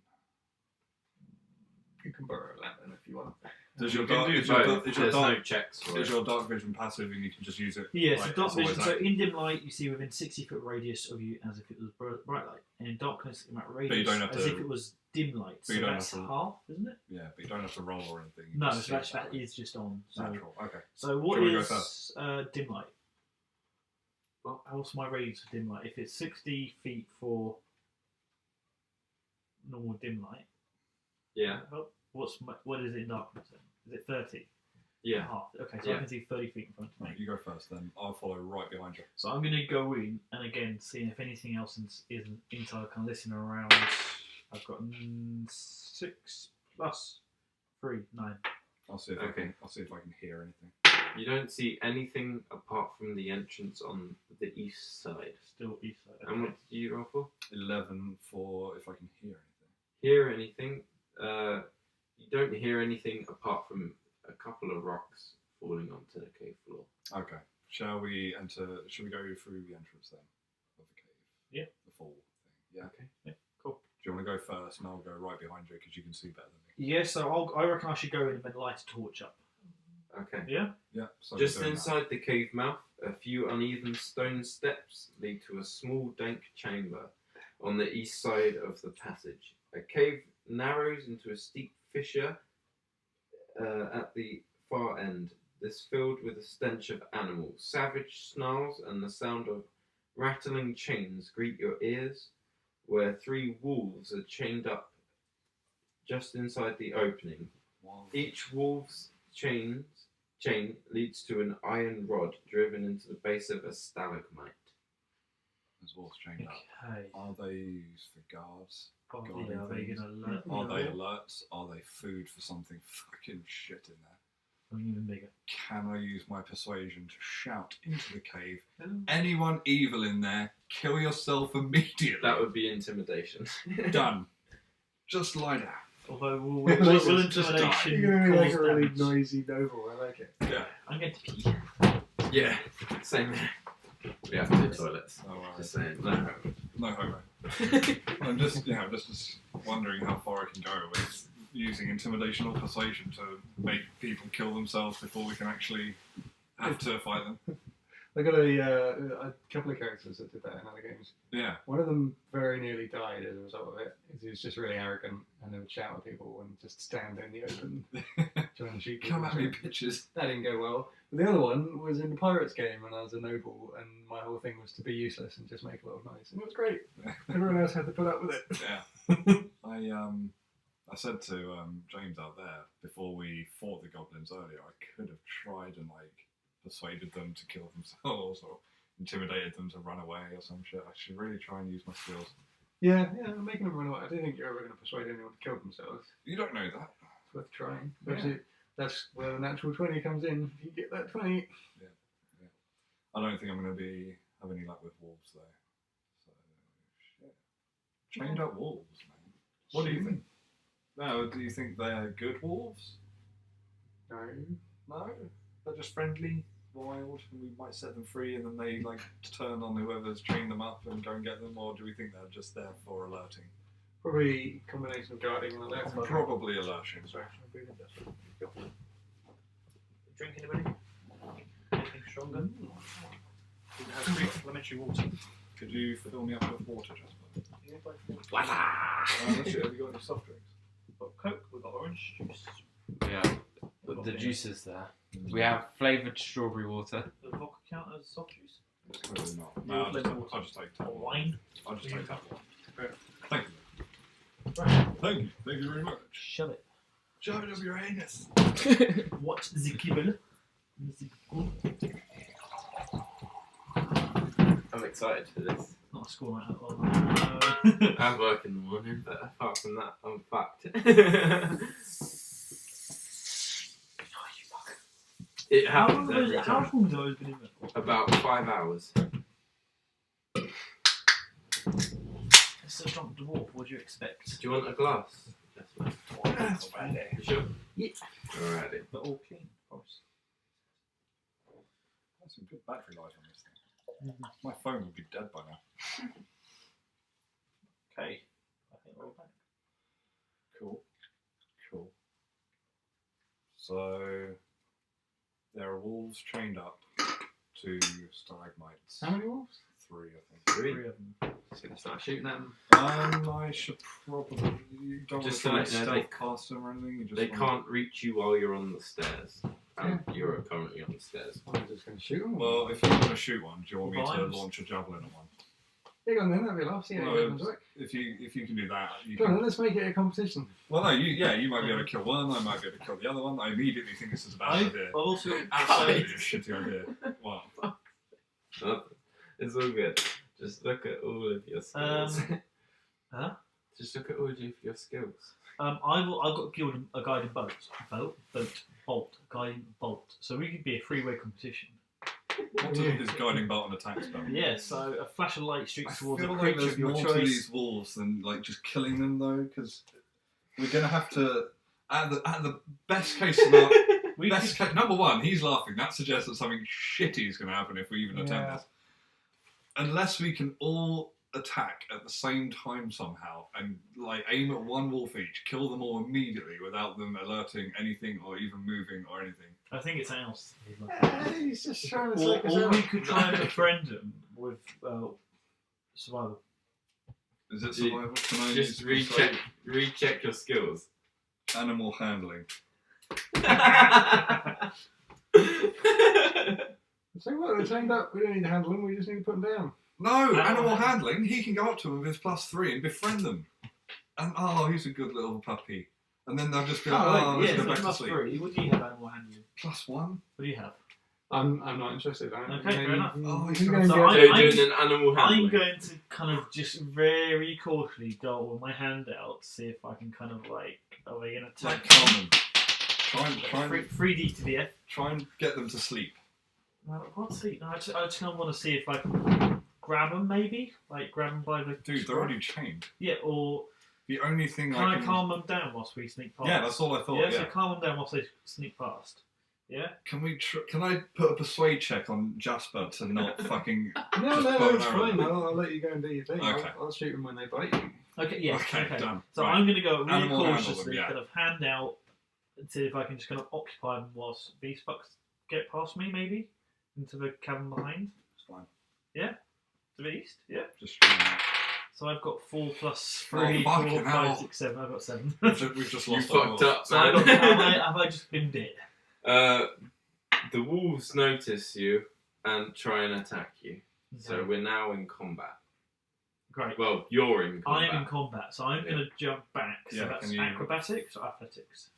You can borrow a lantern if you want. Does You your can dark, do is your both. dark, is your There's no dark, checks for is it. your dark vision passive and you can just use it? Yeah, so like, dark it's always vision. So active? in dim light, you see within 60-foot radius of you as if it was bright light, and in darkness, it might you radius don't have as to- if it was dim light. but So you don't that's have to- half, isn't it? Yeah, but you don't have to roll or anything. You No, just so see that it is just on. So, natural. Okay. so what Do you wanna go is first? dim light? Well, what's my radius for dim light? If it's 60 feet for normal dim light, Yeah. what is it in darkness then? Is it 30? Yeah. Half. Okay, so I Yeah. can see 30 feet in front of me. Right, you go first, then I'll follow right behind you. So I'm going to go in and again seeing if anything else is inside. I can listen around. I've got 6 plus 3, 9. I'll see if Okay. I'll see if I can hear anything. You don't see anything apart from the entrance on the east side. Still east side. And what did you roll for? 11 for if I can hear anything. Hear anything? You don't hear anything apart from a couple of rocks falling onto the cave floor. Okay. Shall we enter? Shall we go through the entrance then of the cave? Yeah. The fall thing. Yeah. Okay. Yeah, cool. Do you want to go first, and I'll go right behind you because you can see better than Yeah, so I reckon I should go in and then light a torch up. Okay. Yeah? me? Yeah. So Just we're doing inside the cave mouth, a few uneven stone steps lead to a small dank chamber on the east side of the passage. A cave narrows into a steep fissure at the far end. This filled with a stench of animals. Savage snarls and the sound of rattling chains greet your ears, where 3 wolves are chained up just inside the opening. that. Wow. Each wolf's chain leads to an iron rod driven into the base of a stalagmite. There's wolves chained up. Okay. Are they used for guards? Oh, Guarding yeah, are they things. going to alert me? Are they or alerts? Are they food for something fucking shit in there? something even bigger? Can I use my persuasion to shout into the cave? Anyone evil in there, kill yourself immediately. That would be intimidation. Done. Just lie down. Although will Just intimidation You're going to be like cause a really damage? noisy noble. I like it. Yeah. I'm going to pee. Yeah, same here. We have 2 toilets. No worries. Just saying. No. No homo. I'm just wondering how far I can go with using intimidation or persuasion to make people kill themselves before we can actually have to fight them. I got a couple of characters that did that in other games. Yeah. One of them very nearly died as a result of it. He was just really arrogant and they would shout at people and just stand in the open trying to shoot people. Come at me, bitches. That didn't go well. But the other one was in the Pirates game when I was a noble and my whole thing was to be useless and just make a lot of noise. And it was great. Everyone else had to put up with it. Yeah. I said to James out there before we fought the goblins earlier, I could have tried and persuaded them to kill themselves or intimidated them to run away or some shit. I should really try and use my skills. Yeah, I'm making them run away. I don't think you're ever going to persuade anyone to kill themselves. You don't know that. It's worth trying. Yeah. Actually, that's where the natural 20 comes in. If you get that 20. I don't think I'm going to have any luck with wolves though. So shit. Chained up wolves, man. What do you think? No, do you think they're good wolves? No. No, they're just friendly, wild, and we might set them free, and then they turn on whoever's chained them up and go and get them, or do we think they're just there for alerting? Probably a combination of guarding and alerting. Probably alerting. Drink anybody? Anything stronger? We have 3 elementary water. Could you fill me up with water, Jasper? Yeah, both water. Have you got any soft drinks? We've got Coke, we've got orange juice. Yeah, but the juice is there. We have flavoured strawberry water. Does vodka count as soft juice? Clearly not. You No, want lemon water? I'll just take tap Or water. wine? I'll just take tap water. Fair. Thank you. Right. Thank you. Thank you very much. Shove it. Shove it up your anus. Watch the kibble. I'm excited for this. Not a score like that one. I have work in the morning, but apart from that, I'm fucked. It How happens long every have those time. been in there for? About 5 hours. It's a drunk dwarf, what do you expect? Do you want a glass? You sure? Yeah. Alrighty. But all clean, of course. That's some good battery life on this thing. My phone would be dead by now. Okay. I think we're all back. Cool. Cool. So there are wolves chained up to stalagmites. How many wolves? 3, I think. 3. Three of them. Start shooting them. I should probably. You don't Just want to to let you know, stealth cast them or anything. You just They want- can't reach you while you're on the stairs. You're currently on the stairs. I'm just going to shoot them. Well, if you want to shoot one, do you want me to Vines? launch a javelin at one? Yeah, go on then, that'd be a laugh. See how Well, it goes. If you can do that, you Go on can. then, let's make it a competition. Well, no, you might be able to kill one. I might be able to kill the other one. I immediately think this is a bad I've idea. also Absolutely a shitty idea. What? Nothing. It's all good. Just look at all of your skills. huh? Just look at all of your skills. I've got a guiding bolt, guiding bolt. So we could be a three-way competition. What is guiding bolt an attack spell? Yeah, so a flash of light I streaks towards a feel like creature there's of your more to choice. these wolves than like just killing them though, because we're gonna have to. At the best case scenario, number one, he's laughing. That suggests that something shitty is gonna happen if we even attempt Yeah. this. Unless we can all attack at the same time somehow and like aim at one wolf each, kill them all immediately without them alerting anything or even moving or anything. I think it's ours. He's just trying to Or, take us or out. we could try and befriend them with survival. Is it You- survival? Can I Just use recheck your skills. animal handling? So what? They're chained up. We don't need to handle them. We just need to put them down. No, animal handling. He can go up to them with his +3 and befriend them. And he's a good little puppy. And then they'll just be like, let's yeah, go so back to plus sleep. 3. What do you have animal handling? +1. What do you have? I'm not interested. Okay, fair enough. Who's he's going to So get I- So you're doing an animal handling. I'm going to kind of just very cautiously go with my hand out to see if I can kind of like, are they going to Like attack? calm them. Try and 3D to the F. try and get them to sleep. Well, what's the? No, I just kind of want to see if I can grab them, maybe, like grab them by the. Dude, they're scruff. already chained. Yeah, or The only thing can I I can... calm them down whilst we sneak past? Yeah, that's all I thought. Yeah, Yeah. so calm them down whilst they sneak past. Yeah. Can we? Can I put a persuade check on Jasper to not fucking? No, Just bow and it's arrow. fine. I'll let you go and do your thing. Okay. I'll shoot them when they bite you. Okay. Yeah. Okay, done. So Right. I'm going to go really Animal handle them, cautiously, yeah. kind of hand out, and see if I can just kind of occupy them whilst these fucks get past me, maybe into the cabin behind. It's fine. To the east. Yeah. Just. So I've got 4 plus Oh, 3, 4, fucking 5, hell. 6, 7. I've got 7. We've just You lost our fucked wolf. up, So I man. got, have I just binned it? The wolves notice you and try and attack you. So Okay. we're now in combat. Great. Well, you're in I combat. am in combat, so I'm going to jump back. So Yeah, that's can you- acrobatics or athletics?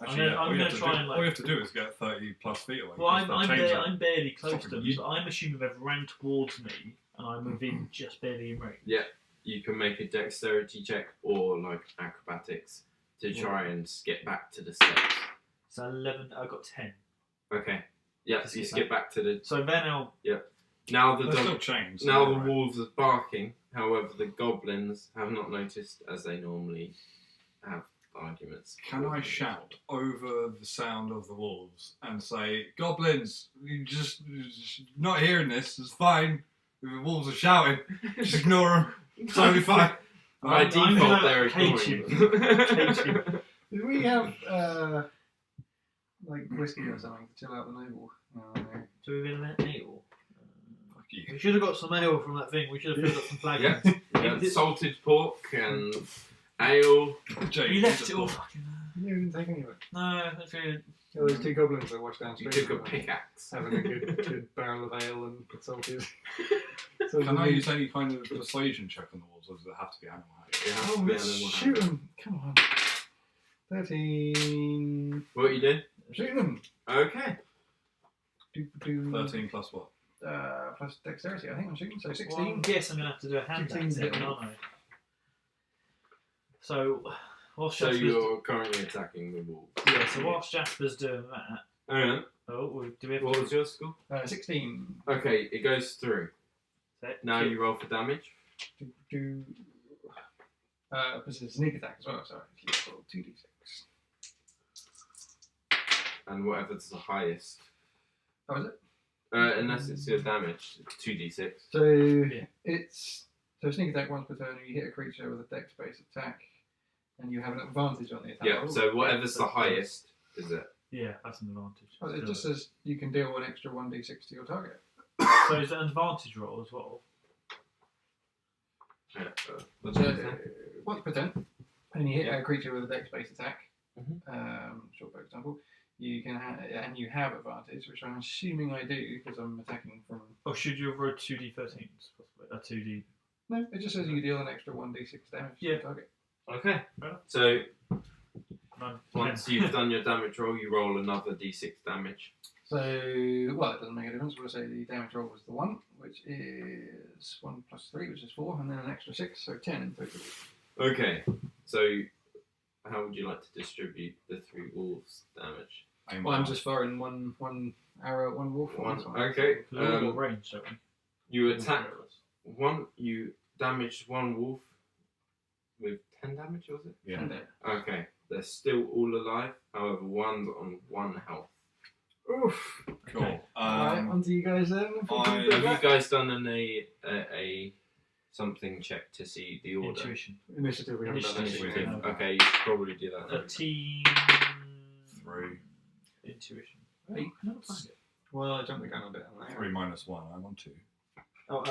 Actually, yeah, I'm all you gonna have to try do- and, like- all you have to do is get 30 plus feet away. Well, because they'll change it. I'm barely close to Stopping them, you. so I'm assuming they've ran towards me, and I'm within just barely in range. You can make a dexterity check or like acrobatics to try and skip back to the steps. So 11, I got 10. Okay. Yeah, Just you skip skip back to the. So then I'll. Now the They're still dog. chained. so Now the they're right. wolves are barking. However, the goblins have not noticed, as they normally have arguments. Can I shout over the sound of the wolves and say, "Goblins, you just not hearing this. It's fine. The wolves are shouting. Just ignore them. Totally fine." By I'm default, gonna they're cage ignoring Cage you. Did we have like whiskey or something to chill out the noble? No. Do we have an ale? Fuck you. We should have got some ale from that thing. We should have filled up some flagons. Yeah, salted pork and ale. Jake, You left just it all thought- fucking. You didn't take any of it. No, that's really. Oh, there's 2 goblins that watch down You street. took a pickaxe. Having a good barrel of ale and consulted. Can I use any kind of persuasion check on the wolves, or does it have to be animal handling? It has Oh, to be let's animal shoot handling. them. Come on. 13. What you did? Shoot them. Okay. 13 plus what? Plus dexterity, I think I'm shooting. So Well, I 16. guess I'm going to have to do a hand 16 axe, hit. aren't I? So, whilst So Jasper's you're currently attacking the wolves. yeah, so whilst Jasper's doing that, Alright. do we have What was your score? 16. Okay, it goes through. Set. Now you roll for damage. This is a sneak attack as well, sorry. Let's roll 2d6. And whatever's the highest. Oh, is it? Unless it's your damage, 2d6. So Yeah. it's so sneak attack once per turn. You hit a creature with a dex-based attack, and you have an advantage on the attack. Yeah, roll. so whatever's the highest, is it? Yeah, that's an advantage. Oh, it Still. just says you can deal an extra 1d6 to your target. So is that an advantage roll as well? Yeah, So, 1%, and you hit a creature with a dex-based attack, Mhm. short bow example, you can and you have advantage, which I'm assuming I do because I'm attacking from. Or should you have rolled 2d13s? Possibly. A 2d. No, it just says you deal an extra 1d6 damage to Yeah. your target. Okay. Fair enough. So Nine. once you've done your damage roll, you roll another d6 damage. So, well, it doesn't make a difference. We'll say the damage roll was the 1, which is 1 plus 3, which is 4, and then an extra 6, so 10 in total. Okay. So how would you like to distribute the 3 wolves damage? Well, I'm just firing one arrow at one wolf. One. That's fine. Okay. Because we've all got range, don't we? You attack one. You damaged one wolf with 10 damage, was it? Yeah. And then- Okay. They're still all alive. However, one's on 1 health. Oof. Cool. Okay. Right, on to you guys then. If you can do Have you that. guys done a something check to see the order? Intuition. Initiative, we haven't done Initiative. initiative. Initiative. Okay, you should probably do that now. 13. 3. Intuition. Eight. I never planned it. Well, I jumped the gun a bit on that. 3 minus 1. I'm on 2. Oh,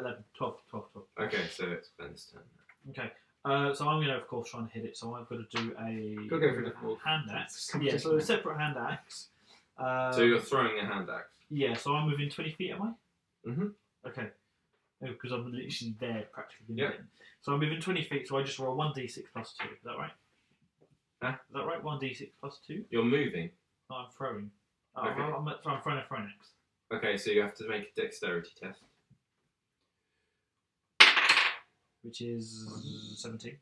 11. 12. Okay, so it's Ben's turn. Okay. So I'm going to, of course, try and hit it. So I've got to do a Go for the wolf. hand axe. Come Yeah, to so a me. separate hand axe. So you're throwing a hand axe. Yeah, so I'm within 20 feet, am I? Mhm. Okay. Because I'm literally there practically. Yeah. Then. So I'm within 20 feet, so I just roll 1d6 plus 2. Is that right? Huh? Is that right? 1d6 plus 2? You're moving. No, I'm throwing. Oh, Okay. I'm throwing a throwing axe. Okay, so you have to make a dexterity test. Which is 17.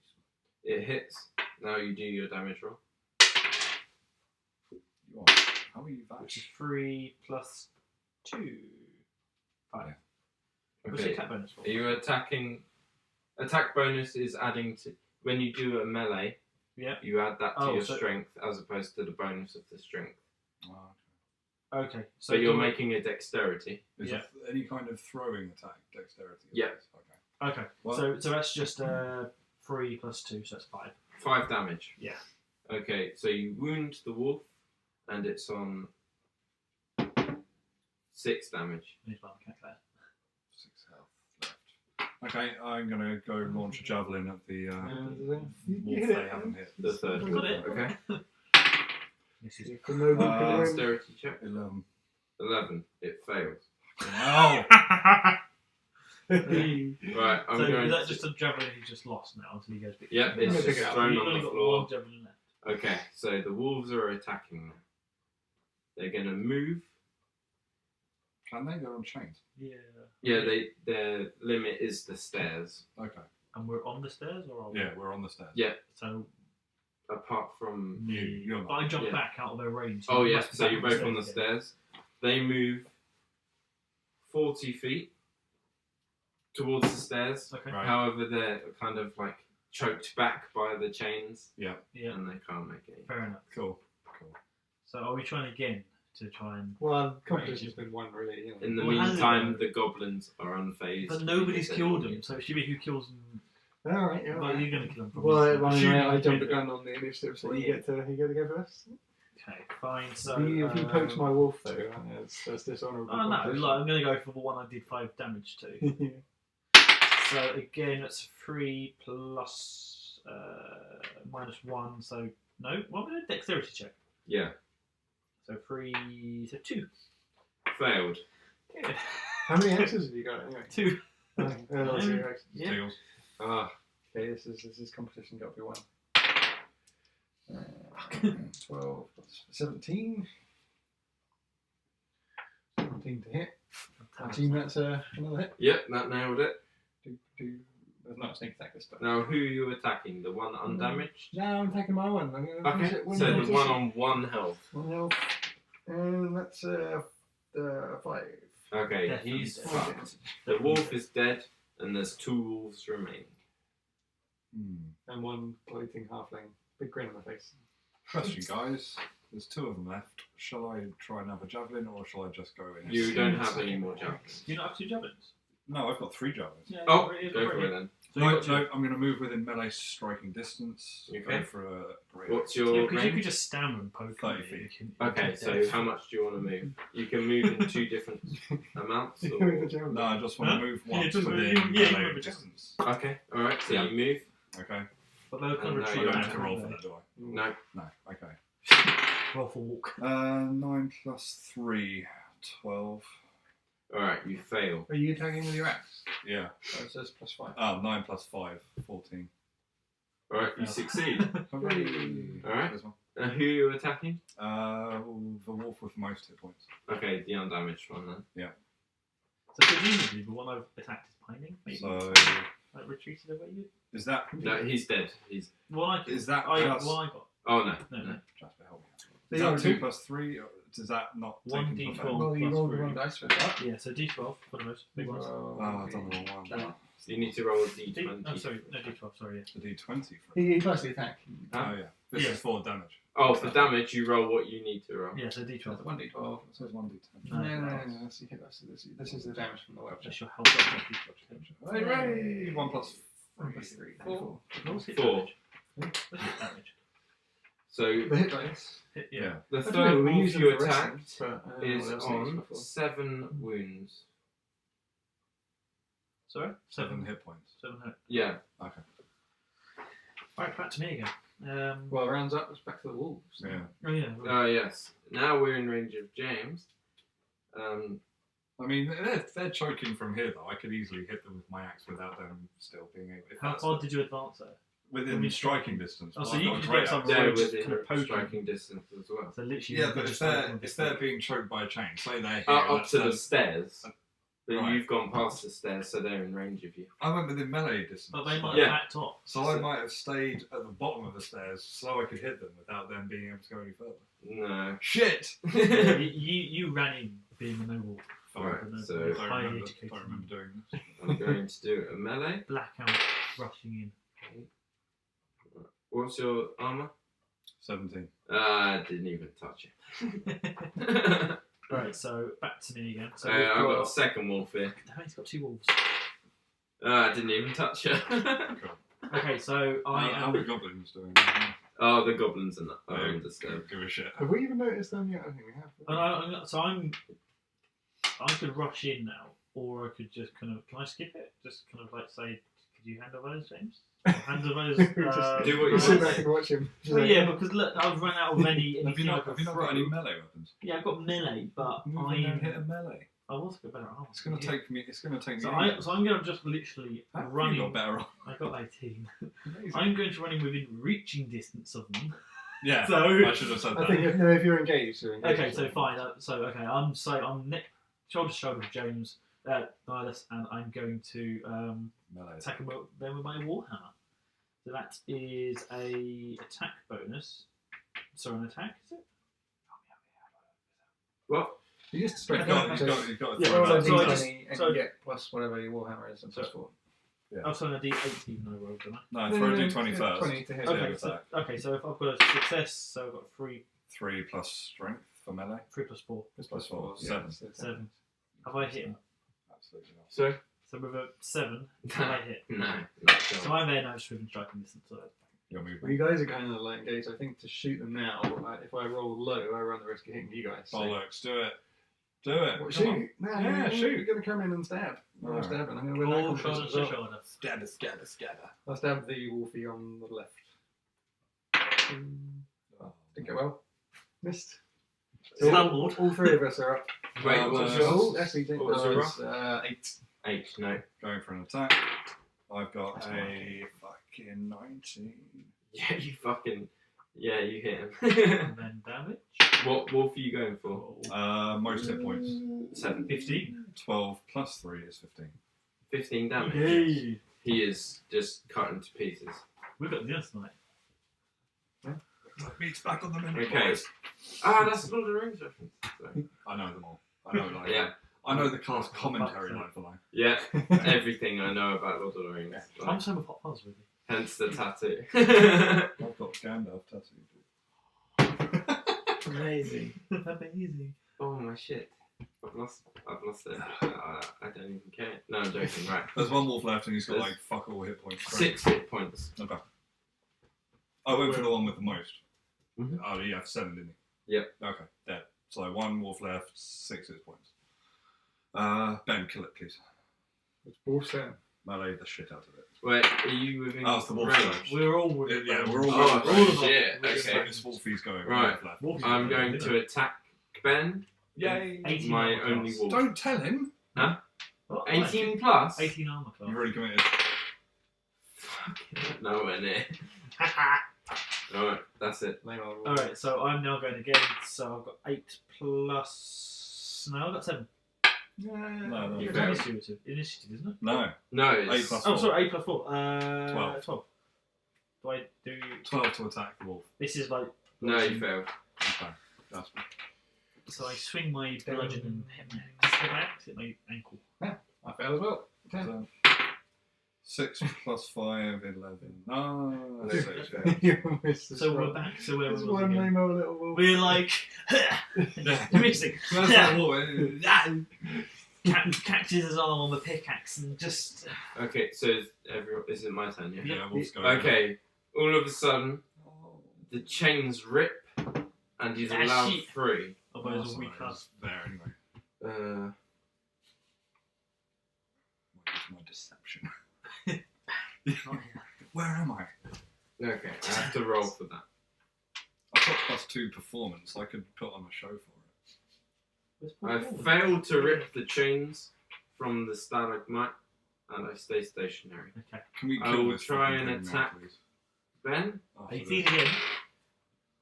It hits. Now you do your damage roll. You are. How are you Which is that? 3 plus 2. 5. What's the Okay. attack bonus for? Are you attacking? Attack bonus is adding to when you do a melee. Yeah. You add that to Oh, your so- strength as opposed to the bonus of the strength. Oh, Okay. So you're making a dexterity. Is Yeah. any kind of throwing attack dexterity? Yeah. Okay. Okay. Well- so that's just 3 plus 2, so that's 5. 5 damage. Yeah. Okay, so you wound the wolf, and it's on 6 damage. I need to calculate. 6 health left. Okay, I'm going to go launch a javelin at the wolf You they haven't hit. The third Got wolf. it. Okay. This is The noble Uh, can win. Dexterity check. 11. 11. It fails. Wow! Right, I'm so going. is that to... just a javelin he's just lost now until he goes big? Yeah, it's gonna pick just it up. thrown You've on only the got floor. one javelin left. Okay, so the wolves are attacking now. They're going to move. Can they? They're on chains. Yeah. Yeah, their limit is the stairs. Okay. And we're on the stairs, or are we? Yeah, we're on the stairs. Yeah. So Apart from You're but I not. jump Yeah. back out of their range. Oh you yeah, must be so back you're both on the again. stairs. They move 40 feet towards the stairs. Okay. Right. However, they're kind of like choked back by the chains, Yeah, Yeah. and they can't make it. Fair enough. cool. So are we trying again to try and? Well, competition's been won, really. You know. In the Well, how did it meantime, go? the goblins are unfazed. But nobody's because killed they're- them, so it should be who kills them. All right, yeah. Well, you're going to kill them. Well, Assuming I you jumped the do. gun on the initiative, so Well, you get to go first. Okay, fine. So if he pokes my wolf, though, that's dishonourable. Oh no, like, competition. I'm going to go for the one I did 5 damage to. So again, that's 3 plus minus 1. So no, what was it? Dexterity check. Yeah, So 3, so 2. failed. Yeah. How many axes have you got anyway? 2. That's your axes. Yeah. Steals. Ah, Okay, this is competition got to be won. 12 plus 17. 17 to hit. I team that's another hit. yep, that nailed it. There's not a sneak attack this time. Now, who are you attacking? The one undamaged? No, I'm taking my one. I'm going to finish Okay, it. One so health. the one on 1 health. 1 health. And that's 5. Okay, Definitely he's dead. fucked. The wolf is dead, and there's 2 wolves remaining. And 1 floating halfling. Big grin on my face. Question, guys. There's 2 of them left. Shall I try another javelin, or shall I just go in? You don't have any more javelins. Do you not have 2 javelins? No, I've got 3 javelins. Yeah, Oh, yeah, go for it then. So No, you got no, I'm going to move within melee striking distance. Okay. Go for a great. What's Yeah, your because you could range? just stand and poke 30 him. feet. You can- Okay, so how much do you want to move? You can move in 2 different amounts. Or... No, I just want Huh? to move Yeah, once just move- within you melee move it. distance. Okay, alright, so Yeah. you move. Okay. But they'll kind No, of I you don't don't have to roll for that, do I? No. No. Okay. Roll for walk. 9 plus 3, 12. Alright, you fail. Are you attacking with your axe? Yeah. So it says +5. Oh, 9 plus 5, 14. Alright, you succeed. Hooray. Alright. There's one. Who are you attacking? The wolf with most hit points. Okay, the undamaged one then. So presumably the one I've attacked is pining. Maybe So like retreated away. is that No, he's dead. He's. Well, I is that I just, well, I got Oh no. no. no. just to help me? So Is you that rolled 2 two? plus 3? Or does that not take 1 into D12. effect? Well, you plus rolled the three. wrong dice for that. Yeah, so D12 for the most big ones. Oh, I've done the wrong one. You need to roll a D, d20. oh, sorry, no D12. Sorry, yeah. The D20 for He plus the attack. Huh? Oh yeah. This Yeah. is for damage. Oh, for damage, you roll what you need to roll. Yeah, so D12. That's 1d12. So it's 1D10. No. No. This is the damage from the web. Just your health. Hooray! 1 plus 1 plus 3, 4. What's hit 4. damage? What's hit damage? So The hit dice. Hit, Yeah. yeah. the I don't know, third we wolf use them you for attacked wrestling, but I don't know is what else they use on them for. 7 wounds. Sorry? 7 hit points. 7 hit. Yeah. Okay. Right, back to me again. Well, rounds up, it's back to the wolves. Yeah. Oh, yeah. Oh yes. Now we're in range of James. I mean, they're choking from here though. I could easily hit them with my axe without them still being able. If How that's far did you advance there? within striking distance. Oh, but so I've you got a could great get some axe. they're just within kind of poking. striking distance as well. So literally. Yeah, you but just if they're being choked by a chain, say they're here, Up that's to the the- stairs. But Right. you've gone past the stairs, so they're in range of you. I went within melee distance. But they might Yeah. have backed off. So I might have stayed at the bottom of the stairs so I could hit them without them being able to go any further. No. Shit! You ran in being a noble. Alright, a noble, so- highly educated, don't remember doing this. I'm going to do a melee. blackout rushing What's your armor? 17. I didn't even touch in. it. Right, so back to me again. So I've got a second wolf here. Damn, he's got 2 wolves. I didn't even touch her. Okay, so I How am. are the goblins doing? Oh, the goblins are They undisturbed. don't give a shit. Have we even noticed them yet? I don't think we have. So I could rush in now, or I could just kind of. Can I skip it? Just kind of like say, could you handle those, James? Handle those. Do what you You sit want. back and watch him. Well, yeah, because look, I've run out of any. Have you anything I not, could have you not throw. got any melee weapons? Yeah, I've got melee, but Move in there and hit a melee. I was a bit better armor. It's gonna take me. It's gonna take So me. I'm going to just literally How have run you got in. better on? I got 18. Amazing. I'm going to run in within reaching distance of them. Yeah. So I should have said I that. think if you're engaged, you're engaged. okay, so fine. I'm shoulder to shoulder with James, Nihilus, and I'm going to Melee. attack him then with my warhammer. So that is a attack bonus. Sorry, an attack is it? What? You just spread You've it got, out. you've got to Yeah, throw Roll a that. so I d20 just- and so- you get plus whatever your warhammer is and plus 4. I was on a D8 even though I rolled, didn't I? No, throw a d20 first. 20 to hit. Yeah, Okay, with so, that. okay, so if I've got a success, so I've got 3 3 plus strength for melee. plus 4, Plus 4. Yeah, 7. that's it. 7. Have I hit him? Absolutely not. Sorry? So with a 7, have I hit? No, not So sure. I'm there now, just within striking distance. So You're moving. Well, you guys are kind of like engaged. I think to shoot them now, if I roll low, I run the risk of hitting you guys. So. Bollocks, do it. Do it. What, Come on. shoot? No, Yeah, no, shoot. You're going to come in and stab. I'm Alright. stabbing. I'm going to win all that shoulder contest to as well. shoulder. Scabber, scabber, scabber. I'll stab the wolfie on the left. Oh, Didn't go well. Missed. Stumbled. All 3 of us are up. Wait, Uh, what was uh, yours? Oh, actually, What was your roll? 8. 8, no. Going for an attack. I've got That's a fucking 19. Yeah, you fucking. Yeah, you hit him. And then damage. What wolf are you going for? Most hit points. 7. 15. 12 plus 3 is 15. 15 damage. Hey. He is just cut into pieces. We've got dinner tonight. Meat's back on the menu, Okay. boys. Ah, that's Lord of the Rings reference. Sorry. I know them all. I know like Yeah. I know the cast commentary line for line. Yeah, everything I know about Lord of the Rings. I'm Like, so with Hot Fuzz, really. hence the tattoo. I've got Gandalf tattooed. Amazing. Amazing. Oh my shit. I've lost I've lost it. I don't even care. No, I'm joking. Right. There's one wolf left, and he's got There's like fuck all hit points. 6 hit points. Okay. I went for the one with the most. Mhm. Oh, you have 7, didn't you? Yep. Okay, dead. So 1 wolf left, 6 hit points. Ben, kill it, please. It's wolf's turn. Melee the shit out of it. Wait, are you within Oh, it's the wolf range? range. We're all with Yeah, we're all Oh, with range. shit. It's Okay. like this wolfie's going. Right. Left. Wolf's I'm with going it, to attack Ben. Yay! 18 My armor only class. wolf. Don't tell him. What? 18 plus? 18 armor class. You've already committed. Fucking nowhere near. Alright, that's it. Name on the Alright, so I'm now going again. So I've got 8 plus. No, I've got 7. No, You It's failed. initiative, isn't it? No. No, 8 it's... plus Oh, 4. sorry, 8 plus 4. 12. 12. Do I do. 12 to attack the wolf. This is like. No, you failed. Okay. That's So I swing my bludgeon and hit my axe, hit my ankle. I fail as well. 10. so, 6 plus 5, 11. No, that's 6, yeah. You missed the So we're scroll. back to where we There's were one again. name of a little wolf. We're like. missing. That's that wolf. Catches his arm on the pickaxe and just. Okay, so is it my turn, yeah? Yeah, wolf's going. Okay, all of a sudden, the chains rip, and he's Ah, allowed shit. free. Otherwise, Oh, we sorry, can't. it's there anyway. Where's my deception? Where am I? Okay, I have to roll for that. I've got +2 performance. I could put on a show for it. I failed to rip the chains from the stalagmite, and I stay stationary. Okay. Can we I kill will this try fucking and thing now, attack. please? Ben, After 18 this. again.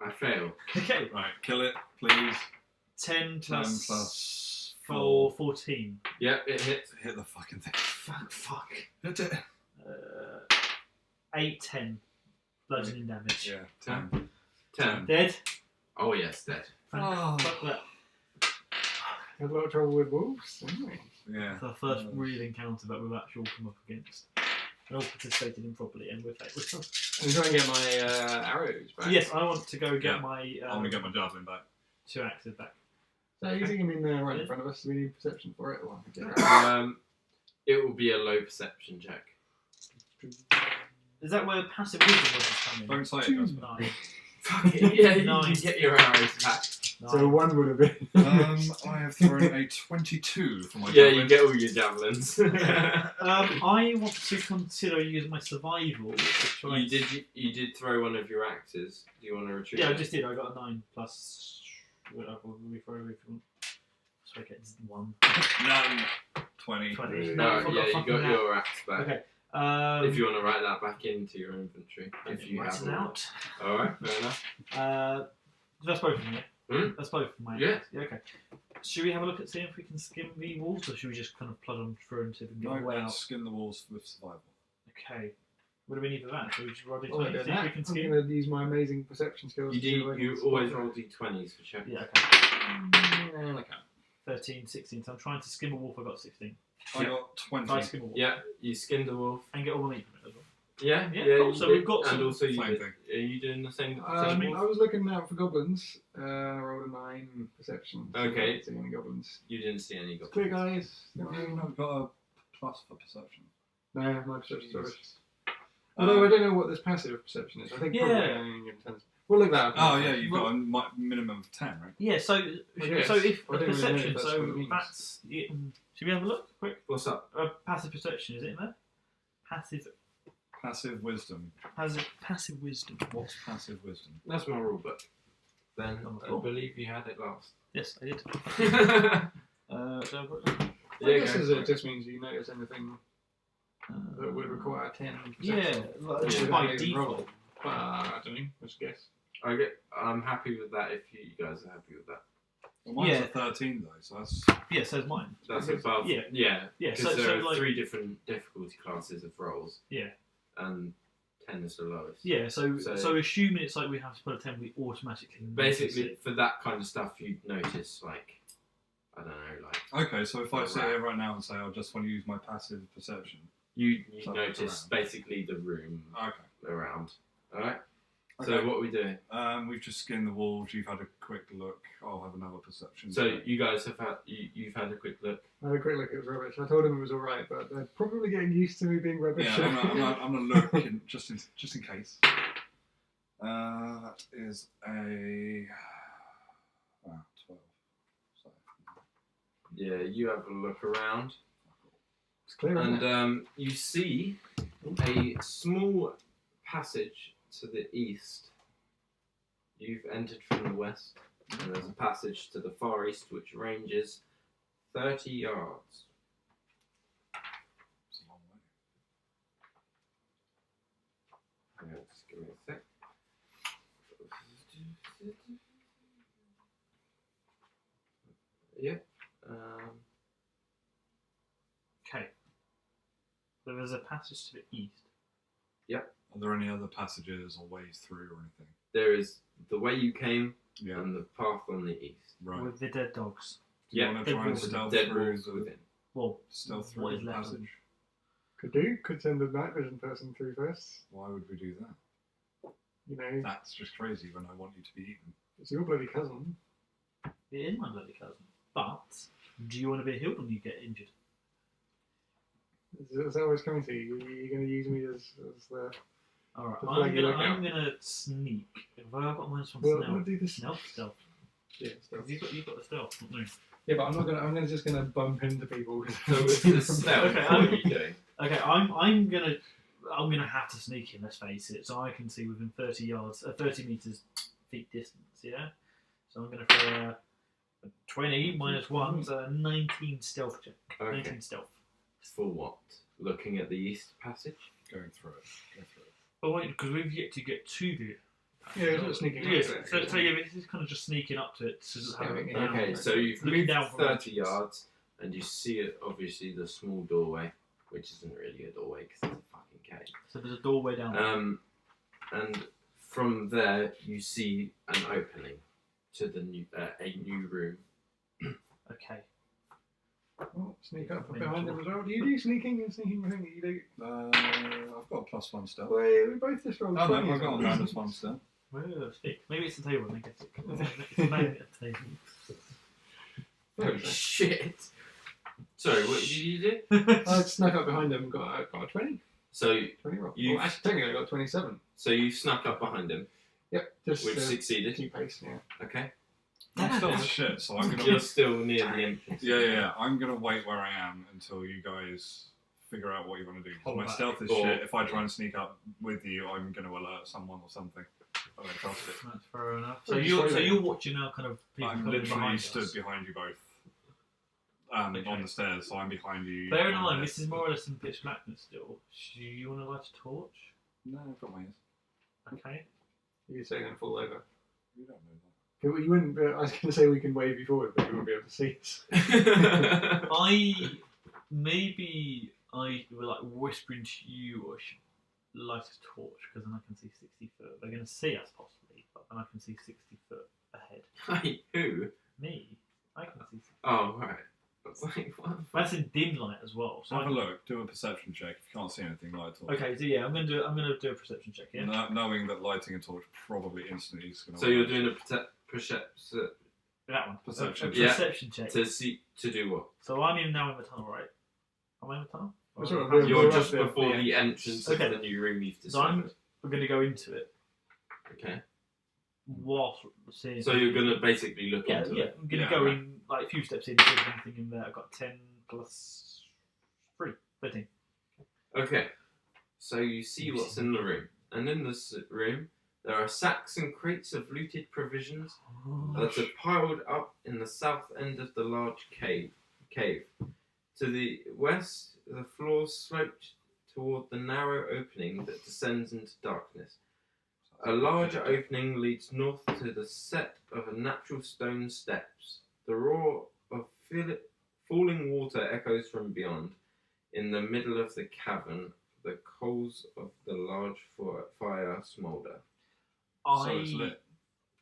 I fail. Okay. Right, kill it, please. 10 plus, 10 plus 4, 14. Yep, it hits. Hit the fucking thing. Fuck. Hit it. 8, 10. Bludgeoning damage. Yeah, 10. 10. 10. Dead? Oh, yes, dead. Oh. Fuck that. Had a lot of trouble with wolves, didn't we? Yeah. It's our first real encounter that we've actually all come up against. And all participated in properly and we're failed. I'm trying to get my arrows back. Yes, I want to go get Yeah. my I'm gonna get my javelin back. 2 axes back. So you think I'm in there right in front of us? Do we need perception for it? Or It will be a low perception check. Is that where passive wisdom was coming? Don't say it, Two. Jasper. 9. Fuck it, yeah, you Nine. can get your arrows back. So one would have been. I have thrown a 22 for my Yeah, javelin. you get all your javelins. I want to consider using my survival to try. You did throw one of your axes. Do you want to retrieve Yeah, I it? just did. I got a 9 plus. Whatever we throw if you want. So I get 1. None. 20. 20. No, No, yeah, you fucking got that. your axe back. Okay. If you want to write that back into your inventory, if you write have it one. out. Alright, fair enough. That's both of them, yeah? Hmm? That's both of my Yeah. okay. Should we have a look at seeing if we can skim the walls, or should we just kind of plod on through and see if we can No, get a way out? let's skin the walls with survival. Okay. What do we need for that? So we just roll Oh, I d20, don't see if we know. can I'm skim? going to use my amazing perception skills. You to see if I do. can You spot always it. roll d20s for check. Yeah, okay. Yeah, okay. 13, 16. So I'm trying to skim a wolf, I got 16. I Yeah. got 20. Try to skim a wolf. Yeah, you skinned a wolf. And get all the meat from it as well. Yeah, Yeah, yeah. cool. you So did. we've got and some- also you Same did. thing. Are you doing the same? I same wolf? was looking out for goblins. I rolled a 9 perception. So Okay. I didn't see any goblins. You didn't see any goblins. Clear, guys. No, I've got a plus for perception. No, my perception's rubbish. Jesus. Although I don't know what this passive perception is. I think probably Yeah. only in terms. We'll look that up. Oh, yeah, you've got a minimum of 10, right? Yeah, so guess. so if I don't really know perception, if that's so what it means. that's should we have a look quick? What's up? Passive perception, is it in there? Passive Passive wisdom. passive wisdom. What's passive wisdom? That's my rule book. Then Oh, I cool. believe you had it last. Yes, I did. yeah, So I've got- I guess go for it just means you notice anything that would require 10 yeah, perception. like, Yeah. just by default. I don't know. Let's guess. I'm happy with that if you guys are happy with that. Well, mine's Yeah. a 13, though, so that's... Yeah, so's mine. That's Okay. above. Yeah. Yeah. Yeah, Because so there are like 3 different difficulty classes of rolls. Yeah. And 10 is the lowest. yeah, so So- assuming it's like we have to put a 10, we automatically notice Basically, it. for that kind of stuff, you'd notice, like, I don't know, like, Okay, so if I Oh, sit right. here right now and say I just want to use my passive perception... you Something notice around. basically the room Okay. around. Alright? So what are we doing? We've just skinned the walls. You've had a quick look. I'll have another perception. So check. you guys have had you've had a quick look. I had a quick look, it was rubbish. I told him it was alright, but they're probably getting used to me being rubbish. Yeah, I'm gonna look in, just in case. That is a 12. So, Yeah, you have a look around, It's clear, isn't it? and you see a small passage to the east. You've entered from the west, and there's a passage to the far east which ranges 30 yards. it's a long way. Yeah, just give me a sec. Yeah. Okay. So there's a passage to the east. Are there any other passages or ways through or anything? There is the way you came Yeah, and the path on the east. right. With the dead dogs. Do you Yeah, want to try and with the stealth Dead through walls the within. Well, stealth what through is the left of passage? Could send the night vision person through first. Why would we do that? You know, That's just crazy when I want you to be eaten. it's your bloody cousin. it is my bloody cousin. But do you want to be healed when you get injured? Is that what it's coming to you? You're going to use me as the. All right. The I'm flag you gonna look out. sneak. If I've got minus one Well, stealth. we'll do this. Stealth. Yeah, stealth. You've got the stealth, not me. Yeah, but I'm not gonna. I'm just gonna bump into people. So with the stealth, Okay, what are you doing? Okay, I'm gonna have to sneak in. Let's face it. So I can see within 30 yards, 30 meters feet distance. Yeah. So I'm gonna throw a 20 minus 1, so a 19 stealth check. Okay. 19 stealth. For what? Looking at the east passage? Going through it. Go through it. Oh wait, because we've yet to get to the. Yeah, it's not sneaking up Yes. to it. So yeah, this is kind of just sneaking up to it. To have Scaring it it. down. Okay, so you've Looking moved down from 30 it. yards, and you see it, obviously the small doorway, which isn't really a doorway because it's a fucking cave. So there's a doorway down there. And from there you see an opening to the new a new room. Okay. Oh, sneak up behind them as well. Do you do sneaking and sneaking? I think you do. I've got a +1 stealth. Wait, we both just rolled. Oh no, 20s I've got a on -1 stealth. Well, stick. Maybe it's the table. I guess it's a magnet table. Oh shit! Sorry, what did you do? I snuck up behind them and got a 20. So 20 roll. You- Well, actually, technically, I got 27. you snuck up behind him, Yep, just which succeeded. keep pace. Yeah. Okay. I'm still the shit, so I'm gonna. You're still near the entrance. Yeah. I'm gonna wait where I am until you guys figure out what you want to do. 'Cause Hold my back. stealth is Or- shit. If I try and sneak up with you, I'm gonna alert someone or something. I don't trust it. That's fair enough. Well, So just you're watching now, kind of people I'm coming literally behind stood us. behind you both. Okay. On the stairs, so I'm behind you. Bear in on mind, the- this is more or less in pitch blackness still. Do you want to light a torch? No, I've got my ears. Okay. You're saying going to fall over. You don't know that. Okay, well, you wouldn't. I was going to say we can wave you forward, but you wouldn't be able to see us. I will like whispering to you, or should light a torch because then I can see 60 foot. They're going to see us possibly, but then I can see 60 foot ahead. Hi, who? Me, I can see. 60. Oh, right. I was like, what? That's in dim light as well. So Have I a look. Do a perception check. If you can't see anything, light a torch. Okay, so yeah, I'm gonna do a perception check. Yeah. Knowing that lighting a torch probably instantly is going to. So you're doing a That one. Perception A check. Yeah. perception check. to do what? So I'm now in the tunnel, right? Am I in the tunnel? That's right, Or- we're- You're up just there, before yeah. the entrance Okay. of the new room you've So I'm discovered. going to go into it Okay. whilst seeing. So you're going to basically look Yeah, into yeah. it. I'm going to Yeah, go right. in like a few steps in. If there's anything in there, I've got 10 plus 3, 13. Okay. So you see what's in the room. And in this room, there are sacks and crates of looted provisions that are piled up in the south end of the large cave. To the west, the floors sloped toward the narrow opening that descends into darkness. A larger opening leads north to the set of a natural stone steps. The roar of falling water echoes from beyond. In the middle of the cavern, the coals of the large fire smoulder. So it's lit.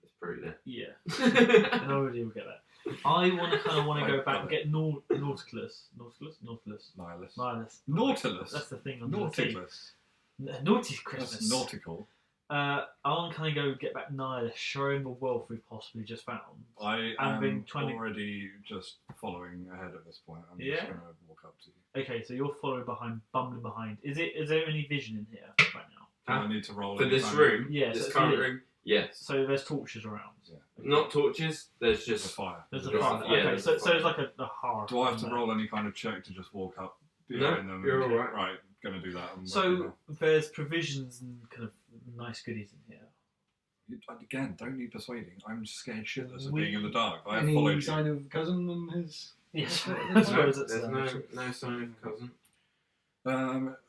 It's pretty lit. Yeah. I already will get that. I want to go Like back and that. get Nautilus. Nihilus. Nihilus. Nautilus. That's the thing on the sea. Nautilus. Naughty That's Christmas. nautical. I'll kind of go get back Nihilus, show him the wealth we've possibly just found. I I've am been trying to- already just following ahead at this point. I'm Yeah? just going to walk up to you. Okay, so you're following behind, bumbling behind. Is there any vision in here right now? Do Huh? I need to roll For any this kind of- room, Yes, this it's current lit. room, yes. So there's torches around. Yeah. Not torches. There's The just fire. There's a There's- fire. yeah, Okay, there's so a so it's fire. like a hearth. Do I have to there. roll any kind of check to just walk up No, behind them? you're and- all right. Right, going to do that. I'm So working there's provisions and kind of nice goodies in here. again, don't need persuading. I'm scared shitless of We- being in the dark. I have Any followed you. sign of cousin and his? Yes, I No, suppose it's there's no sign of cousin.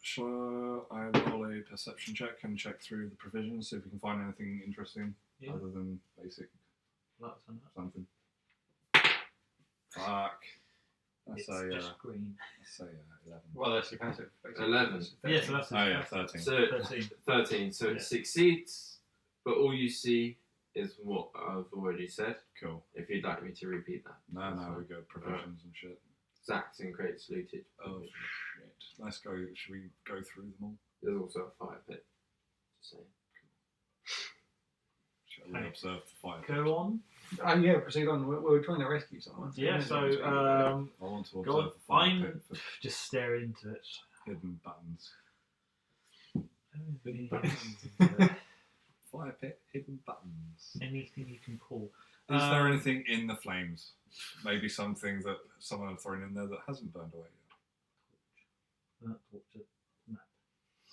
Shall I roll a perception check and check through the provisions, see if we can find anything interesting Yeah. other than basic Like something. something? Fuck. I It's say, just green. 11. Well, that's your passive. basically. 11. It's Yeah, so that's Oh yeah, 13. So 13. 13. So Yeah. it succeeds, but all you see is what I've already said. Cool. If you'd like me to repeat that. No, That's no, fine. we go provisions and shit. Sacks and crates looted. Oh shit. Let's go. Should we go through them all? There's also a fire pit. Just saying. Shall we Okay. observe the fire? Go on. Yeah, proceed on. We're trying to rescue someone. Yeah, so I want to go on. observe the fire I'm pit for just staring into it. hidden buttons. Anything Fire pit, hidden buttons. you can pull. Is there anything in the flames? Maybe something that someone had thrown in there that hasn't burned away yet. That torture map.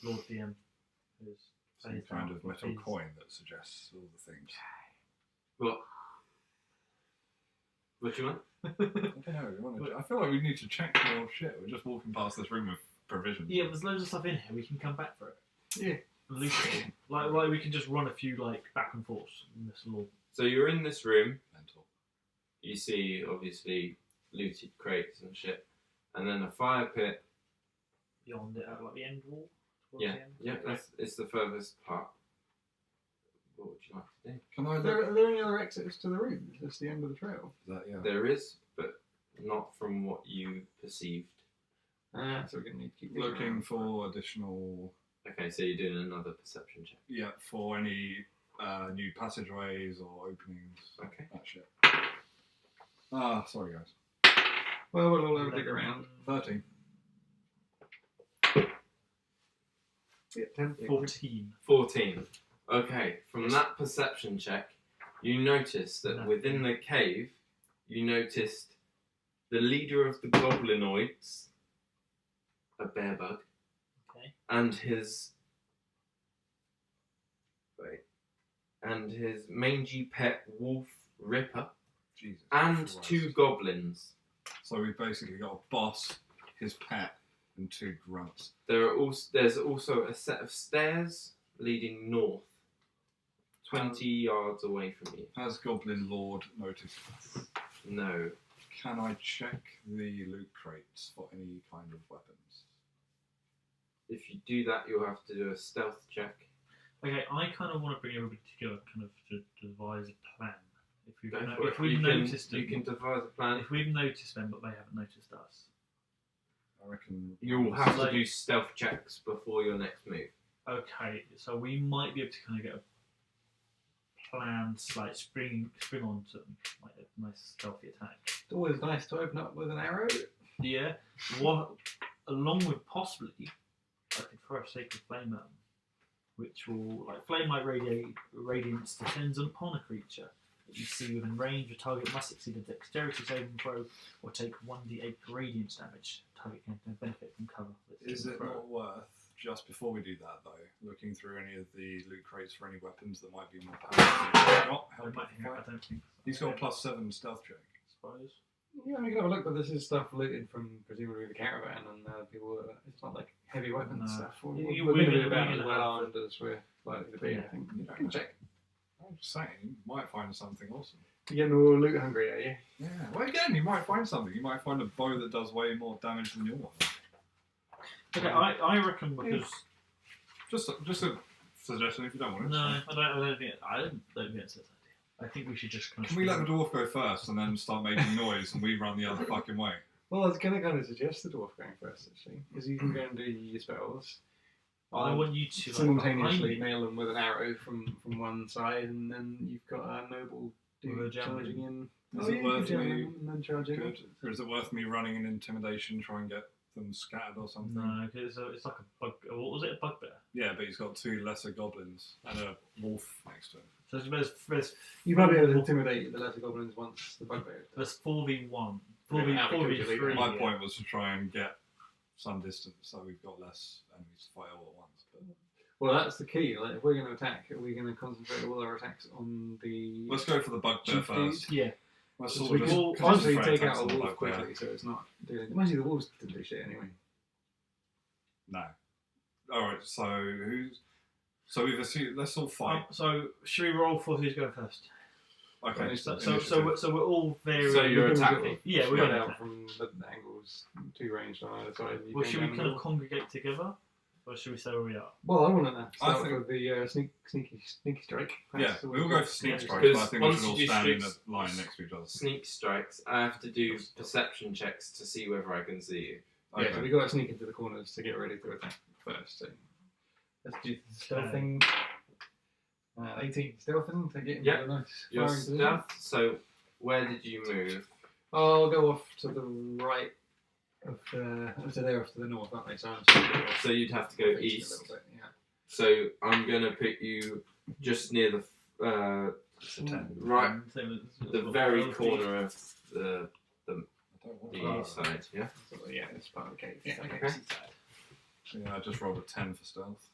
Lord DM is Some kind of metal coin that suggests all the things. What? What do you want? I don't know. I feel like we need to check more shit. We're just walking past this room with provisions. Yeah, there's loads of stuff in here. We can come back for it. Yeah. And loot it all. Like we can just run a few like back and forth. And this will all. So you're in this room. Mental. You see, obviously, looted crates and shit. And then a fire pit. Beyond it, at like the end wall. towards Yeah, the end. yeah, it's the furthest part. What would you like to do? Can I Are look? there any other exits to the room? Is this the end of the trail? Is that, yeah. There is, but not from what you perceived. So we're going to need to keep digging Looking around. for additional, Okay, so you're doing another perception check. yeah, for any new passageways or openings. Okay. That shit. Ah, sorry guys. Well, we'll all dig around. 13. Yeah, 10. 14. 14. Okay, from that perception check, you notice that No. within the cave, you noticed the leader of the goblinoids, a bear bug, Okay. and his mangy pet wolf Ripper, Jesus. and Christ. 2 goblins. So we've basically got a boss, his pet, and 2 grunts. There's also a set of stairs leading north, 20 yards away from you. Has Goblin Lord noticed? No. Can I check the loot crates for any kind of weapons? If you do that, you'll have to do a stealth check. Okay, I kind of want to bring everybody together, kind of to devise a plan. If we've, Go no- for if it. we've You noticed can, them, you can devise a plan. if we've noticed them, but they haven't noticed us. I reckon You'll have Like- to do stealth checks before your next move. Okay, so we might be able to kind of get a plan, like spring onto them, like a nice stealthy attack. It's always nice to open up with an arrow. Yeah. What, along with possibly, I could throw a sacred flame at them, which will, like, flame-like radiance descends upon a creature that you see within range. The target must succeed a dexterity saving throw or take 1d8 radiance damage. Target can benefit from cover. Is it not worth, just before we do that though, looking through any of the loot crates for any weapons that might be more powerful than he's got? I Help might him hear, I fight? don't think. He's got a +7 stealth check. suppose. Yeah, we can have a look, but this is stuff looted from presumably the caravan, and people. It's not like heavy weapons No. stuff. We're You- going to we're be gonna- about we're as gonna well have armed as we're likely to be. I think. Yeah. I can check. I'm just saying, you might find something awesome. You're getting all loot hungry, are you? Yeah, well again, you might find something. You might find a bow that does way more damage than your one. Okay, I reckon because Just a suggestion if you don't want it. no, I don't think it's a good idea. I think we should just kind of. Can we let the dwarf go first and then start making noise and we run the other fucking way? Well, I was going to kind of suggest the dwarf going first, actually, because you can go and do your spells. I want you to simultaneously nail them with an arrow from one side, and then you've got a noble With a dude javelin. charging in. Is Oh, it yeah, worth you can jam me- them and then charging in. Good. Or is it worth me running an intimidation, try and get them scattered or something? No, because it's like a bug. What was it? A bugbear. Yeah, but he's got 2 lesser goblins and a wolf next to him. So there's You might be able to intimidate the lesser goblins once the bugbear. there's 4v1, Yeah, how we could 4v3. My point was to try and get some distance so we've got less enemies to fight all at once. But Well, that's the key. Like, if we're going to attack, are we going to concentrate all our attacks on the? let's go for the bugbear Chief first. Yeah. Let's So all we just can concentrate constantly take attacks out on a the wolf bugbear. quickly, so it's not doing. Imagine the wolves didn't do shit anyway. No. Alright, so who's. So we've assumed. Let's all fight. So should we roll for who's going first? Okay, So initiative. we're all very. So you're We can attacking. sort of Yeah, we're spread gonna out attack. from the angles, 2 ranged on either side. You Well, go should we down the kind of middle. congregate together, or should we say where we are? Well, I want to I start think- with the sneaky strike. Yeah, That's we'll go for sneak Yeah. strikes, but I Because think we once should all you do stand in a streaks- line next to each other. Sneak strikes. I have to do perception checks to see whether I can see you. Yeah, Okay. so we got to sneak into the corners to get ready to attack first. So let's do the stealthing. 18 stealthing to get into Yeah. a nice Your firing position. stealth. So where did you move? I'll go off to the right of the. So they're off to the north, aren't they? So I'm just gonna go off So you'd have to go facing a east. little bit, yeah. So I'm gonna put you just near the It's a 10. right, Same as- the very corner of the I don't want the that. side. Yeah. So, yeah, it's part of the cave. Yeah, Okay. okay. Yeah, I just rolled a 10 for stealth.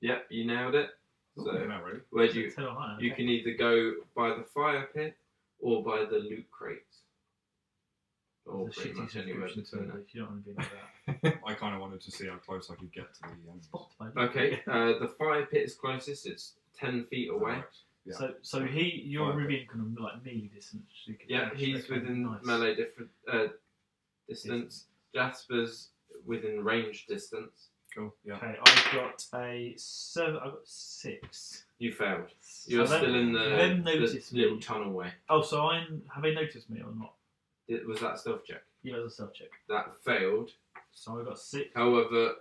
Yep, you nailed it. So You're not ready. where do you? Tell her, You okay. can either go by the fire pit or by the loot crates. Or There's a pretty shitty much anywhere subscription between service. You don't want to be like that. I kind of wanted to see how close I could get to the enemies. Spot, baby. that. Okay, the fire pit is closest. It's 10 feet away. Alright. Yeah. So you're Fire within kind of like melee distance. So you can Yeah, dash. he's Okay, within nice. melee distance. Jasper's within range distance. Cool. Yeah. Okay, I've got a 7. I've got 6. You failed. You're So still in them the noticed little me. tunnel way. Oh, so have they noticed me or not? Was that a stealth check? Yeah, it was a stealth check. That failed. So I got 6. However,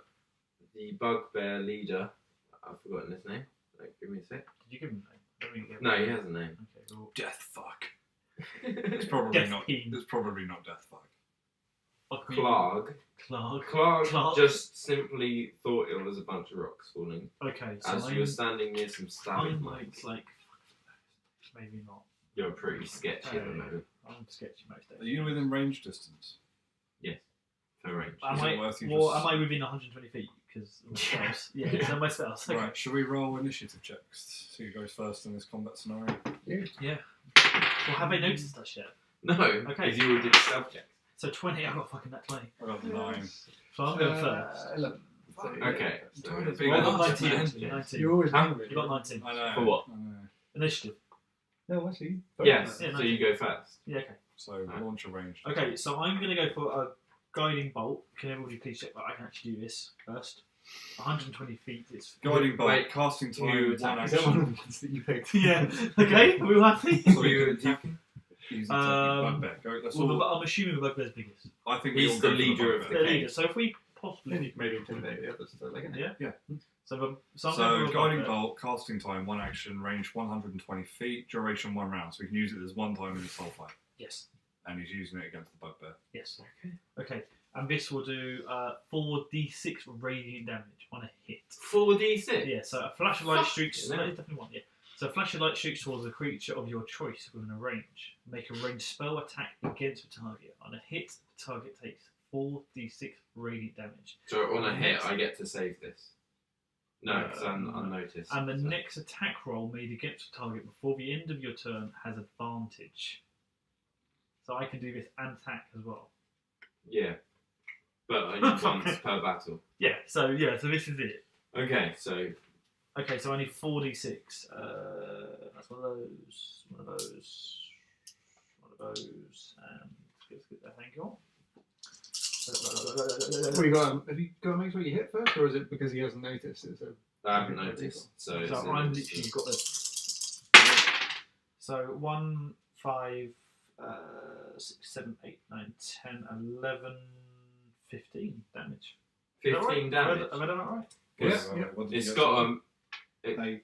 the bugbear leader, I've forgotten his name. Like, give me a sec. Did you give him a name? I don't think you gave No, him a he name. has a name. Okay, well, Death fuck. It's probably Death not. Fiend. It's probably not death fuck. fuck me. Clark. Clark. Clark just simply thought it was a bunch of rocks falling Okay, so as you were standing near some I'm stalagmites. like, maybe not. You're pretty sketchy at the moment I'm sketchy most days. Are you within range distance? for range. Am Is it I, worth you well, just- am I within 120 feet? Because spells. Yeah, so my spells. Okay. Right. Should we roll initiative checks? See who goes first in this combat scenario. Yeah. Well, have they noticed us yet? No, Okay. because you all did stealth checks. So 20, I got fucking that 20. I got 9. So I'm going first. 11. So, Okay. I'm So tired of it's being I one got of last. the 19. two. 19. You always Huh? remember. You got 19. I know. For what? I know. Initiative. No, actually. Yes, Yeah, so you go first. Yeah, okay. So launch a range. Okay, so I'm going to go for a guiding bolt. Can everybody please check that I can actually do this first? 120 feet is... Guiding bolt. Wait, casting time. you One attack. Is that one action. of the ones that you picked? Yeah. Okay, are we all happy? So You you attacking? He's Um, attacking bugbear. Go. Let's Well, all. I'm assuming the bugbear's biggest. I think we He's all the go for leader of bugbear. The Okay. leader. So if we Then possibly... you can maybe intimidate the others. So they can. Yeah? Yeah. So I'm going So for a guiding bugbear. bolt, casting time, one action, range 120 feet, duration 1 round. So we can use it as one time in the soul fight, Yes. and he's using it against the bugbear. Yes. Okay. And this will do 4d6 radiant damage on a hit. 4d6? Yeah, so a flash of light Fuck streaks. yeah. No, it's definitely one, yeah. So a flash of light streaks towards a creature of your choice within a range. Make a ranged spell attack against the target. On a hit, the target takes 4d6 radiant damage. So on a hit, I get to save this. No, because I'm unnoticed. And the so- next attack roll made against the target before the end of your turn has advantage. So I can do this and attack as well. Yeah. But only once per battle. Yeah, so this is it. Okay, so Okay, so I need 4d6. That's one of those. One of those. One of those. And let's get that thing on. Well, have you got to make sure you hit first, or is it because he hasn't noticed? It's a I haven't noticed. So, So it's I'm literally got this. So 1, 5, 6, 7, 8, 9, 10, 11, 15 damage. Is that 15 right? damage. Have I done that right? 'Cause What did it's you got They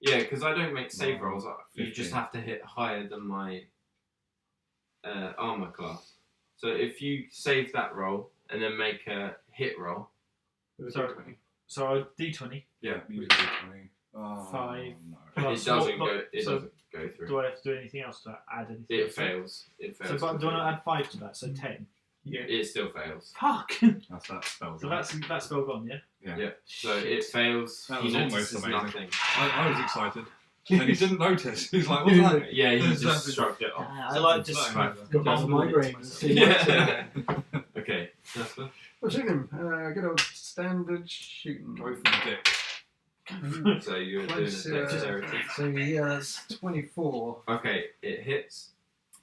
yeah, because I don't make save No, rolls. You 15. just have to hit higher than my armor class. So if you save that roll and then make a hit roll, Sorry. So D20. yeah, use a D20. Oh, 5. no. Plus it doesn't what- go. It so doesn't go through. Do I have to do anything else to add anything? It fails. It So fails. but do I not add 5 to that? So 10. Yeah. It still fails. Fuck. That's that spell. So right? that's spell gone, yeah. Yeah. So it fails. That He was almost notices amazing. nothing. I was excited. And he didn't notice. He's like, what's that? Yeah, he There's just something- shrugged it off. I like just Right. Got Just a move it migraine. to myself. See Yeah. what's Okay, Jasper. Well, shoot him. Good old standard shooting. Go for the dick. So you're doing a Close, dexterity. So yeah, that's 24. Okay, it hits.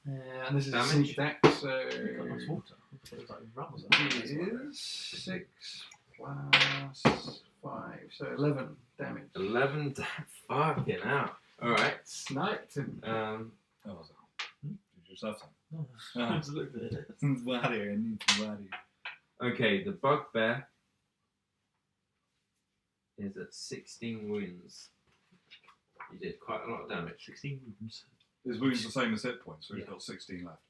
And this is a Damage. sneak attack, so Got nice water. I thought it was like rum or something. it is 6 plus 5, so 11 damage. 11. Fucking hell. All right. Sniped him. Oh, was it? Did you just have some? No, Ah. I just looked at it. Bloody, I need to bloody. Okay, the bugbear is at 16 wounds. He did quite a lot of damage. 16 wounds. His wounds the same as hit points, so he's Yeah. got 16 left.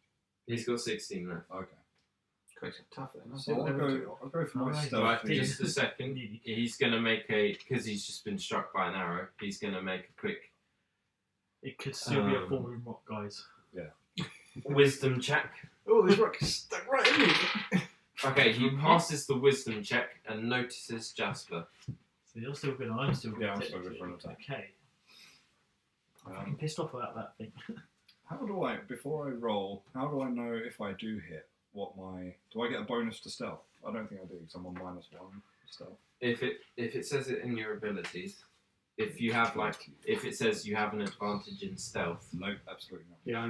He's got 16 left. Okay. Quite tough then. I'll see So what I'll they would do. go for my Alright. stealth. Right, thing. just a second. He's going to make because he's just been struck by an arrow, he's going to make a quick It could still be a fallen rock, guys. wisdom check. Oh, this rock is stuck right in me. Okay, he passes the wisdom check and notices Jasper. So you're still good, I'm still good. Yeah, I'm still good for an technically. attack. Okay. I'm Um, pissed off about that thing. how do I, before I roll, how do I know if I do hit what my... Do I get a bonus to stealth? I don't think I do, because I'm on -1 stealth. If it says it in your abilities, if you have if it says you have an advantage in stealth, Nope, absolutely not. Yeah,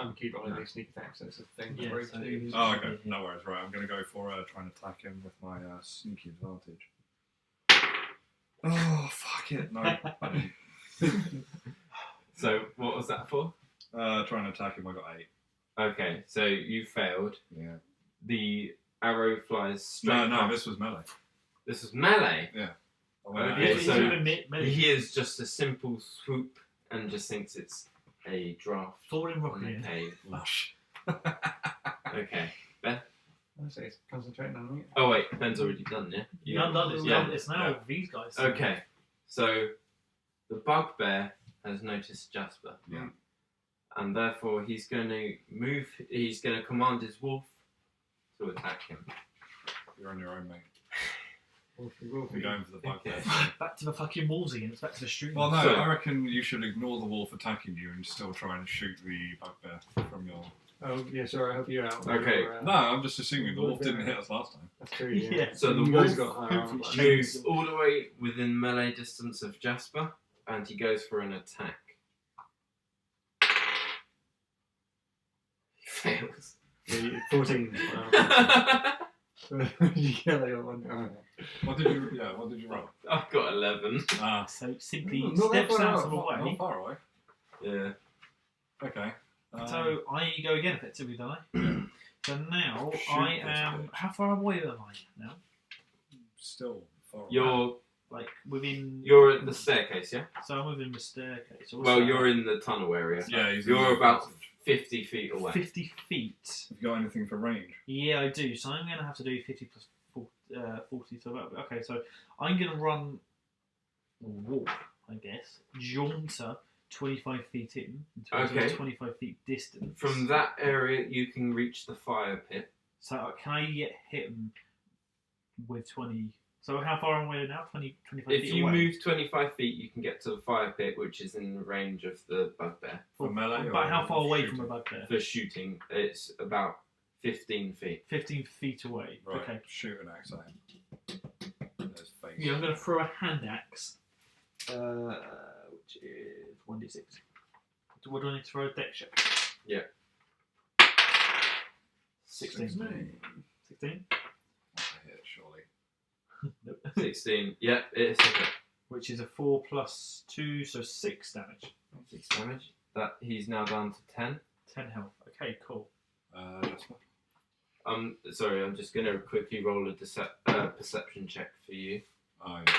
I'm keep rolling these sneak attacks. That's the thing. Yeah, Rogue so two. you- Oh, okay. No worries. Right, I'm going to go for trying to attack him with my sneaky advantage. Oh, fuck it. No, I didn't. so what was that for? Trying to attack him, I got 8. Okay, so you failed. Yeah. The arrow flies straight. No, past- this was melee. This was melee. I went Okay, out. He's so- even melee. He hears just a simple swoop and just thinks it's a draft Fallen rock on the in. cave. Lush. Okay. I say it's concentrating on me. Oh wait, Ben's already done, yeah? You haven't done this. Yeah. It's now Yeah. these guys. Okay, so the bugbear has noticed Jasper. Yeah. And therefore he's going to move, he's going to command his wolf to attack him. You're on your own, mate. Wolfie, We're going for the bugbear. Okay. Back to the fucking walls again. It's back to the street. Well, no, So- I reckon you should ignore the wolf attacking you and still try and shoot the bugbear from your... Oh, yeah, sorry, I help you out. Okay. You're, No, I'm just assuming the wolf didn't hit us last time. That's true, yeah. Yeah. So the you guys wolf got higher armor class. moves all the way within melee distance of Jasper and he goes for an attack. He fails. Yeah, 14. Yeah, they got one. Oh, What did you roll? I've got 11. Ah, So simply Not that steps far out off, of the way. not far away. Yeah. Okay. So I go again effectively, don't I? So now Shoot I this am. bitch. How far away am I now? Still far away. Like within. You're at the staircase, yeah? So I'm within the staircase. So what's Well, that? you're in the tunnel area. Yeah, he's You're in the about passage. 50 feet away. 50 feet. Have you got anything for range? Yeah, I do. So I'm going to have to do 50 plus 40. So okay, so I'm going to run, or walk, I guess, jaunter 25 feet in, into Okay. a 25 feet distance. From that area, you can reach the fire pit. So can I get hit 'em with 20? So how far away now? 25 If feet you away? move 25 feet, you can get to the fire pit, which is in range of the bugbear. For melee But or how far away shooting? from a bugbear? For shooting, it's about 15 feet. 15 feet away. Right, Okay. shoot an axe at him. In his face. Yeah, I'm going to throw a hand axe, which is 1d6. What do I need to throw? A deck check. Yeah. 16. 16. That's a hit, surely. Nope. 16. Yeah, it's a hit. Which is a 4 plus 2, so 6 damage. 6 damage. That he's now down to 10. 10 health. Okay, cool. Jasper. Sorry, I'm just gonna quickly roll a perception check for you. Oh, yeah.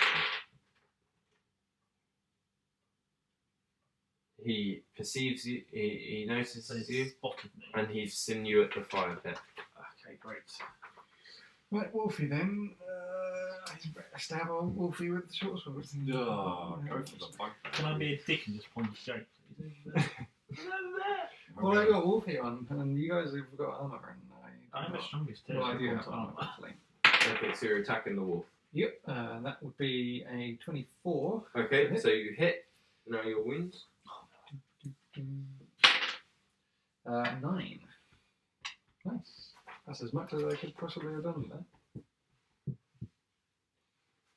He perceives you. He So notices he's you, spotted me. and he's seen you at the fire pit. Okay, great. Right, Wolfie then. Stab on Wolfie with the short sword. Oh, go for the bug. Can I be a dick and just point the straight, please? Well, I got Wolfie on, and you guys have got armor, and I'm the strongest too. Well, I do have armor. armor, actually. Okay, so you're attacking the wolf. Yep, that would be a 24. Okay, Hit. so you hit. Now your wounds. 9. Nice. That's as much as I could possibly have done there.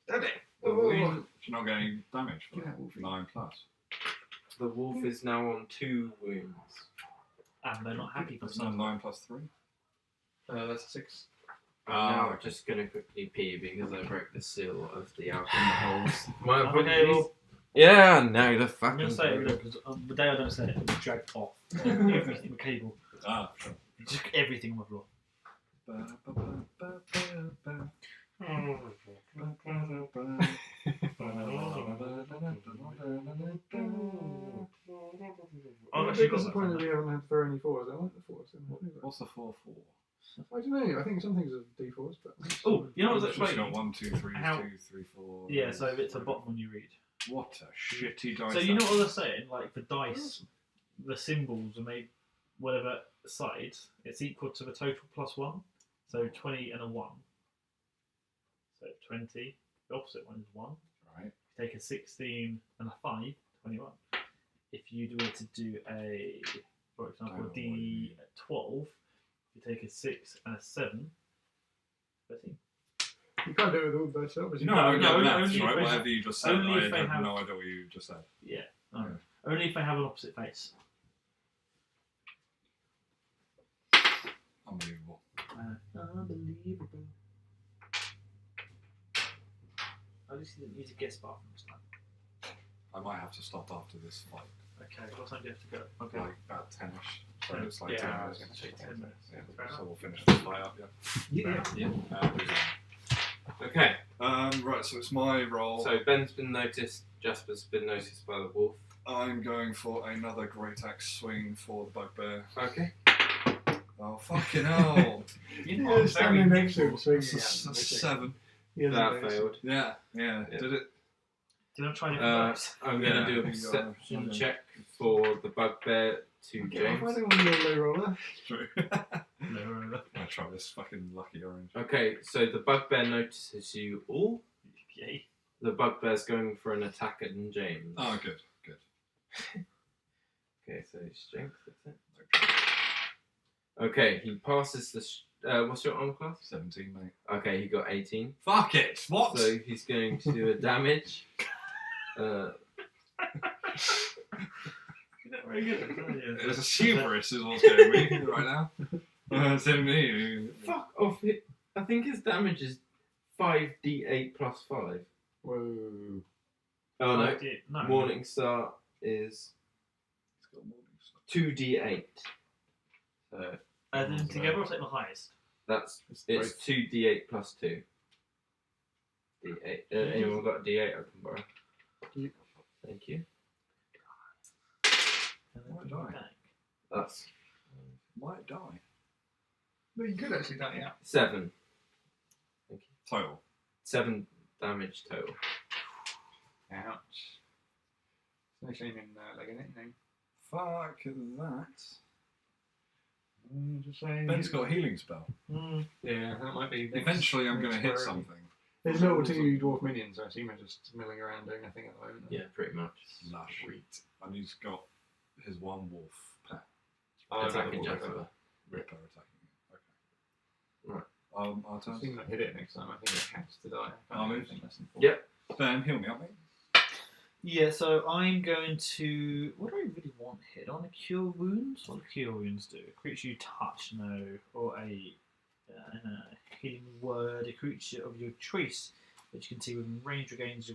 Stab it! The wound. You're not getting damage for Give that. that Wolfie. 9 plus. The wolf is now on 2 wounds. And they're not happy for That's not some. 9 plus 3. That's a 6. I'm Ah, now okay. just going to quickly pee because I broke the seal of the alcohols. My Okay, apologies. well, Yeah, no, the I'm fucking. going to say it because the day I don't say it, it was dragged off. Everything, the cable, Ah, sure. just everything on the floor. I've I'm actually a bit got disappointed that. we haven't had to throw any 4s. I like the 4s. What's the 4 for? I don't know. I think some things are D4s, but. Oh, you know what I was It's just explaining? got 1, 2, 3, How- 2, 3, 4. Yeah, so it's a bottom when you read. What a shitty dice. So you know that what is. they're saying? Like the dice, the symbols are made whatever side, it's equal to the total plus 1. So 20 and a 1. So 20. The opposite one is 1. Right. Take a 16 and a 5, 21. If you were to do a, for example, Don't know what you mean. D12, you take a 6 and a 7, 13. You can't do it with all the dice up. You know, I don't No, get only maths, if right? they Whatever you just said, only I if they have have- no idea what you just said. Yeah. Yeah. Only if they have an opposite face. Unbelievable. Unbelievable. At least you didn't use a guest bathroom this time. I might have to stop after this fight. Okay, what time do you have to go? Okay. Like about 10ish. So Ten. it's like Yeah, 10 I minutes. was gonna say 10 minutes. Yeah. Fair So enough. we'll finish this fight up, yeah. Yeah. Who's Okay, on? Right, so it's my roll. so Ben's been noticed, Jasper's been noticed by the wolf. I'm going for another great axe swing for the bugbear. Okay. Oh, fucking hell. Yeah, standing next to him, swinging That's at him. a 7. He hasn't That noticed. failed. Yeah, Yeah. did it? Do you want to try different dice? I'm going to Yeah, do a you perception got- check for the bugbear to Okay, James. I don't want to be a low roller. True. No. I try this fucking lucky orange. Okay, so the bugbear notices you all. Yay. The bugbear's going for an attack at James. Oh, good, good. Okay, so strength, that's it. Okay, he passes the. What's your armor class? 17, mate. Okay, he got 18. Fuck it! What? So he's going to do a damage. You're not very good at it. It's a hubris is what's getting me right now. 17. Fuck off! I think his damage is 5d8 plus 5. Whoa. Oh no, No. Morning Star is It's got morning stuff. 2d8. So And then together, I'll take the highest. that's it's 2d8 plus 2. D8. Anyone got a d8 I can borrow? You- Thank you. And then Why put don't it I? back. That's Might die. No, you could actually die out. 7. Total. 7 damage total. Ouch. No shame in legging it, you know. Fuck that. Just saying. Ben's got a healing spell. Yeah, that might be. Eventually I'm going to hit priority. something. There's little 2 dwarf minions, I assume, are just milling around doing nothing at the moment. Yeah, pretty much. Lush. And he's got his one wolf pet. Oh, Attacking Ripper. Jasper. Ripper attacking it. Okay. Right. Our I turn. think I hit it next time. I think it has to die. I I'll can't do move. anything less than 4. Yep. Ben, heal me up, mate. Yeah, so I'm going to. What do I really want here? Do I want to cure wounds? What do cure wounds do? A creature you touch, no. Or a healing word. A creature of your choice, which you can see within range regains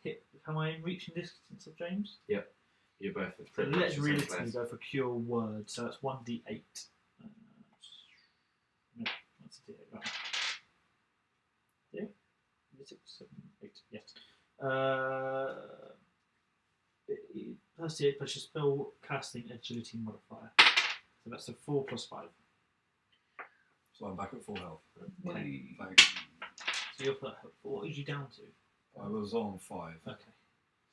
hit. Am I in reaching distance of James? You're both at So pretty much let's the same realistically place. go for cure word. So that's 1d8. No, that's a d8. Right. Yeah. 6, 7, 8, yes. Plus 8 plus your spell casting agility modifier. So that's a 4 plus 5. So I'm back at full health. Okay. Thanks. So you're put, what was you down to? I was on 5. Okay.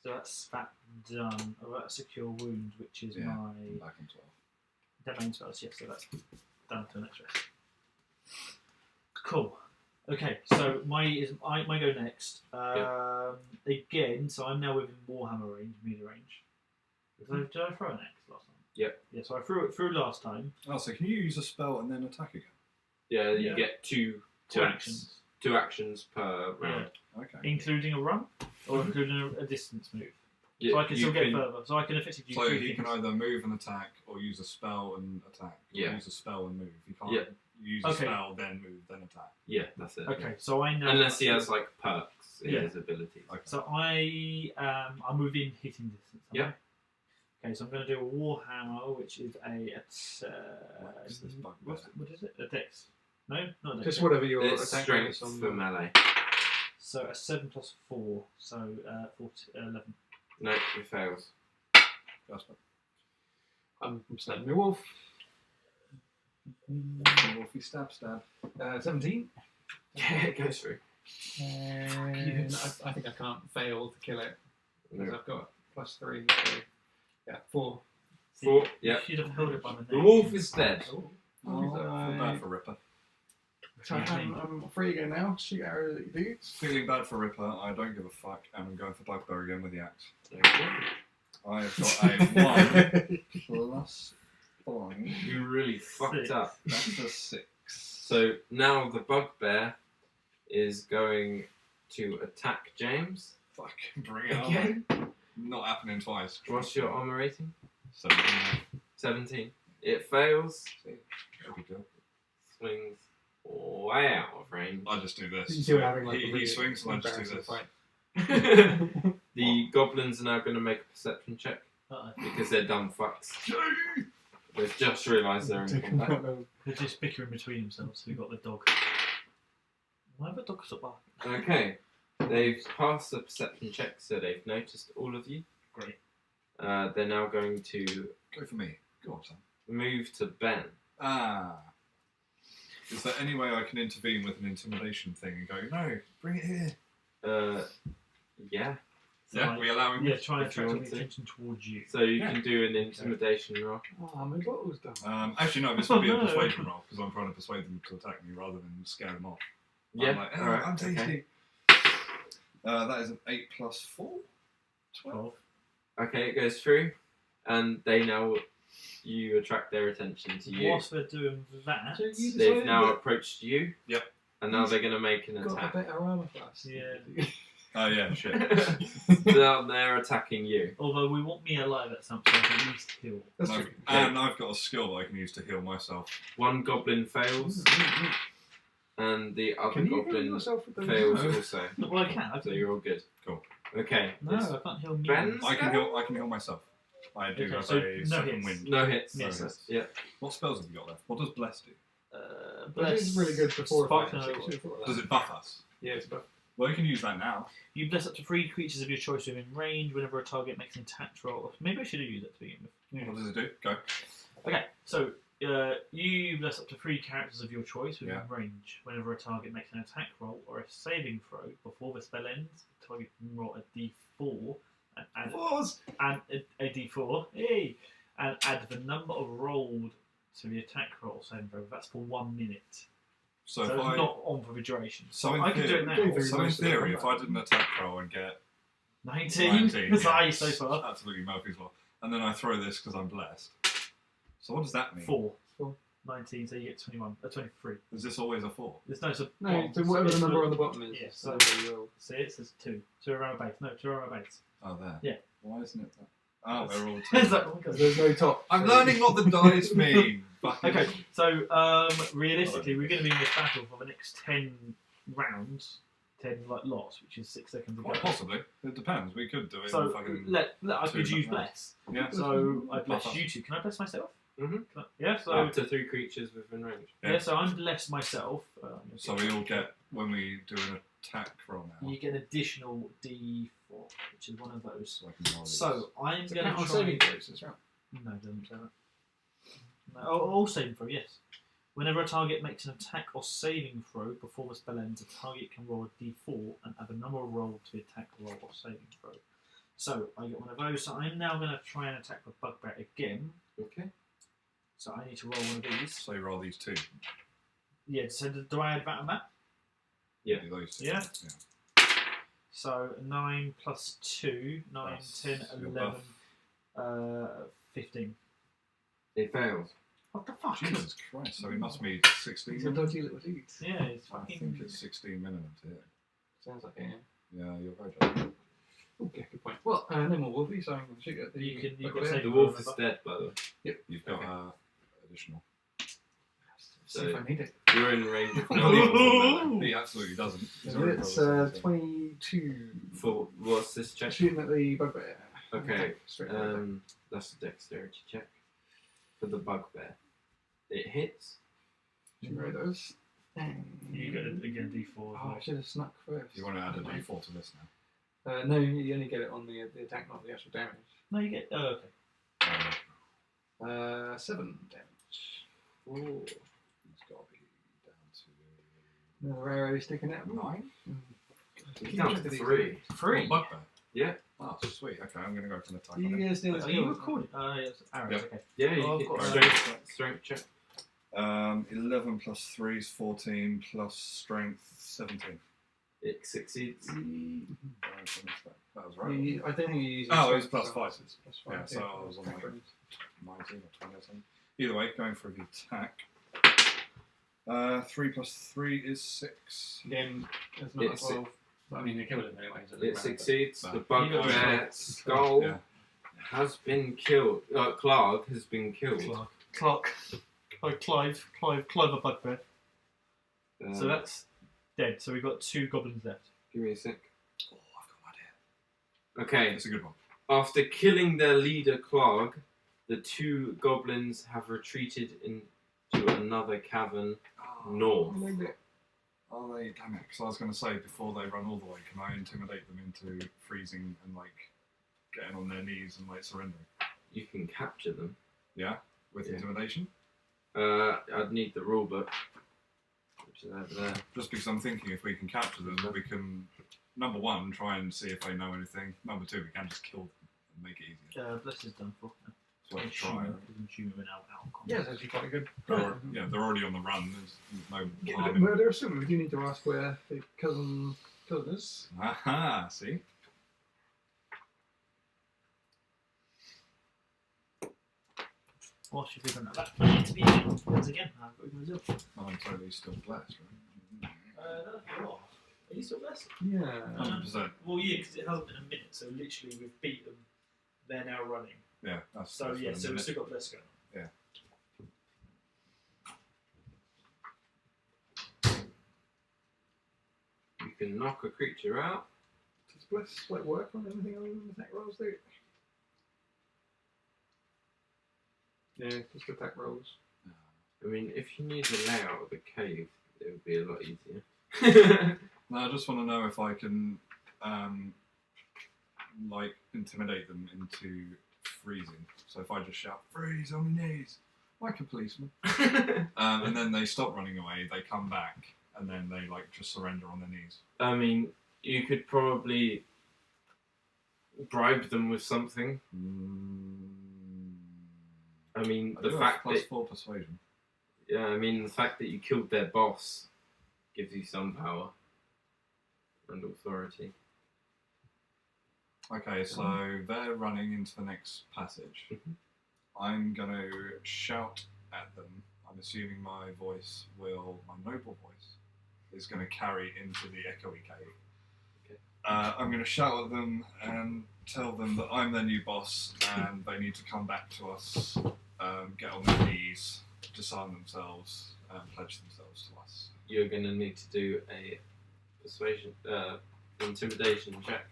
So that's that done. Oh, that's secure wound, which is Yeah. my Back on 12. dead main spells. Yes, so that's done to an next rest. Cool. Okay, so my go next. Again, so I'm now within Warhammer range, meter range. Did I throw an axe last time? Yep. Yeah, so I threw it through last time. Oh, so can you use a spell and then attack again? Yeah, you Yeah. get two Actions. 2 actions per round. Okay. Including a run? Or including a distance move? Yeah, So I can you still get further. So I can effectively do So 3 he can things. either move and attack, or use a spell and attack. Or Yeah. use a spell and move. He can't Yeah. use a Okay. spell, then move, then attack. Yeah, that's it. Okay, so I know. Unless he has like perks in Yeah. his abilities. Okay. So I'm within hitting distance. am Yeah. I? Okay, so I'm going to do a Warhammer, which is What's this bugbear? what is it? A Dex? No, not a Dex. Just whatever your It's attack strength is on for the... melee. So a 7 plus 4, so 11. No, it fails. Jasper. I'm stabbing my wolf. Wolfie stab. 17. Yeah, it goes through. And I think I can't fail to kill it because No. I've got +3. So yeah, 4. 4, You yeah. should have held it by the neck. The wolf is dead. Oh, feel bad for Ripper. So I'm free again now. Shoot arrows at you dudes. Feeling bad for Ripper. I don't give a fuck, and I'm going for Bugbear again with the axe. Okay. I've got a 1 +5. You really fucked 6. up. That's a 6. So now the bugbear is going to attack James. Fucking bring it Again? on. Not happening twice. What's your armor rating? 17. 17. It fails. That'd be good. Swings way out of range. I just do this. You two are having like a he really swings and I just do embarrassing this. fight. The goblins are now going to make a perception check Uh-oh. because they're dumb fucks. They've just realised they're in Taking combat. that little- They're just bickering between themselves. We've got the dog. Why have a dog stop barking? Okay. They've passed the perception check, so they've noticed all of you. Great. They're now going to Go for me. Go on, Sam. move to Ben. Ah. Is there any way I can intervene with an intimidation thing and go, no, bring it here? Yeah. So Yeah, like- we allow him. Yeah, try and If you attract want the to. attention towards you. So you Yeah. can do an intimidation roll. Oh, my bottle's done. Actually, no, this would be Oh, a no. persuasion roll because I'm trying to persuade them to attack me rather than scare them off. Yeah. I'm like, oh, alright, I'm tasty. okay. That is an 8 + 4. 12. Okay, it goes through, and you attract their attention to you. Whilst they're doing that, So you They've decided now that approached you. Yep. And now they're going to make an you've got a attack. better armor class. Yeah. Oh, yeah, shit. Now they're attacking you. although we want me alive at some point, at least heal. That's And true. I've got a skill that I can use to heal myself. One goblin fails, and the other Can you heal goblin yourself with those? fails No. also. Well, I can. So you're all good. Cool. Okay. No, it's I can't heal me. Ben? I can heal myself. I do Okay, have so a no second hits. wind. No hits. Yes. No hits. Yeah. What spells have you got left? What does Bless do? But it's really good before Spark fighting. and over. Does it buff us? Yeah, it's buff. Well, you can use that now. You bless up to 3 creatures of your choice within range whenever a target makes an attack roll. Maybe I should have used that to begin with. What does it do? Go. Okay, so you bless up to 3 characters of your choice within Yeah. range whenever a target makes an attack roll or a saving throw before the spell ends. The target can roll a d4 and add a d4. Hey! And add the number of rolled to the attack roll saving throw. That's for 1 minute. So, So if it's I, not on for the duration. so in I can do theory, it now. do So in most of the theory, if combat. I did an attack roll and get 19. That's yeah, high so far. absolutely Murphy's Law, and then I throw this because I'm blessed. So what does that mean? 4. Four. 19, so you get 23. Is this always a 4? There's no No, so whatever the number on the bottom is. Yeah, so you'll... See, it says 2. 2 around a base. No, 2 around a base. Oh, there. Yeah. Why isn't it that? Oh, they're all It's like, 2. oh my God. There's no top. I'm so- learning what the dice mean. Fucking- Okay, so realistically, we're going to be in this battle for the next 10 rounds, 10 lots, which is 6 seconds ago. Quite possibly. It depends. We could do it. So in fucking... I could 2 use rounds. bless. Yeah. So I bless Papa. you two. Can I bless myself? Mhm. Yeah. So Up to 3 creatures within range. yeah. So I'm blessed myself. So we all get, when we do an attack roll now? You get an additional D4, which is one of those. So I can roll these. So I'm It's a going count to on try. saving throws as well. No, it doesn't say that. No, all saving throw, yes. Whenever a target makes an attack or saving throw before the spell ends, a target can roll a D4 and add a number roll to the attack roll or saving throw. So I get one of those. So I'm now going to try and attack the bugbear again. Okay. So I need to roll one of these. So you roll these 2. Yeah. So do I add that on that? Yeah. Do those 2. Yeah. So 9 plus 2, 9, That's 10, your 11, 15. It fails. What the fuck? Jesus Christ, so it must be 16. He's a dodgy little dude. Yeah, it's I fucking. think it's 16 minimum to hit. Sounds like it. Yeah, you're right. Okay, good point. Well, no more wolfie, so I'm going to shoot at the. You've got bugbear. saving The throw, wolf is remember? dead, by the way. You've got Okay. additional. See if I need it. You're in range of Not even no. one, he absolutely doesn't. He's already It's rolled a 22. For what's this check? Shooting at the bugbear. Okay. Straight away. That's a dexterity check for the bugbear. It hits. Two of those. You get again D4. Oh, I should have snuck first. Do you want to add a d4 to this now? No, you only get it on the attack, not the actual damage. No, you get. Oh, okay. 7 damage. Ooh. It's got to be down Another arrow sticking out. to 9. It's down to 3. 3. Oh, bugbear. Yeah. Oh, sweet. Okay, I'm going to go for an attack You on it. guys do Are you recording? Yes, arrows. Yeah. Okay. Yeah, Oh, you I've get got strength check. 11 plus 3 is 14, plus strength 17. It succeeds. That was right. I don't think you use. Oh, it was strength, plus 5. so it's plus Yeah, 5, so I was on attack like bonus. 19 or 20 or something. Either way, going for the attack. 3 plus 3 is 6. Again, it's not It's- a 12. I mean, you killed him anyway. So It succeeds. No. The bugbear skull Yeah. has been killed. Clark has been killed. Clive a bugbear. Um, So that's dead. So we've got 2 goblins left. Give me a sec. Oh, I've got an idea. Okay. It's a good one. After killing their leader Clark, the 2 goblins have retreated into another cavern north. Oh, they damn it! Because I was going to say before they run all the way, can I intimidate them into freezing and like getting on their knees and like surrendering? You can capture them. Yeah, with Yeah. intimidation. I'd need the rule book, which is over there. Just because I'm thinking if we can capture them, we can number 1 try and see if they know anything. Number 2, we can just kill them and make it easier. Bless is done for. So I try. Assuming we're out of combat. Yeah, it's actually quite good. They're, yeah, they're already on the run. There's no Get a harm bit in. murderous, and we do need to ask where the cousin is. Aha! See. Whilst you're figuring that, I need to be once again. I've got to go. I'm totally still blessed, right? Are you still blessed? Yeah. 100%. Well, yeah, because it hasn't been a minute, so literally we've beat them. They're now running. Yeah, that's So that's yeah, what I so we've meant. still got blessed going. You can knock a creature out. Does Bless like work on anything other than attack rolls, do? Yeah, just attack rolls. I mean, if you need a layout of the cave, it would be a lot easier. No, I just want to know if I can, like, intimidate them into freezing. So if I just shout, freeze on your knees, like a policeman. And then they stop running away, they come back, and then they, like, just surrender on their knees. I mean, you could probably bribe them with something. I mean, I the do have fact plus that 4 persuasion. yeah, I mean, the fact that you killed their boss gives you some power and authority. Okay, so they're running into the next passage. I'm going to shout at them. I'm assuming my voice will, my noble voice, is going to carry into the echoey cave. Okay. I'm going to shout at them and tell them that I'm their new boss and they need to come back to us, get on their knees, disarm themselves, and pledge themselves to us. You're gonna need to do a persuasion, intimidation check.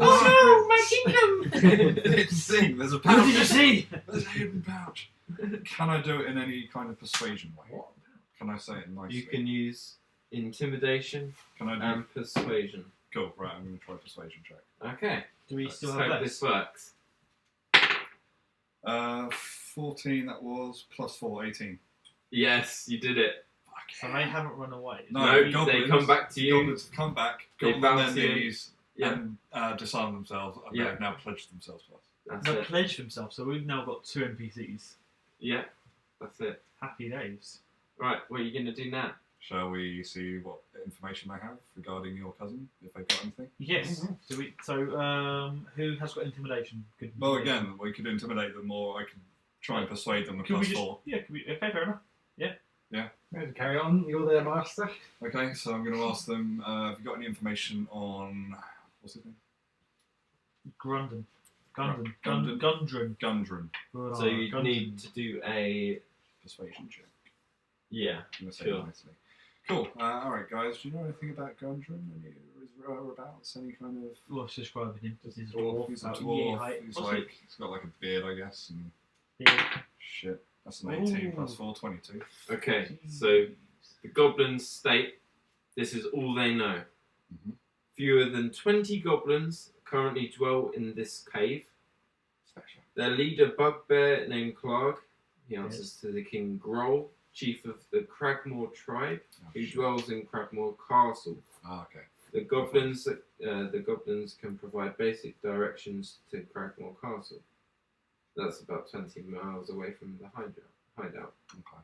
Oh, my kingdom! Sing, there's a What pouch. did you see? There's a hidden pouch. Can I do it in any kind of persuasion way? Can I say it nicely? You can use intimidation, Can I do? and persuasion. Cool. Right. I'm going to try persuasion check. Okay. Do we Let's still hope have this less? works. 14. That was plus 4. 18. Yes, you did it. So they haven't run away. No, goblins, they come back to you. Goblins have come back. They Goblin on bounce their you. knees Yeah. and disarm themselves. And Yeah. they've now pledged themselves to us. That's They it. pledged themselves, so we've now got 2 NPCs. Yeah, that's it. Happy days. Right, what are you going to do now? Shall we see what information they have regarding your cousin, if they've got anything? Yes. Who has got intimidation? Good. Well, again, we could intimidate them, or I could try and persuade them with Can we plus just? 4. Yeah. Can we? Okay, fair enough. Carry on. You're their master. Okay, so I'm going to ask them, have you got any information on... What's his name? Grundon. Gundren. Gundren. Gundren. So you need to do a... Persuasion check. Yeah, I'm going to say Sure. nicely. Cool. Alright, guys, do you know anything about Gundren? Any whereabouts? Any kind of... What's describing him? He's a dwarf? dwarf. He's a about dwarf. year height. He's What's like... He's got like a beard, I guess, and... Beard. Shit. That's an 18 Ooh. plus 4, 22. okay. So the goblins state this is all they know. Mhm. Fewer than 20 goblins currently dwell in this cave. Special. Their leader, Bugbear, named Clark, he answers to the King Groll, chief of the Cragmore tribe, Oh, who shit. dwells in Cragmore Castle. Ah, okay. The goblins can provide basic directions to Cragmore Castle. That's about 20 miles away from the hideout. Okay.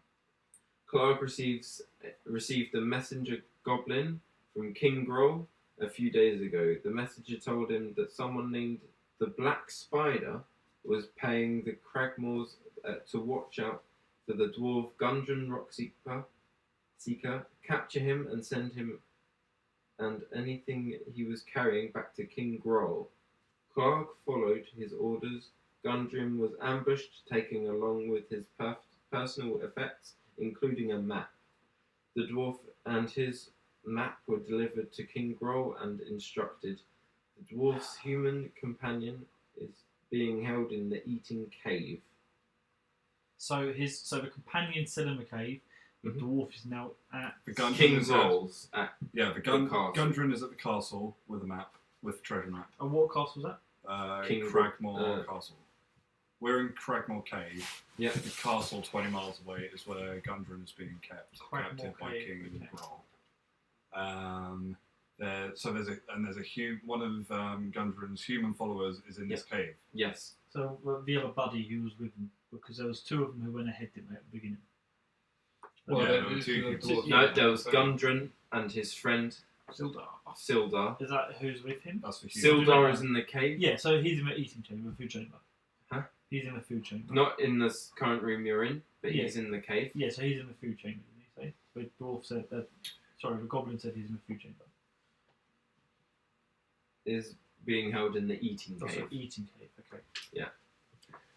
Clark received the messenger goblin from King Groll a few days ago. The messenger told him that someone named the Black Spider was paying the Cragmores to watch out for the dwarf Gundren Rockseeker, capture him and send him and anything he was carrying back to King Groll. Clark followed his orders. Gundren was ambushed, taking along with his personal effects, including a map. The dwarf and his map were delivered to King Groll and instructed. The dwarf's human companion is being held in the Eating Cave. So the companion's still in the cave. The Mhm. dwarf is now at The Gundren King is at, Groll's at yeah, the castle. Gundren is at the castle with a map, with treasure map. And what castle was King Cragmore uh, Castle. We're in Cragmore Cave. Yeah. The castle 20 miles away is where Gundren is being kept, Cragmore captive by Cave, King okay. Groll. One of Gundren's human followers is in this cave. Yes. that? So the other buddy who was with him, because there was 2 of them who went ahead, didn't they, at the beginning? Yeah, there- there were there's 2 the people. dwarf. No, there was Gundren and his friend Sildar. Sildar. Is that who's with him? That's the human. Sildar is in the cave, Yeah, so he's in the eating chamber, the food chamber. Huh? He's in the food chamber. not in the current room you're in, but Yeah. he's in the cave. Yeah, so he's in the food chamber, didn't he say? The dwarf said that. Sorry, the goblin said he's in the food chamber. Is being held in the Eating Oh, Cave. sorry, eating cave. Okay.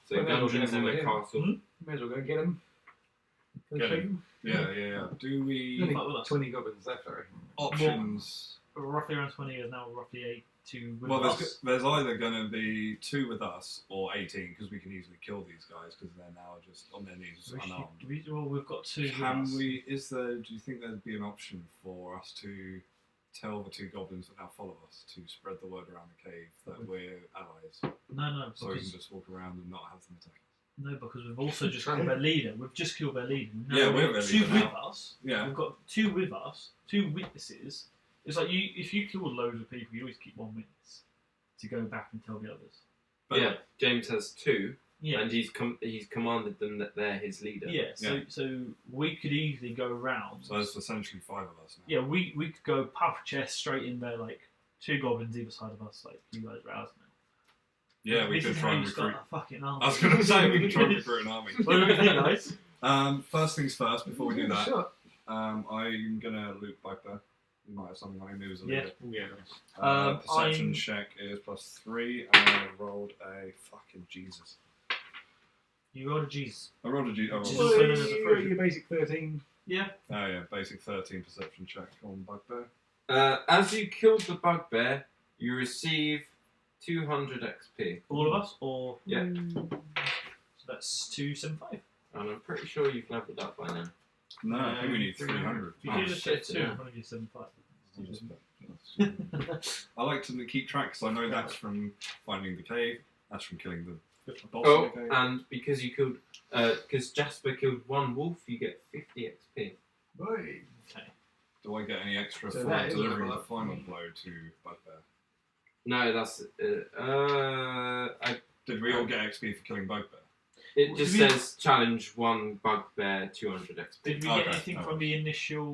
So Well, then we'll Gundren's get in him the over here. castle. Hmm? May as well go get him. Get him. Yeah. Do we... Only Fuck with us. 20 goblins left, sorry. Options... Roughly around 20 is now roughly 8 to with Well, us. there's either going to be 2 with us or 18 because we can easily kill these guys because they're now just on their knees unarmed. We've got 2 with Can us. we? Do you think there'd be an option for us to tell the 2 goblins that now follow us to spread the word around the cave that we're allies, No, so we can because, just walk around and not have them attack us? no, because we've also just killed their leader. We've just killed their leader. Now Yeah, we've we're got their 2 leader with now. us. Yeah. We've got 2 with us, 2 witnesses. It's like if you kill loads of people, you always keep 1 witness to go back and tell the others. But Yeah, James has 2, Yeah. and he's commanded them that they're his leader. Yeah, so we could easily go around. So there's essentially 5 of us now. Yeah, we could go puff chest straight in there, like 2 goblins either side of us, like you guys are out now. Yeah, we This could is try how and you start recruit. a fucking army. I was going to say we could try and recruit an army. What do you think, guys? First things first. Before we do that, Sure. I'm gonna loot Viper. You might have something on him who's a Yeah. leader. Yeah. Perception I'm- check is +3, and I rolled a fucking Jesus. You rolled a G's. I rolled a G. I rolled Jesus. a Well, C. so there's a you three. got your basic 13. Yeah. Oh yeah, basic 13 perception check on Bugbear. As you killed the bugbear, you receive 200 XP, All of us, or Yeah. so that's 275. and I'm pretty sure you've leveled up by now. No, I think we need 300. You Oh, can just shit, set 2 yeah. in front of your 7.5. I like to keep track because I know that's from finding the cave, that's from killing the boss Oh, in the cave. and because you killed, because Jasper killed one wolf, you get 50 XP. Boy. Okay. Do I get any extra So for that is delivering level the up. final blow to Bugbear? No, that's Did we all get XP for killing Bugbear? it just Did we- says challenge one bugbear 200 XP. Did we Okay, get anything no from the initial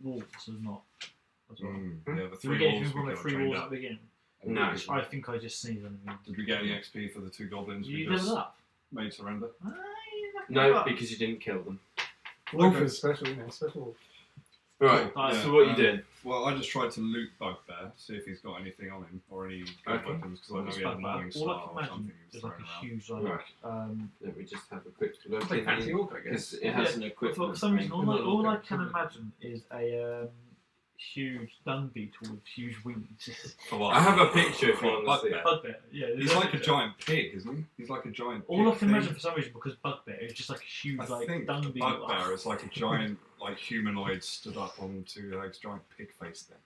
walls or not? As well? Yeah, the Did we three get wolves anything from we the got 3 trained walls at up. the beginning? No. I think I just sneezed on you. Did we get any XP for the 2 goblins we You just leveled up? made surrender? No, because you didn't kill them. Wolf Okay. is special, you know, special. Right. Cool. So what you did? Well, I just tried to loot Bugbear, see if he's got anything on him or any good Okay. weapons because I know he had a morning All I star can or something imagine he was is like throwing a around. huge like Right. Let me just have a quick look. It's like fancy orc, I guess. Because it has an Yeah, equipment. for some reason, range. all I can imagine is a huge dung beetle with huge wings. For what? I have a picture if you For want to see Bugbear. it. Bugbear, yeah. He's there's like a giant pig, isn't he? He's like a giant All I pig can thing. imagine for some reason because Bugbear is just like a huge I like think dung beetle. Bugbear is like a giant, like humanoid stood up on 2 legs, giant pig face thing.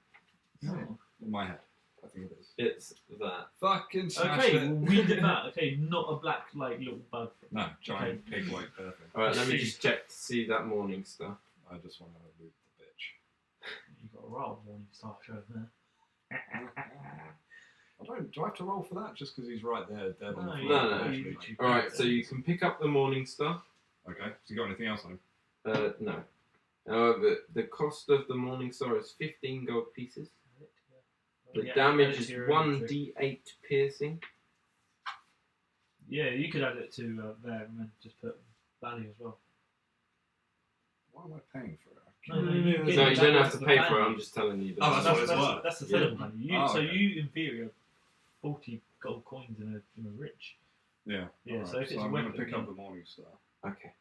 Oh. In my head, I think it is. It's that. Fucking smash Okay, it. well, we did that. Okay, not a black like little bug. No, giant pig like bear thing. Alright, let me just check to see that morning star. I just want to loot the bitch. You got a roll morning star show there. Do I have to roll for that just because he's right there, dead on the No, floor? no, no. Actually, You- Alright, so you can pick up the morning star. Okay. Has he got anything else on him? No. The cost of the morning star is 15 gold pieces. The Yeah, damage add it is to your 1d8 piercing. Yeah, you could add it to there and then just put value as well. Why am I paying for it? No, No, you you get don't that have as to the pay for it, value. I'm just telling you. Oh, that's what it's worth. That's the Yeah. sellable value. You, Oh, so okay. you, in theory, have 40 gold coins in a rich. Yeah. Yeah, alright, so if it's a I'm weapon, going to pick yeah. up the morning star. Okay.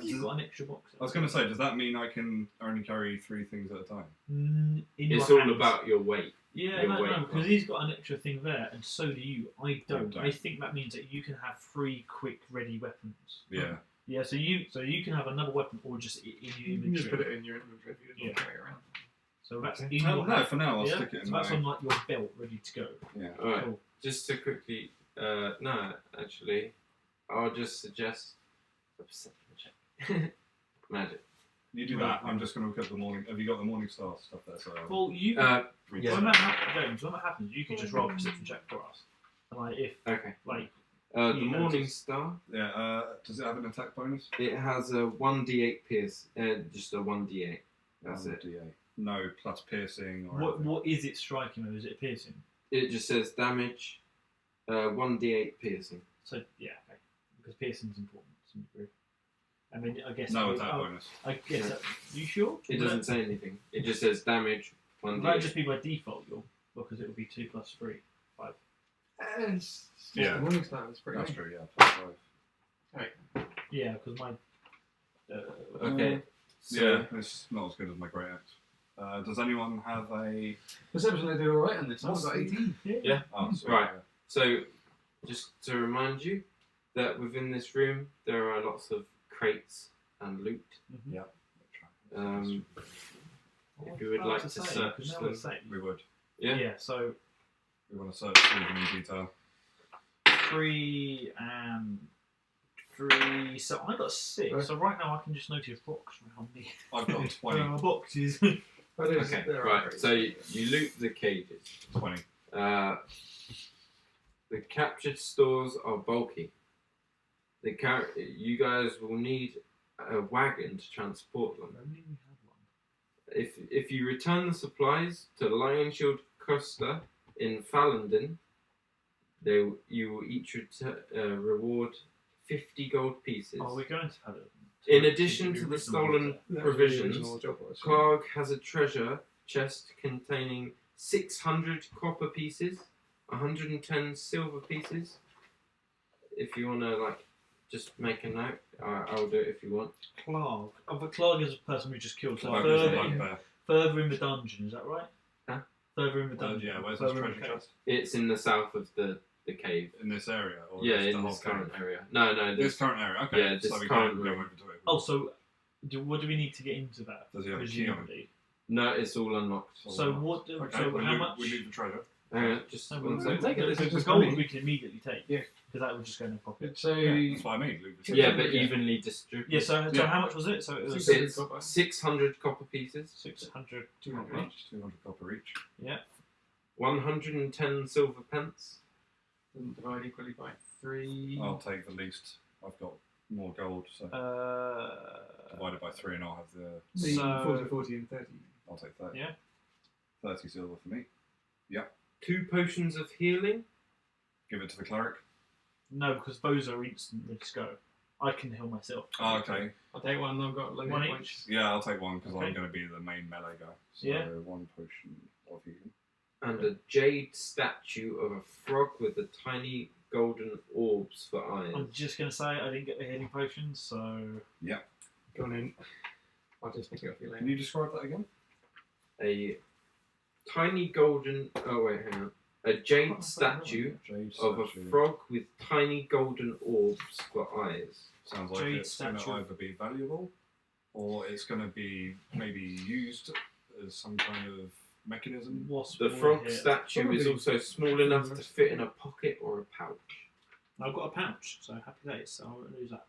You've got an extra box. I was going to say, does that mean I can only carry 3 things at a time? In It's your all hands. about your weight. Yeah, your no, weight because class. he's got an extra thing there, and so do you. I don't. don't. I think that means that you can have 3 quick, ready weapons. Yeah. Yeah, so you can have another weapon, or just in your You can just put inventory. it in your inventory if you Yeah. just carry it around. So that's Okay. in your No, hand. for now, I'll Yeah? stick it in So that's my... on like your belt, ready to go. Yeah. Alright, Cool. just to quickly. No, actually, I'll just suggest a perception check. Magic. You do that, I'm just going to look at the morning... Have you got the morning star stuff there? So Well, you. read yeah. When that happens, you can just roll a perception check for us. And like if Okay. like The You morning notice. star. Yeah, does it have an attack bonus? It has a 1d8 pierce. Just a 1d8. That's it. D8. No plus piercing or what anything. what is it striking with? Is it piercing? It just says damage. 1d8 piercing. So yeah, okay. Because piercing's important to some degree. I mean, I guess. No attack bonus. I guess. You sure? It doesn't say anything. It just says damage. Will 1d8. that just be by default, because it would be 2 plus 3, 5. It's just Yeah. the morning star, it's pretty That's nice. true, yeah. Plus 5. Yeah, because my. Okay. So, Yeah, it's not as good as my great axe. Does anyone have a... Perception, I do alright on this. I've What's got the- 18. Yeah. Oh, sweet, Right. yeah. So, just to remind you that within this room there are lots of crates and loot. If you would like to search them, We would. yeah. Yeah, so We want to search through them in detail. 3 and 3. So I got 6. So right now I can just notice box around me. I've got 20. Boxes. But it is, Okay. there are Right. crates. So you loot the cages. 20. The captured stores are bulky. You guys will need a wagon to transport them. Only we had one. If you return the supplies to Lion Shield Costa in Falenden, you will each reward 50 gold pieces. Oh, we're going to have it. In addition to the stolen That's what the provisions, original job was. Clark has a treasure chest containing 600 copper pieces, 110 silver pieces. If you want to just make a note, I'll do it if you want. Clark. Oh, but Clark is a person we just killed. So Like, there's a further, bugbear. further in the dungeon, is that right? Huh? Further in the dungeon. Yeah, where's this Further in treasure the cave. chest? It's in the south of the cave. In this area? Or Yeah, just in the whole this current cave? area. No, This current area, okay. Yeah, this so we current can't go room. over to it. Oh, so What do we need to get into that? Does he have a key on him? Presumably. No, it's all unlocked. So what? Okay, So we how leave, much? we leave the treasure. Just No, one we second. take it. This is The just gold money. we can immediately take. Yeah. Because that would just go in the pocket. So Yeah, that's what I mean. Leave the treasure. Yeah, but Yeah. evenly distributed. Yeah. So Yeah. how much was it? So it was 600 It's copper. 600 copper pieces, 600. 200 each. 200 copper each. 110 silver pence. and divide equally by 3. I'll take the least. I've got more gold, so divided by 3, and I'll have the. The So- 40, 40, and 30. I'll take 30. Yeah. 30 silver for me. 2 potions of healing. Give it to the cleric. No, because those are instant. Let's go. I can heal myself. Oh, okay. I'll take one. I've got low One hit each? points. Yeah, I'll take one because Okay. I'm going to be the main melee guy. So Yeah. 1 potion of healing. And a jade statue of a frog with the tiny golden orbs for eyes. I'm just gonna say I didn't get the healing potions, so Go on in. I'll just pick it off you Can later. you describe that again? A tiny golden. Oh wait, hang on. A jade statue Jade of a statue. frog with tiny golden orbs for eyes. Sounds like Jade it's going to statue. either be valuable or it's going to be maybe used as some kind of mechanism. what's The more frog here? statue is Probably also small enough to fit in a pocket or a pouch. I've got a pouch, so happy days. So I won't lose that.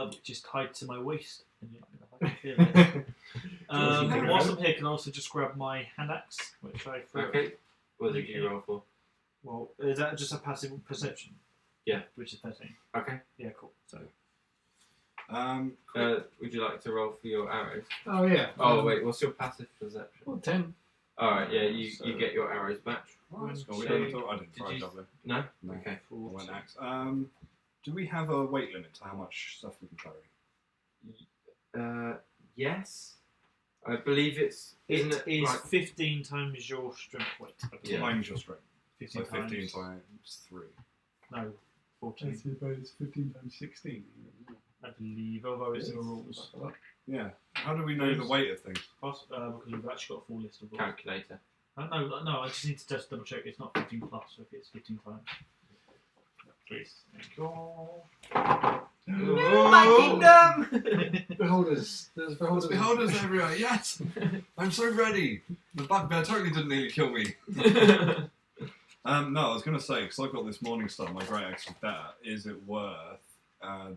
Which is tied to my waist. And you're not gonna fucking feel it. Whilst I'm here, can I also just grab my hand axe, which I threw. Okay. What did you roll for? Well, is that just a passive perception? Yeah. Which is 13. Okay. Yeah, cool. So Would you like to roll for your arrows? Oh, yeah. Oh wait, what's your passive perception? Well, 10. Alright, yeah, you get your arrows back. Oh, that's cool. So- We didn't talk- I didn't Did try you- javelin. No? No. Okay. I went axe. Do we have a weight limit to how much stuff we can carry? Yes. I believe it's isn't it it is like 15 times your strength weight. I believe. Yeah. Times your strength. 15 So 15 times. times 3. No, 14. suppose 15 times 16. I believe, although it's in the rules. Yeah. How do we know the weight of things? Because we've actually got a full list of rules. calculator? No, I just need to just double check it's not 15 plus, so if it's 15 times. Please. Thank you. Beholders. There's beholders. There's beholders everywhere, yes! I'm so ready! The bugbear totally didn't nearly kill me. No, I was going to say, because I've got this Morning Star, my great axe with that, is it worth,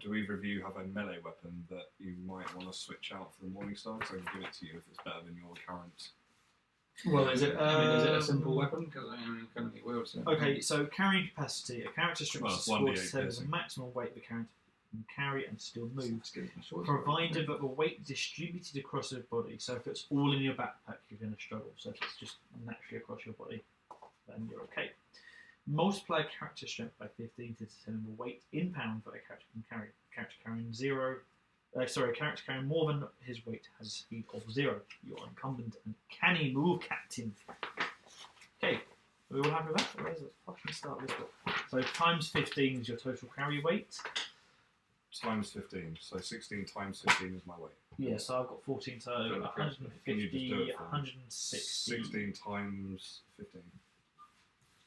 do either of you have a melee weapon that you might want to switch out for the Morning Star? So I can give it to you if it's better than your current. Well, is it a simple weapon? Because I mean, currently will. So. Okay, so carrying capacity. A character strength Well, is it's scored 1d8 to determine the piercing. maximum weight the character can carry and still move, Provided. provided that the weight is distributed across your body. So if it's all in your backpack, you're going to struggle. So if it's just naturally across your body, then you're okay. Multiply character strength by 15 to determine the weight in pounds that a character can carry. A character carrying more than his weight has a speed of 0. You're incumbent and canny move, Captain. Okay, are we all happy with that? Let's fucking start this book. So times 15 is your total carry weight. Times 15. So 16 times 15 is my weight. Yeah, so I've got 14, so Can you just 150, do it for me? 160. 16 times 15.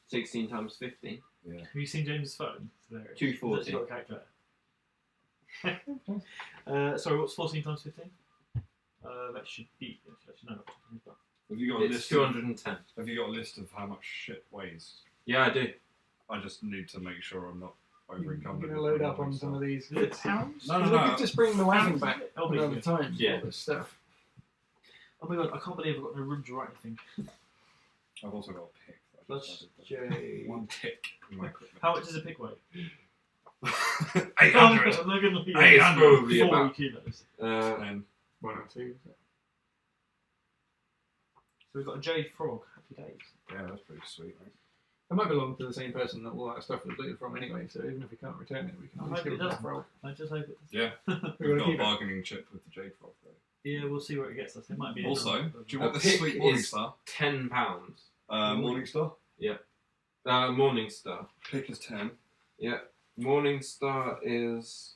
16 times 15. Yeah. Have you seen James' phone? There it is. 240. Has it got a calculator? Sorry, what's 14 times 15? That should be. No, Have you got a It's list? 210. Have you got a list of how much shit weighs? Yeah, I do. I just need to make sure I'm not over You're encumbered. going to load up on some of these. Is it pounds? No, We could just bring the wagon back Oh, another yeah. time. Yeah. For all this stuff. Oh my god, I can't believe I've got no room to write anything. I've also got a pick. that I That's just added. One tick in my equipment. How much does a pick weigh? 800. I'm not gonna be 800. Probably 40 about. kilos. And 1 or 2. So we've got a jade frog. Happy days. yeah, that's pretty sweet, right? It might belong to the same person that all that stuff was looted from anyway, so even if we can't return it, we can I always hope give it it back doesn't. for I just hope it does. Yeah. We're We've going to got a keep it. bargaining chip with the Jade Frog, though. Yeah, we'll see where it gets us. It might be. Also, another- do you A want this pick sweet is- Morningstar? £10. Morningstar? Morningstar. Pick is 10. Yeah. Morningstar is.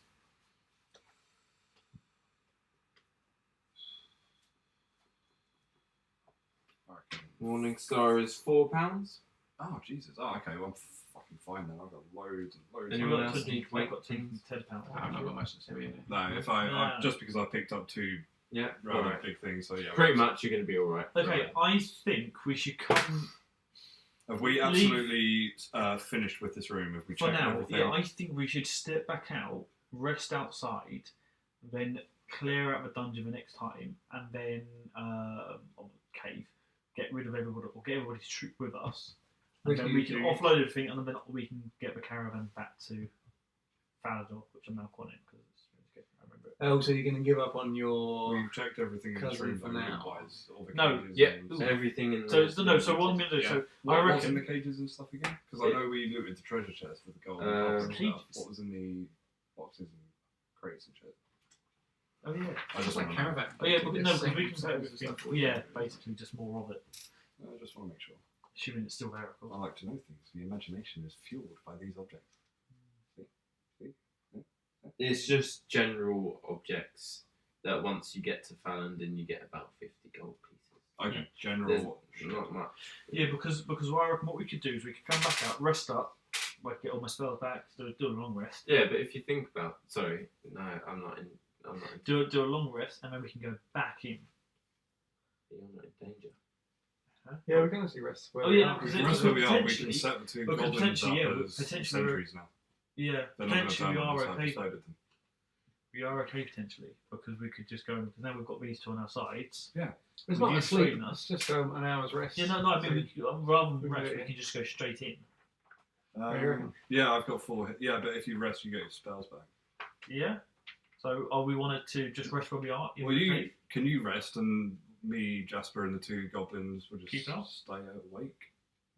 I reckon. Morningstar is £4. Oh, Jesus. Oh, okay. Well, I'm fucking fucking fine then. I've got loads and loads. Anyone I've got else 20 need I've weight got things? £10. I've not got much to say either. No, if I No. just because I picked up 2 Yeah, rather alright. big things, so yeah. Pretty much, you're going to be alright. Okay, I think we should come Have we absolutely finished with this room? Have we for checked now. everything? Yeah, I think we should step back out, rest outside, then clear out the dungeon the next time, and then on the cave, get rid of everybody, or get everybody's troop with us, and then we can offload everything, and then we can get the caravan back to Falador, which I'm now calling it because it's really good. I remember it. Oh, so you're going to give up on your... We've checked everything in this Cousin room for though, now. room-wise, all the No, cages Yeah, and- everything in So the... no, so what I'm going to do, Yeah. so What I was in the reckon cages and stuff again? Because I know we looted the treasure chest with the gold and stuff. Cages. What was in the boxes and crates and shit? oh yeah, I just want to know. caravan. oh yeah, but, no, Yes, because we can same put everything. stuff. Yeah, basically just more of it, I just want to make sure. assuming it's still there. Of I course. like to know things. The imagination is fueled by these objects. It's just general objects that once you get to Falandin, you get about 50 gold pieces. Okay, general. There's not much. Yeah, because what I reckon what we could do is we could come back out, rest up, like get all my spells back, do a long rest, Yeah, but if you think about... Sorry, no, I'm not in... do a long rest, and then we can go back in. You're not in danger. Yeah, we can actually rest where Oh, we yeah, are. because The it- rest where we are, we potentially- can set the 2 because goblins up potentially, yeah, as potentially we're- sentries now. Yeah, They're not going to potentially turn we on are us. I've okay. decided them. We are okay potentially because we could just go because now we've got these 2 on our sides. It's Will not you asleep, train it's just an hour's rest. Yeah, no, I mean we could, rather than We can rest, do it, we yeah. can just go straight in. What do you reckon? Yeah, I've got 4 hit. Yeah, but if you rest, you get your spells back. Yeah. So, we wanted to just rest where we are. In Well, the you cave? can you rest and me, Jasper, and the 2 goblins will just Keep it up? stay awake.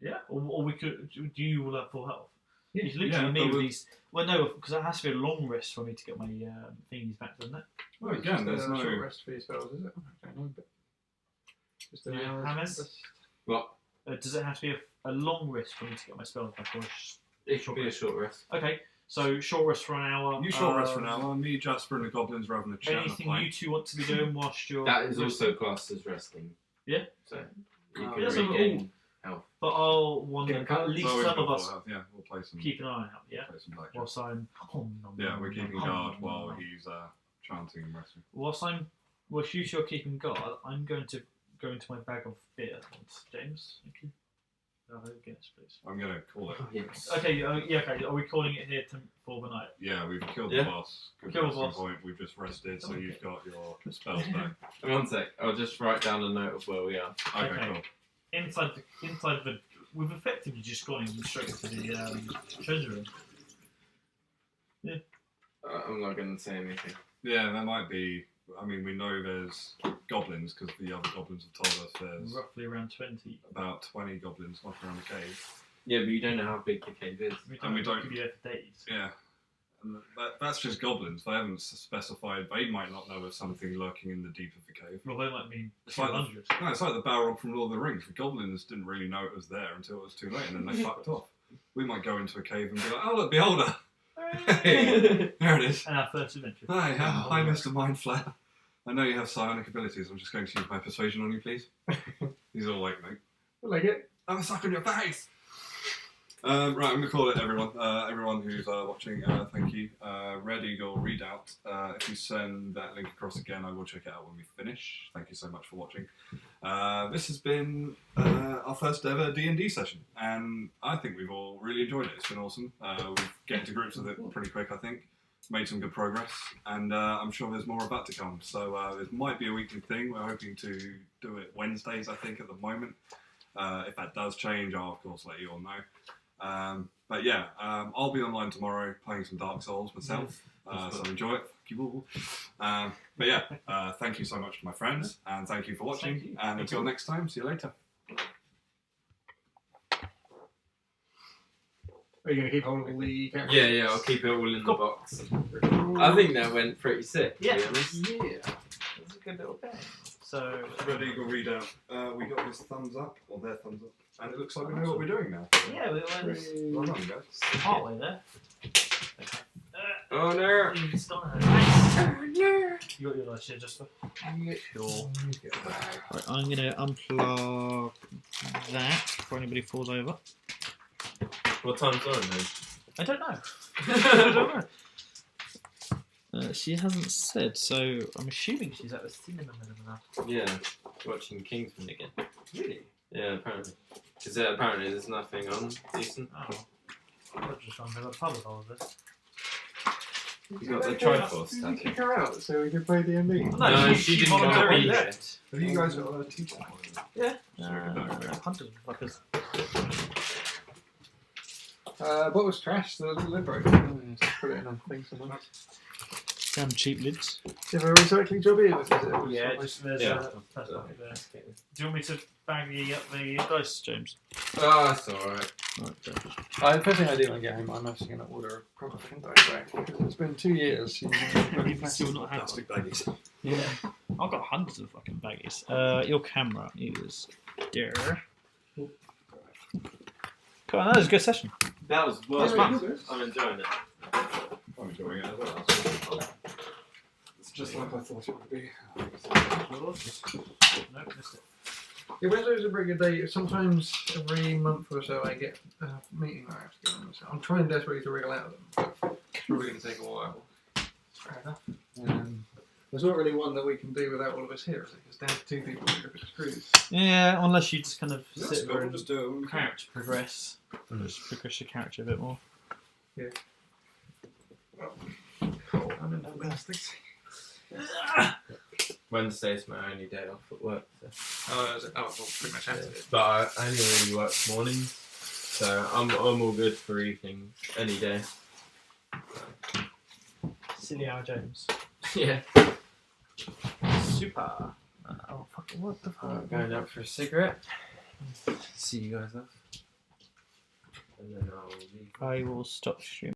Yeah, or we could. Do you will have full health? Yeah. It's literally Yeah, me but with we- these. Well, no, because it has to be a long rest for me to get my thingies back, doesn't it? Well, It's again, just there's a no. short rest for your spells, is it? I don't know, but just an Yeah, hour's Hammers? rest. What? Does it have to be a long rest for me to get my spells back, or It should be a short rest. okay? So short rest for an hour. You short rest for an hour. Me, Jasper, and the goblins are having a chat and a Anything pint. you 2 want to be doing whilst you're That is also classed as resting. Yeah. So you Oh, can yeah, so regain health. But I'll want Get a cut. at least Oh, we've some got of us full health. Yeah, we'll play some. keep an eye out. Yeah. Play some blackjack. Whilst I'm. Yeah, we're keeping guard while he's chanting and resting. Whilst you're keeping guard, I'm going to go into my bag of beer. James, thank you. Guess, please. I'm gonna call it. Yes. Okay, yeah, okay. Are we calling it here for the night? Yeah, we've killed Yeah. the boss. Good Kill the resting boss. point. We've just rested, so Okay. you've got your spells back. One sec. I'll just write down a note of where we are. Okay, Okay. cool. Inside the, we've effectively just gone in straight into the treasure room. I'm not going to say anything. Yeah, there might be. I mean, we know there's goblins because the other goblins have told us there's Roughly around 20. about 20 goblins knocking around the cave. Yeah, but you don't know how big the cave is. And we don't- be there for days. Yeah. And that's just goblins. They haven't specified. They might not know of something lurking in the deep of the cave. Well, they might mean It's like 200. No, it's like the Balrog from Lord of the Rings. The goblins didn't really know it was there until it was too late, and then they fucked off. We might go into a cave and be like, "Oh look, beholder! Hey, there it is. And our first adventure. Hi, Mr. Mindflayer. I know you have psionic abilities. I'm just going to use my persuasion on you, please." He's all like, "Mate, I like it. I'm a suck on your face." Right, I'm going to call it everyone. Everyone who's watching, thank you. Red Eagle Readout. If you send that link across again, I will check it out when we finish. Thank you so much for watching. This has been our first ever D&D session, and I think we've all really enjoyed it. It's been awesome. We've getting to grips with it pretty quick, I think. Made some good progress, and I'm sure there's more about to come. So this might be a weekly thing. We're hoping to do it Wednesdays, I think, at the moment. If that does change, I'll of course let you all know. But yeah, I'll be online tomorrow playing some Dark Souls myself, so enjoy it. Thank you all. But yeah, thank you so much to my friends, and thank you for watching. Thank you. And until next time, see you later. Are you going to keep hold of all the characters? Yeah, I'll keep it all in the box. I think that went pretty sick, to Yeah. be honest. Yeah. That's a good little thing. So, Red Eagle Readout. We got this thumbs up, or their thumbs up, and it looks like we know what we're doing now. yeah, we went Well done, guys. partway there. Oh no! You got your dice here, Jasper? Sure. Right, I'm going to unplug that before anybody falls over. What time's on then? I don't know. I don't know. She hasn't said, so I'm assuming she's at the cinema now. Yeah, watching Kingsman again. Really? Yeah, apparently. Because apparently there's nothing on decent. Oh. I'm just trying to have a pub with all of this. You got the Did Triforce you tattoo. kick her out so we could play D&D? No, she didn't want to voluntarily read left. it. Have you guys got a teacher? Hunting fuckers. What was trash? The Liberator. Just put it in a thing somewhere. Damn cheap lids. Do you have a recycling job here? Yeah, just there's Yeah. a that's not there. Do you want me to baggy up the dice, James? Oh, that's alright. The first thing I do when I get home, I'm actually going to order a proper fucking dice bag. Because it's been 2 years since You've still not had one. Plastic baggies. Yeah. I've got hundreds of fucking baggies. Your camera is there. Come on, that was a good session. That was well That's fun. fun. I'm enjoying it. I'm enjoying it as well. It's just like I thought it would be. Nope, missed it. Yeah, Wednesdays are a pretty good day. Sometimes every month or so I get a meeting that I have to go on. So I'm trying desperately to wriggle out of them. But it's probably going to take a while. Fair enough. There's not really one that we can do without all of us here, is it? It's down to 2 people who are a bit screwed. Yeah, unless you just kind of That's sit good, there we'll and just do it when we can. character progress. Just progress your character a bit more. I'm in gymnastics. Wednesday's my only day off at work. So. Well, pretty much have to. But I only really work mornings. So I'm all good for evenings any day. Silly Al James. Yeah. Super. Oh, fuck, what the fuck? Going out for a cigarette. See you guys off. And then I'll leave. I will stop streaming.